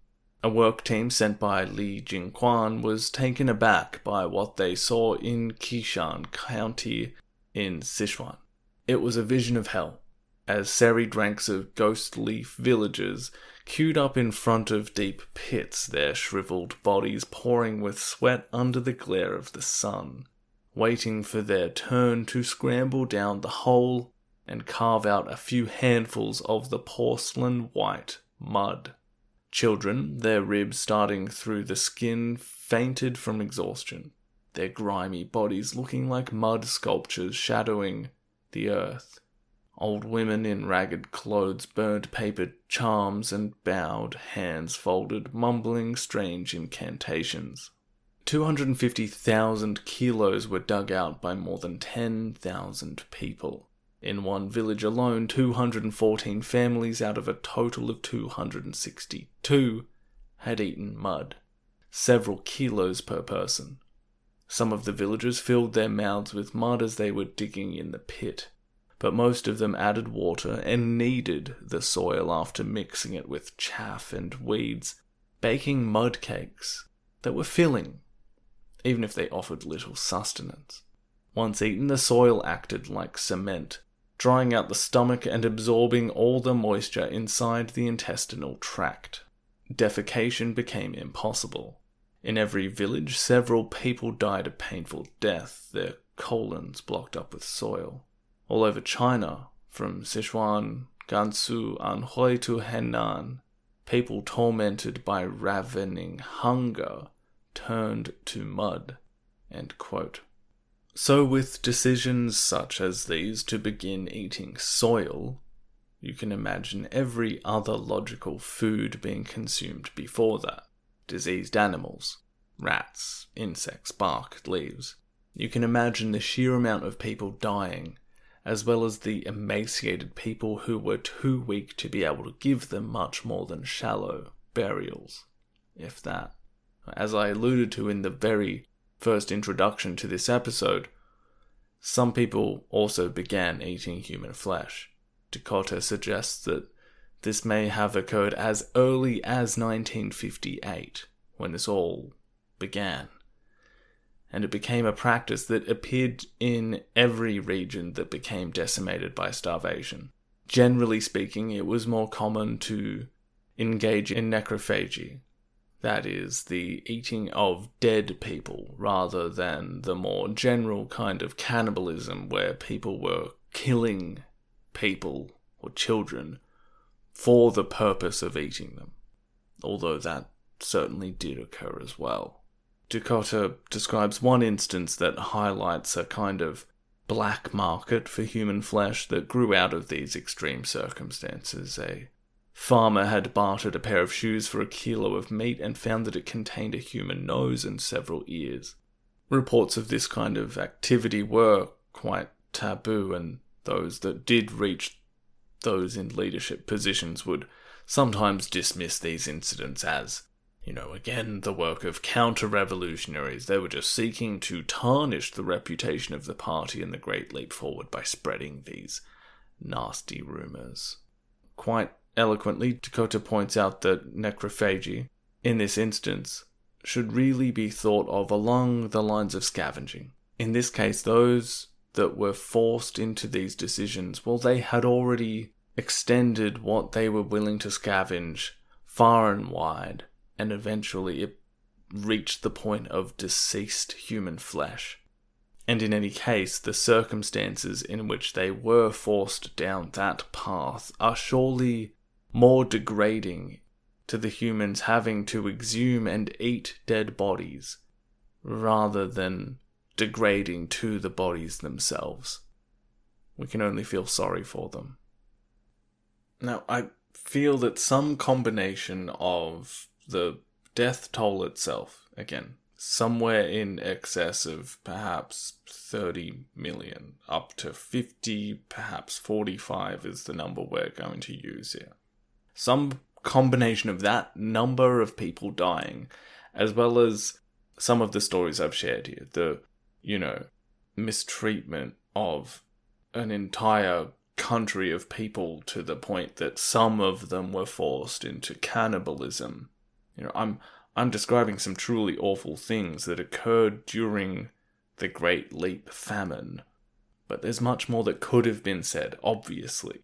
A work team sent by Li Jingquan was taken aback by what they saw in Qishan County in Sichuan. It was a vision of hell, as serried ranks of ghost leaf villagers queued up in front of deep pits, their shriveled bodies pouring with sweat under the glare of the sun, waiting for their turn to scramble down the hole and carve out a few handfuls of the porcelain white mud. Children, their ribs starting through the skin, fainted from exhaustion, their grimy bodies looking like mud sculptures shadowing the earth. Old women in ragged clothes burned paper charms and bowed, hands folded, mumbling strange incantations. 250,000 kilos were dug out by more than 10,000 people. In one village alone, 214 families out of a total of 262 had eaten mud, several kilos per person. Some of the villagers filled their mouths with mud as they were digging in the pit, but most of them added water and kneaded the soil after mixing it with chaff and weeds, baking mud cakes that were filling, even if they offered little sustenance. Once eaten, the soil acted like cement, drying out the stomach and absorbing all the moisture inside the intestinal tract. Defecation became impossible. In every village, several people died a painful death, their colons blocked up with soil. All over China, from Sichuan, Gansu, Anhui to Henan, people tormented by ravening hunger turned to mud. End quote. So with decisions such as these to begin eating soil, you can imagine every other logical food being consumed before that. Diseased animals, rats, insects, bark, leaves. You can imagine the sheer amount of people dying, as well as the emaciated people who were too weak to be able to give them much more than shallow burials, if that. As I alluded to in the very first introduction to this episode, some people also began eating human flesh. Dakota suggests that this may have occurred as early as 1958, when this all began. And it became a practice that appeared in every region that became decimated by starvation. Generally speaking, it was more common to engage in necrophagy, that is, the eating of dead people, rather than the more general kind of cannibalism where people were killing people or children for the purpose of eating them, although that certainly did occur as well. Dakota describes one instance that highlights a kind of black market for human flesh that grew out of these extreme circumstances. A farmer had bartered a pair of shoes for a kilo of meat and found that it contained a human nose and several ears. Reports of this kind of activity were quite taboo, and those that did reach those in leadership positions would sometimes dismiss these incidents as, again, the work of counter-revolutionaries. They were just seeking to tarnish the reputation of the party in the Great Leap Forward by spreading these nasty rumours. Quite eloquently, Dakota points out that necrophagy, in this instance, should really be thought of along the lines of scavenging. In this case, those that were forced into these decisions, well, they had already extended what they were willing to scavenge far and wide, and eventually it reached the point of deceased human flesh. And in any case, the circumstances in which they were forced down that path are surely more degrading to the humans having to exhume and eat dead bodies, rather than degrading to the bodies themselves. We can only feel sorry for them. Now, I feel that some combination of the death toll itself, again, somewhere in excess of perhaps 30 million, up to 50, perhaps 45 is the number we're going to use here. Some combination of that number of people dying, as well as some of the stories I've shared here, the, mistreatment of an entire country of people to the point that some of them were forced into cannibalism. I'm describing some truly awful things that occurred during the Great Leap famine, but there's much more that could have been said, obviously,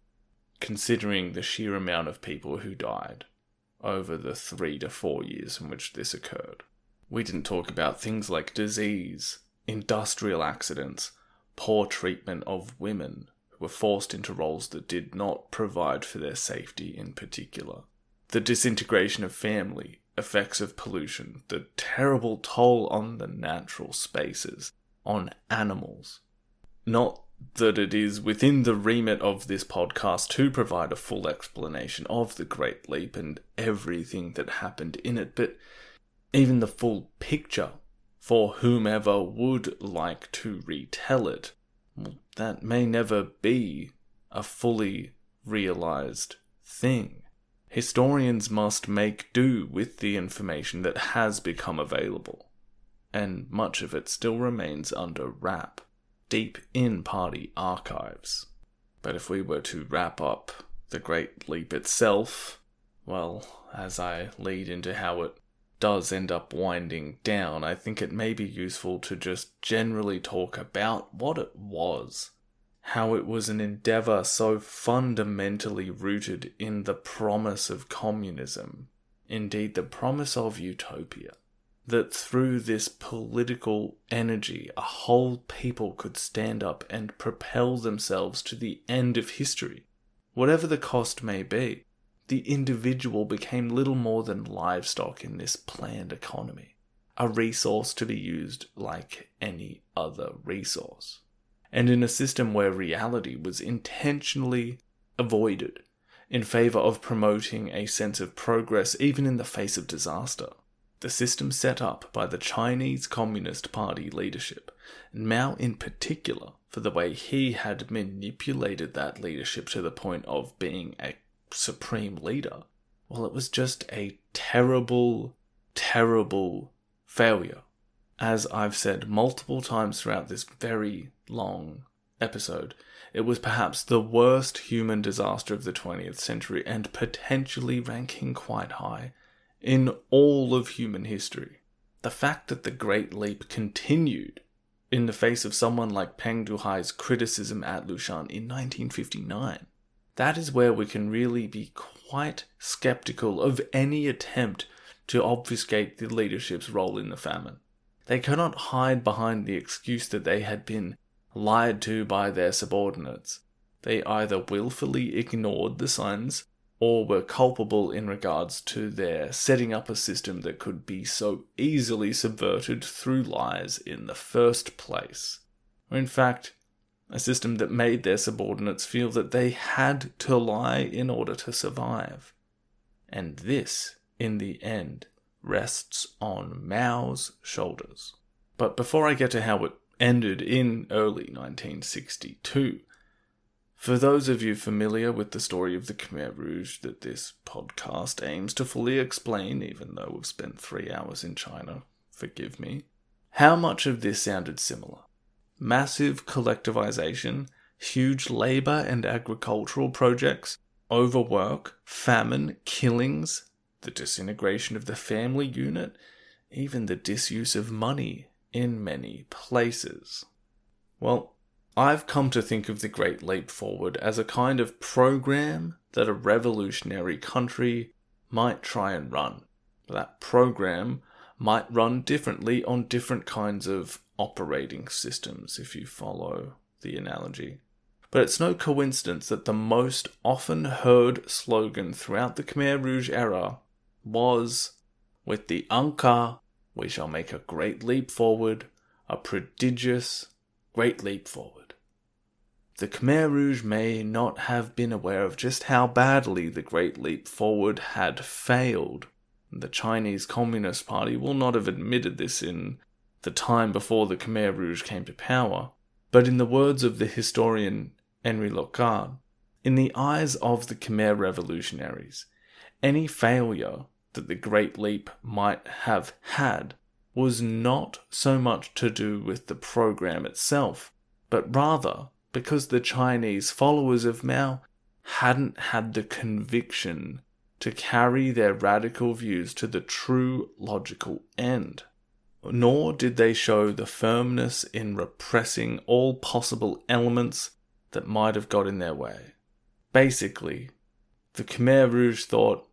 considering the sheer amount of people who died over the 3 to 4 years in which this occurred. We didn't talk about things like disease, industrial accidents, poor treatment of women who were forced into roles that did not provide for their safety in particular, the disintegration of family, effects of pollution, the terrible toll on the natural spaces, on animals. Not that it is within the remit of this podcast to provide a full explanation of the Great Leap and everything that happened in it, but even the full picture for whomever would like to retell it, well, that may never be a fully realized thing. Historians must make do with the information that has become available, and much of it still remains under wrap, deep in party archives. But if we were to wrap up the Great Leap itself, well, as I lead into how it does end up winding down, I think it may be useful to just generally talk about what it was. How it was an endeavour so fundamentally rooted in the promise of communism, indeed the promise of Utopia, that through this political energy a whole people could stand up and propel themselves to the end of history. Whatever the cost may be, the individual became little more than livestock in this planned economy, a resource to be used like any other resource. And in a system where reality was intentionally avoided in favour of promoting a sense of progress even in the face of disaster. The system set up by the Chinese Communist Party leadership, and Mao in particular, for the way he had manipulated that leadership to the point of being a supreme leader, well, it was just a terrible, terrible failure. As I've said multiple times throughout this very long episode, it was perhaps the worst human disaster of the 20th century and potentially ranking quite high in all of human history. The fact that the Great Leap continued in the face of someone like Peng Dehuai's criticism at Lushan in 1959, that is where we can really be quite skeptical of any attempt to obfuscate the leadership's role in the famine. They cannot hide behind the excuse that they had been lied to by their subordinates. They either willfully ignored the signs or were culpable in regards to their setting up a system that could be so easily subverted through lies in the first place. Or in fact, a system that made their subordinates feel that they had to lie in order to survive. And this, in the end, rests on Mao's shoulders. But before I get to how it ended in early 1962, for those of you familiar with the story of the Khmer Rouge that this podcast aims to fully explain, even though we've spent 3 hours in China, forgive me, how much of this sounded similar? Massive collectivization, huge labour and agricultural projects, overwork, famine, killings, the disintegration of the family unit, even the disuse of money in many places. Well, I've come to think of the Great Leap Forward as a kind of program that a revolutionary country might try and run. That program might run differently on different kinds of operating systems, if you follow the analogy. But it's no coincidence that the most often heard slogan throughout the Khmer Rouge era was, "With the Angkar, we shall make a great leap forward, a prodigious great leap forward." The Khmer Rouge may not have been aware of just how badly the Great Leap Forward had failed. The Chinese Communist Party will not have admitted this in the time before the Khmer Rouge came to power, but in the words of the historian Henri Lachlan, in the eyes of the Khmer revolutionaries, any failure that the Great Leap might have had was not so much to do with the program itself, but rather because the Chinese followers of Mao hadn't had the conviction to carry their radical views to the true logical end. Nor did they show the firmness in repressing all possible elements that might have got in their way. Basically, the Khmer Rouge thought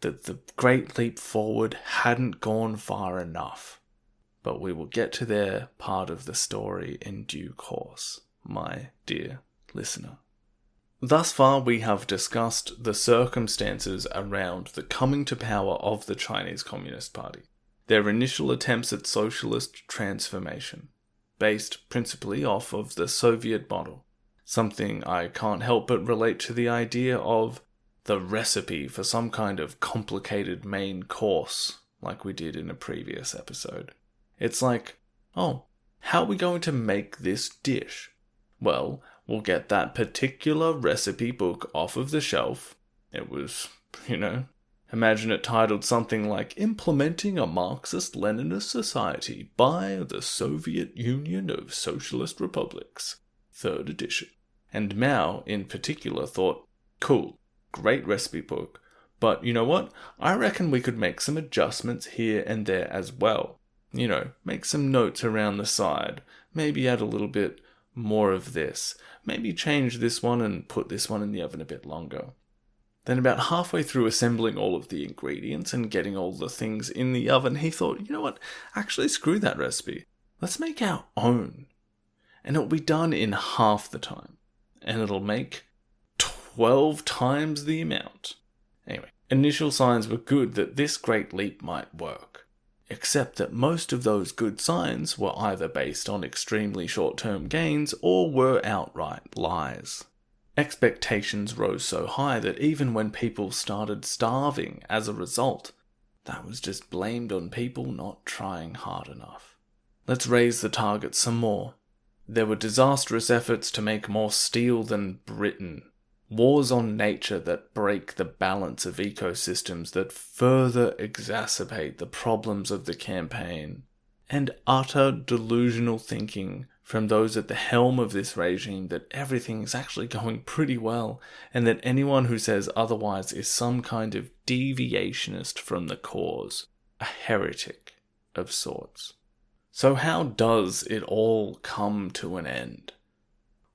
that the Great Leap Forward hadn't gone far enough. But we will get to their part of the story in due course, my dear listener. Thus far we have discussed the circumstances around the coming to power of the Chinese Communist Party, their initial attempts at socialist transformation, based principally off of the Soviet model, something I can't help but relate to the idea of the recipe for some kind of complicated main course, like we did in a previous episode. It's like, oh, how are we going to make this dish? Well, we'll get that particular recipe book off of the shelf. It was, imagine it titled something like Implementing a Marxist-Leninist Society by the Soviet Union of Socialist Republics, 3rd edition. And Mao, in particular, thought, cool, great recipe book, but you know what? I reckon we could make some adjustments here and there as well. Make some notes around the side, maybe add a little bit more of this, maybe change this one and put this one in the oven a bit longer. Then about halfway through assembling all of the ingredients and getting all the things in the oven, he thought, you know what, actually screw that recipe. Let's make our own. And it'll be done in half the time. And it'll make 12 times the amount. Anyway, initial signs were good that this great leap might work. Except that most of those good signs were either based on extremely short-term gains or were outright lies. Expectations rose so high that even when people started starving as a result, that was just blamed on people not trying hard enough. Let's raise the target some more. There were disastrous efforts to make more steel than Britain. Wars on nature that break the balance of ecosystems that further exacerbate the problems of the campaign. And utter delusional thinking from those at the helm of this regime that everything is actually going pretty well, and that anyone who says otherwise is some kind of deviationist from the cause, a heretic of sorts. So how does it all come to an end?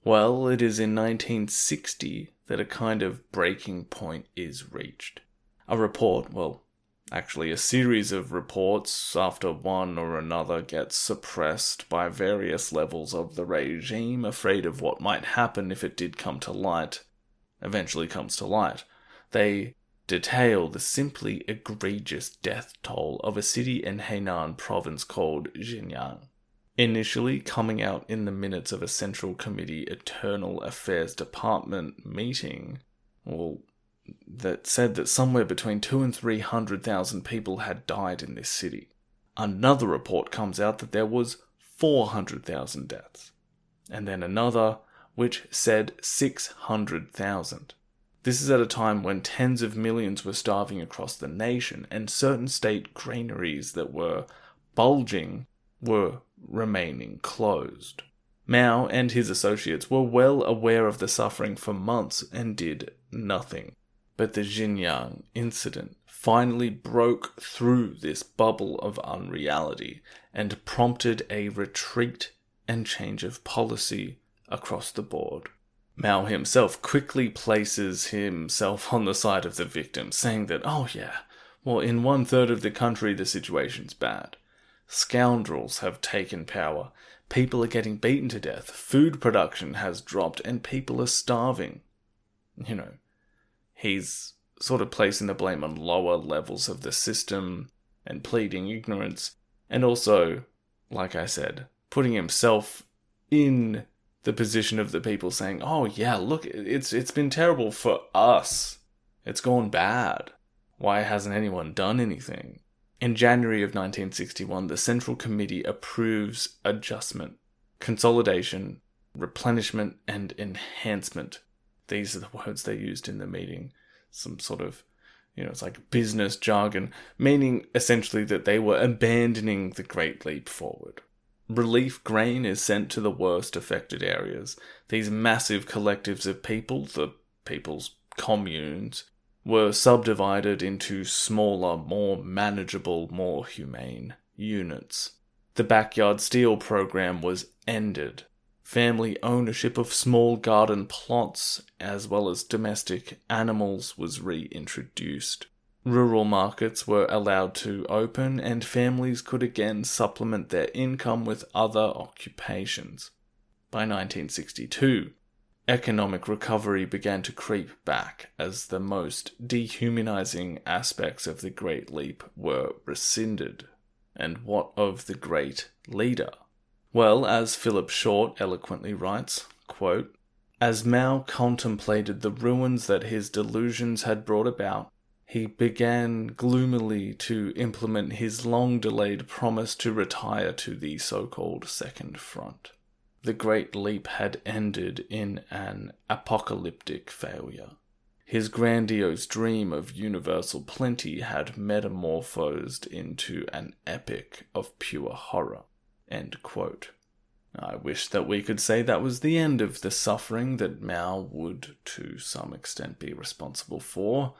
Well, it is in 1960 that a kind of breaking point is reached. A report, actually a series of reports after one or another gets suppressed by various levels of the regime, afraid of what might happen if it did come to light. Eventually comes to light. They detail the simply egregious death toll of a city in Hainan province called Xinjiang. Initially coming out in the minutes of a Central Committee Internal Affairs Department meeting, that said that somewhere between 200,000 and 300,000 people had died in this city. Another report comes out that there was 400,000 deaths. And then another, which said 600,000. This is at a time when tens of millions were starving across the nation, and certain state granaries that were bulging were remaining closed. Mao and his associates were well aware of the suffering for months and did nothing. But the Xinjiang incident finally broke through this bubble of unreality and prompted a retreat and change of policy across the board. Mao himself quickly places himself on the side of the victims, saying that, in 1/3 of the country the situation's bad. Scoundrels have taken power, people are getting beaten to death, food production has dropped, and people are starving. He's sort of placing the blame on lower levels of the system and pleading ignorance, and also, like I said, putting himself in the position of the people saying, look, it's been terrible for us. It's gone bad. Why hasn't anyone done anything? In January of 1961, the Central Committee approves adjustment, consolidation, replenishment, and enhancement. These are the words they used in the meeting. Some sort of, it's like business jargon, meaning essentially that they were abandoning the Great Leap Forward. Relief grain is sent to the worst affected areas. These massive collectives of people, the people's communes, were subdivided into smaller, more manageable, more humane units. The backyard steel program was ended. Family ownership of small garden plots, as well as domestic animals, was reintroduced. Rural markets were allowed to open, and families could again supplement their income with other occupations. By 1962, economic recovery began to creep back as the most dehumanizing aspects of the Great Leap were rescinded. And what of the Great Leader? Well, as Philip Short eloquently writes, quote, As Mao contemplated the ruins that his delusions had brought about, he began gloomily to implement his long-delayed promise to retire to the so-called Second Front. The Great Leap had ended in an apocalyptic failure. His grandiose dream of universal plenty had metamorphosed into an epic of pure horror. End quote. I wish that we could say that was the end of the suffering that Mao would, to some extent, be responsible for,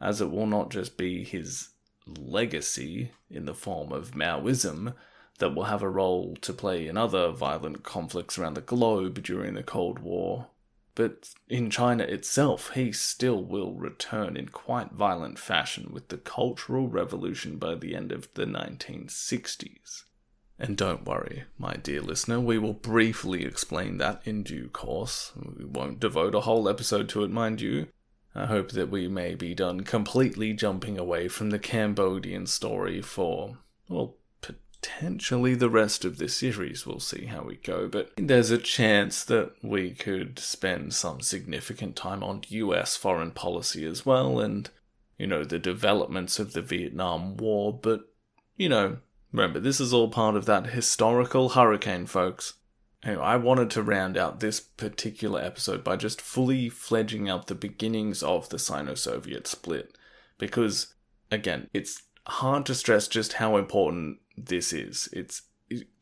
as it will not just be his legacy in the form of Maoism that will have a role to play in other violent conflicts around the globe during the Cold War, but in China itself he still will return in quite violent fashion with the Cultural Revolution by the end of the 1960s. And don't worry, my dear listener, we will briefly explain that in due course. We won't devote a whole episode to it, mind you. I hope that we may be done completely jumping away from the Cambodian story for, well, potentially the rest of the series. We'll see how we go, but there's a chance that we could spend some significant time on US foreign policy as well, and, the developments of the Vietnam War, but, remember, this is all part of that historical hurricane, folks. Anyway, I wanted to round out this particular episode by just fully fledging out the beginnings of the Sino-Soviet split, because, again, it's hard to stress just how important this is.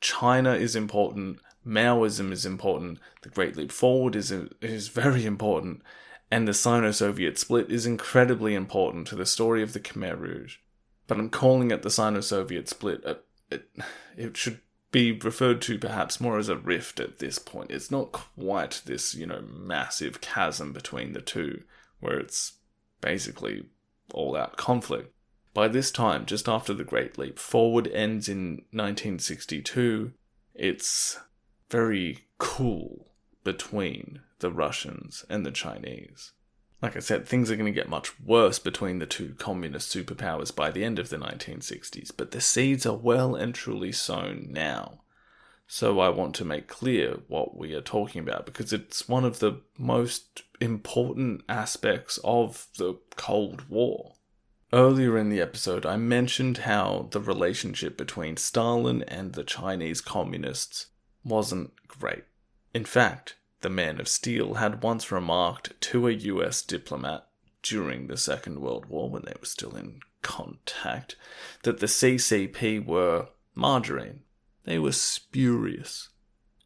China is important, Maoism is important, the Great Leap Forward is very important, and the Sino-Soviet split is incredibly important to the story of the Khmer Rouge. But I'm calling it the Sino-Soviet split. It should be referred to perhaps more as a rift at this point. It's not quite this, massive chasm between the two, where it's basically all-out conflict. By this time, just after the Great Leap Forward ends in 1962, it's very cool between the Russians and the Chinese. Like I said, things are going to get much worse between the two communist superpowers by the end of the 1960s, but the seeds are well and truly sown now. So I want to make clear what we are talking about, because it's one of the most important aspects of the Cold War. Earlier in the episode, I mentioned how the relationship between Stalin and the Chinese communists wasn't great. In fact, the Man of Steel had once remarked to a US diplomat during the Second World War, when they were still in contact, that the CCP were margarine. They were spurious.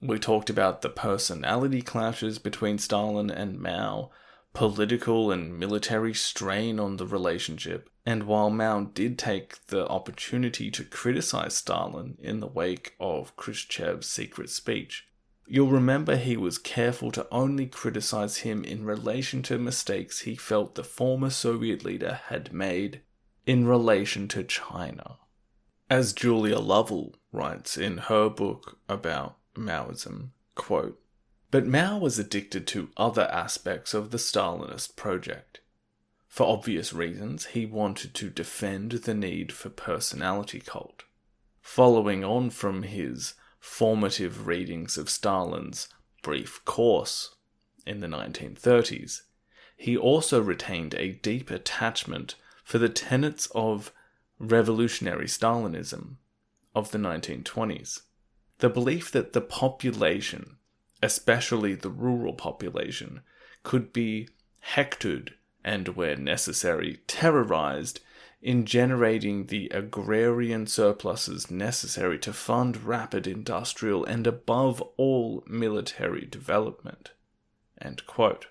We talked about the personality clashes between Stalin and Mao, political and military strain on the relationship, and while Mao did take the opportunity to criticize Stalin in the wake of Khrushchev's secret speech, you'll remember he was careful to only criticize him in relation to mistakes he felt the former Soviet leader had made in relation to China. As Julia Lovell writes in her book about Maoism, quote, "But Mao was addicted to other aspects of the Stalinist project. For obvious reasons, he wanted to defend the need for personality cult. Following on from his formative readings of Stalin's Brief Course in the 1930s, he also retained a deep attachment for the tenets of revolutionary Stalinism of the 1920s. The belief that the population, especially the rural population, could be hectored and, where necessary, terrorized in generating the agrarian surpluses necessary to fund rapid industrial and, above all, military development." End quote.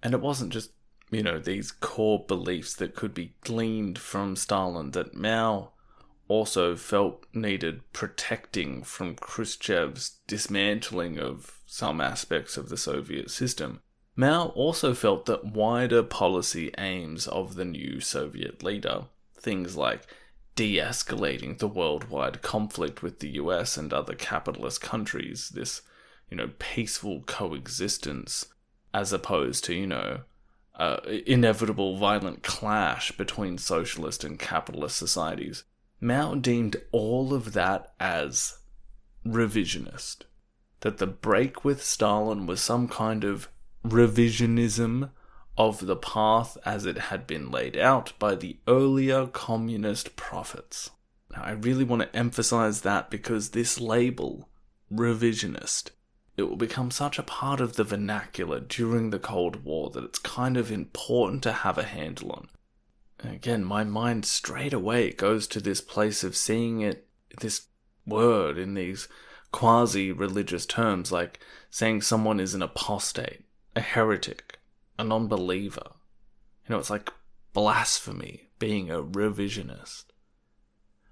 And it wasn't just, these core beliefs that could be gleaned from Stalin that Mao also felt needed protecting from Khrushchev's dismantling of some aspects of the Soviet system. Mao also felt that wider policy aims of the new Soviet leader, things like de-escalating the worldwide conflict with the US and other capitalist countries, this, peaceful coexistence, as opposed to, inevitable violent clash between socialist and capitalist societies. Mao deemed all of that as revisionist. That the break with Stalin was some kind of revisionism of the path as it had been laid out by the earlier communist prophets. Now, I really want to emphasize that because this label, revisionist, it will become such a part of the vernacular during the Cold War that it's kind of important to have a handle on. And again, my mind straight away goes to this place of seeing it, this word in these quasi-religious terms, like saying someone is an apostate, a heretic, a non-believer. It's like blasphemy, being a revisionist.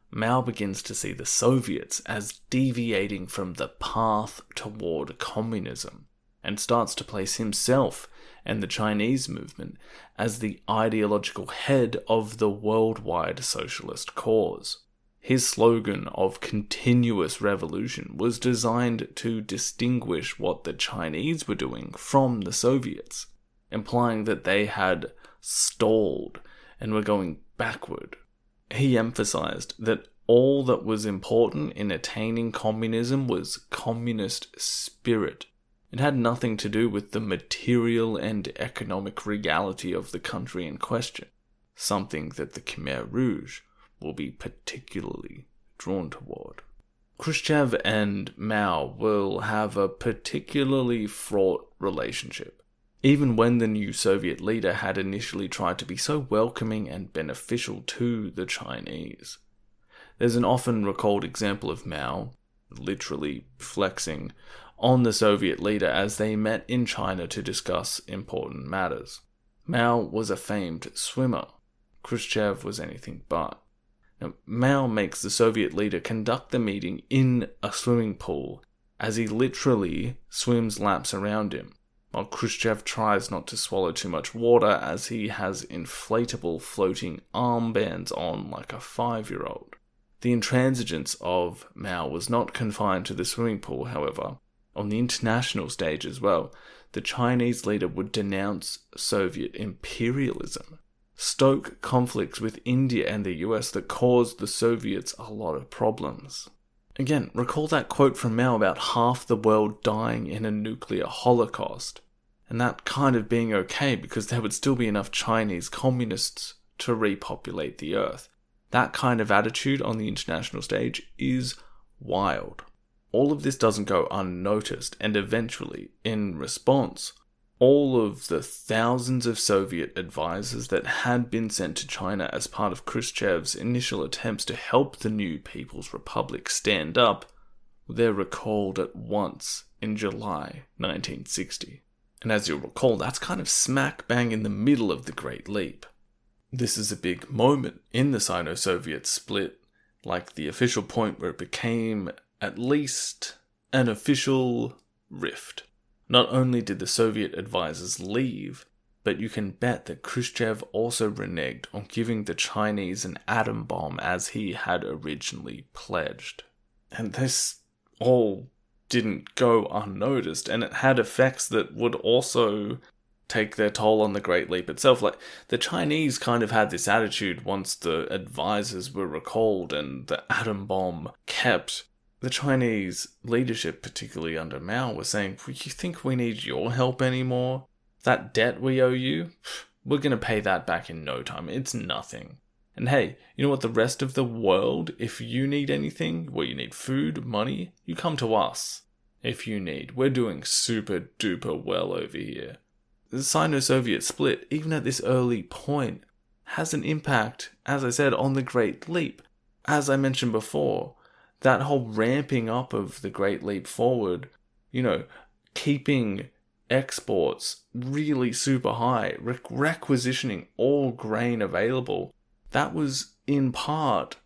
Mao begins to see the Soviets as deviating from the path toward communism, and starts to place himself and the Chinese movement as the ideological head of the worldwide socialist cause. His slogan of continuous revolution was designed to distinguish what the Chinese were doing from the Soviets, implying that they had stalled and were going backward. He emphasized that all that was important in attaining communism was communist spirit. It had nothing to do with the material and economic reality of the country in question, something that the Khmer Rouge will be particularly drawn toward. Khrushchev and Mao will have a particularly fraught relationship, even when the new Soviet leader had initially tried to be so welcoming and beneficial to the Chinese. There's an often recalled example of Mao literally flexing on the Soviet leader as they met in China to discuss important matters. Mao was a famed swimmer. Khrushchev was anything but. Now, Mao makes the Soviet leader conduct the meeting in a swimming pool as he literally swims laps around him, while Khrushchev tries not to swallow too much water as he has inflatable floating armbands on like a 5-year-old. The intransigence of Mao was not confined to the swimming pool, however. On the international stage as well, the Chinese leader would denounce Soviet imperialism, stoke conflicts with India and the US that caused the Soviets a lot of problems. Again, recall that quote from Mao about half the world dying in a nuclear holocaust, and that kind of being okay because there would still be enough Chinese communists to repopulate the earth. That kind of attitude on the international stage is wild. All of this doesn't go unnoticed, and eventually, in response, all of the thousands of Soviet advisors that had been sent to China as part of Khrushchev's initial attempts to help the new People's Republic stand up, they're recalled at once in July 1960. And as you'll recall, that's kind of smack bang in the middle of the Great Leap. This is a big moment in the Sino-Soviet split, like the official point where it became at least an official rift. Not only did the Soviet advisors leave, but you can bet that Khrushchev also reneged on giving the Chinese an atom bomb as he had originally pledged. And this all didn't go unnoticed, and it had effects that would also take their toll on the Great Leap itself. Like, the Chinese kind of had this attitude once the advisors were recalled and the atom bomb kept. The Chinese leadership, particularly under Mao, was saying, "You think we need your help anymore? That debt we owe you? We're going to pay that back in no time. It's nothing. And hey, you know what, the rest of the world, if you need anything, you need food, money, you come to us. If you need. We're doing super duper well over here." The Sino-Soviet split, even at this early point, has an impact, as I said, on the Great Leap. As I mentioned before, that whole ramping up of the Great Leap forward, keeping exports really super high, requisitioning all grain available, that was in part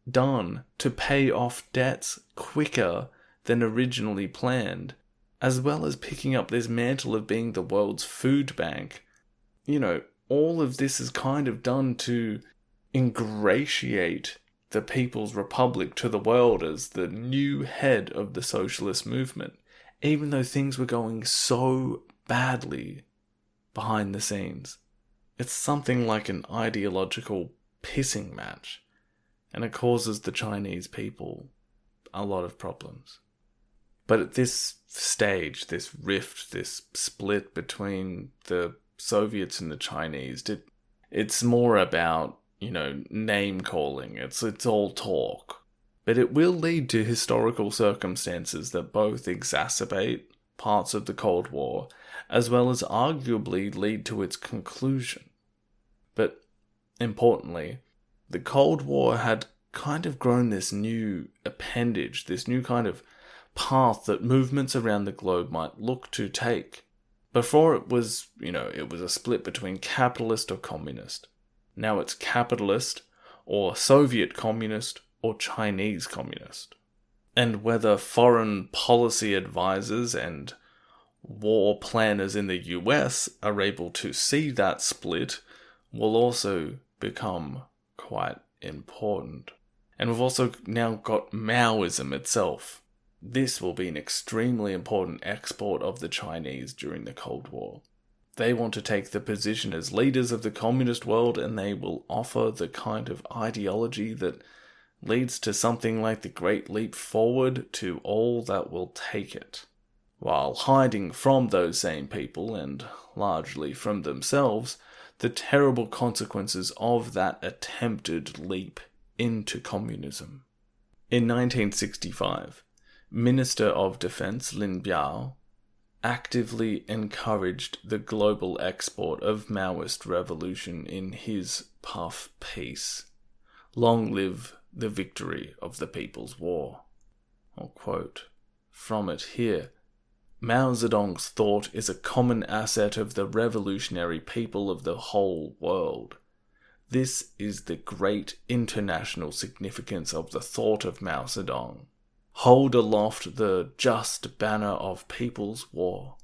done to pay off debts quicker than originally planned, as well as picking up this mantle of being the world's food bank. All of this is kind of done to ingratiate the People's Republic to the world as the new head of the socialist movement, even though things were going so badly behind the scenes. It's something like an ideological pissing match, and it causes the Chinese people a lot of problems. But at this stage, this rift, this split between the Soviets and the Chinese, it's more about, name calling. It's all talk. But it will lead to historical circumstances that both exacerbate parts of the Cold War, as well as arguably lead to its conclusion. But importantly, the Cold War had kind of grown this new appendage, this new kind of path that movements around the globe might look to take. Before it was, it was a split between capitalist or communist. Now it's capitalist or Soviet communist or Chinese communist. And whether foreign policy advisors and war planners in the US are able to see that split will also become quite important. And we've also now got Maoism itself. This will be an extremely important export of the Chinese during the Cold War. They want to take the position as leaders of the communist world, and they will offer the kind of ideology that leads to something like the Great Leap Forward to all that will take it, while hiding from those same people, and largely from themselves, the terrible consequences of that attempted leap into communism. In 1965, Minister of Defense Lin Biao actively encouraged the global export of Maoist revolution in his puff piece, "Long live the victory of the People's War." I'll quote from it here. "Mao Zedong's thought is a common asset of the revolutionary people of the whole world. This is the great international significance of the thought of Mao Zedong. Hold aloft the just banner of people's war.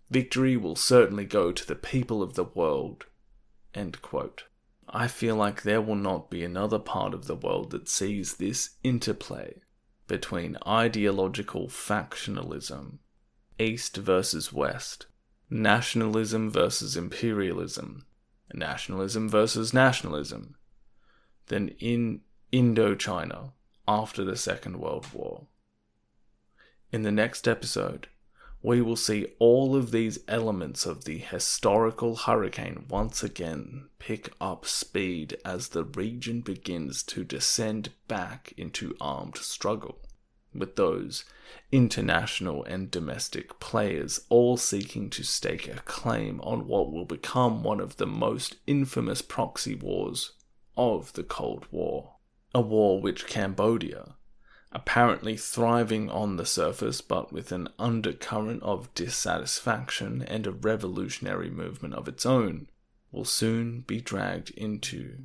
Victory will certainly go to the people of the world." End quote. I feel like there will not be another part of the world that sees this interplay between ideological factionalism, East versus West, nationalism versus imperialism, nationalism versus nationalism, than in Indochina after the Second World War. In the next episode, we will see all of these elements of the historical hurricane once again pick up speed as the region begins to descend back into armed struggle, with those international and domestic players all seeking to stake a claim on what will become one of the most infamous proxy wars of the Cold War. A war which Cambodia, apparently thriving on the surface but with an undercurrent of dissatisfaction and a revolutionary movement of its own, will soon be dragged into.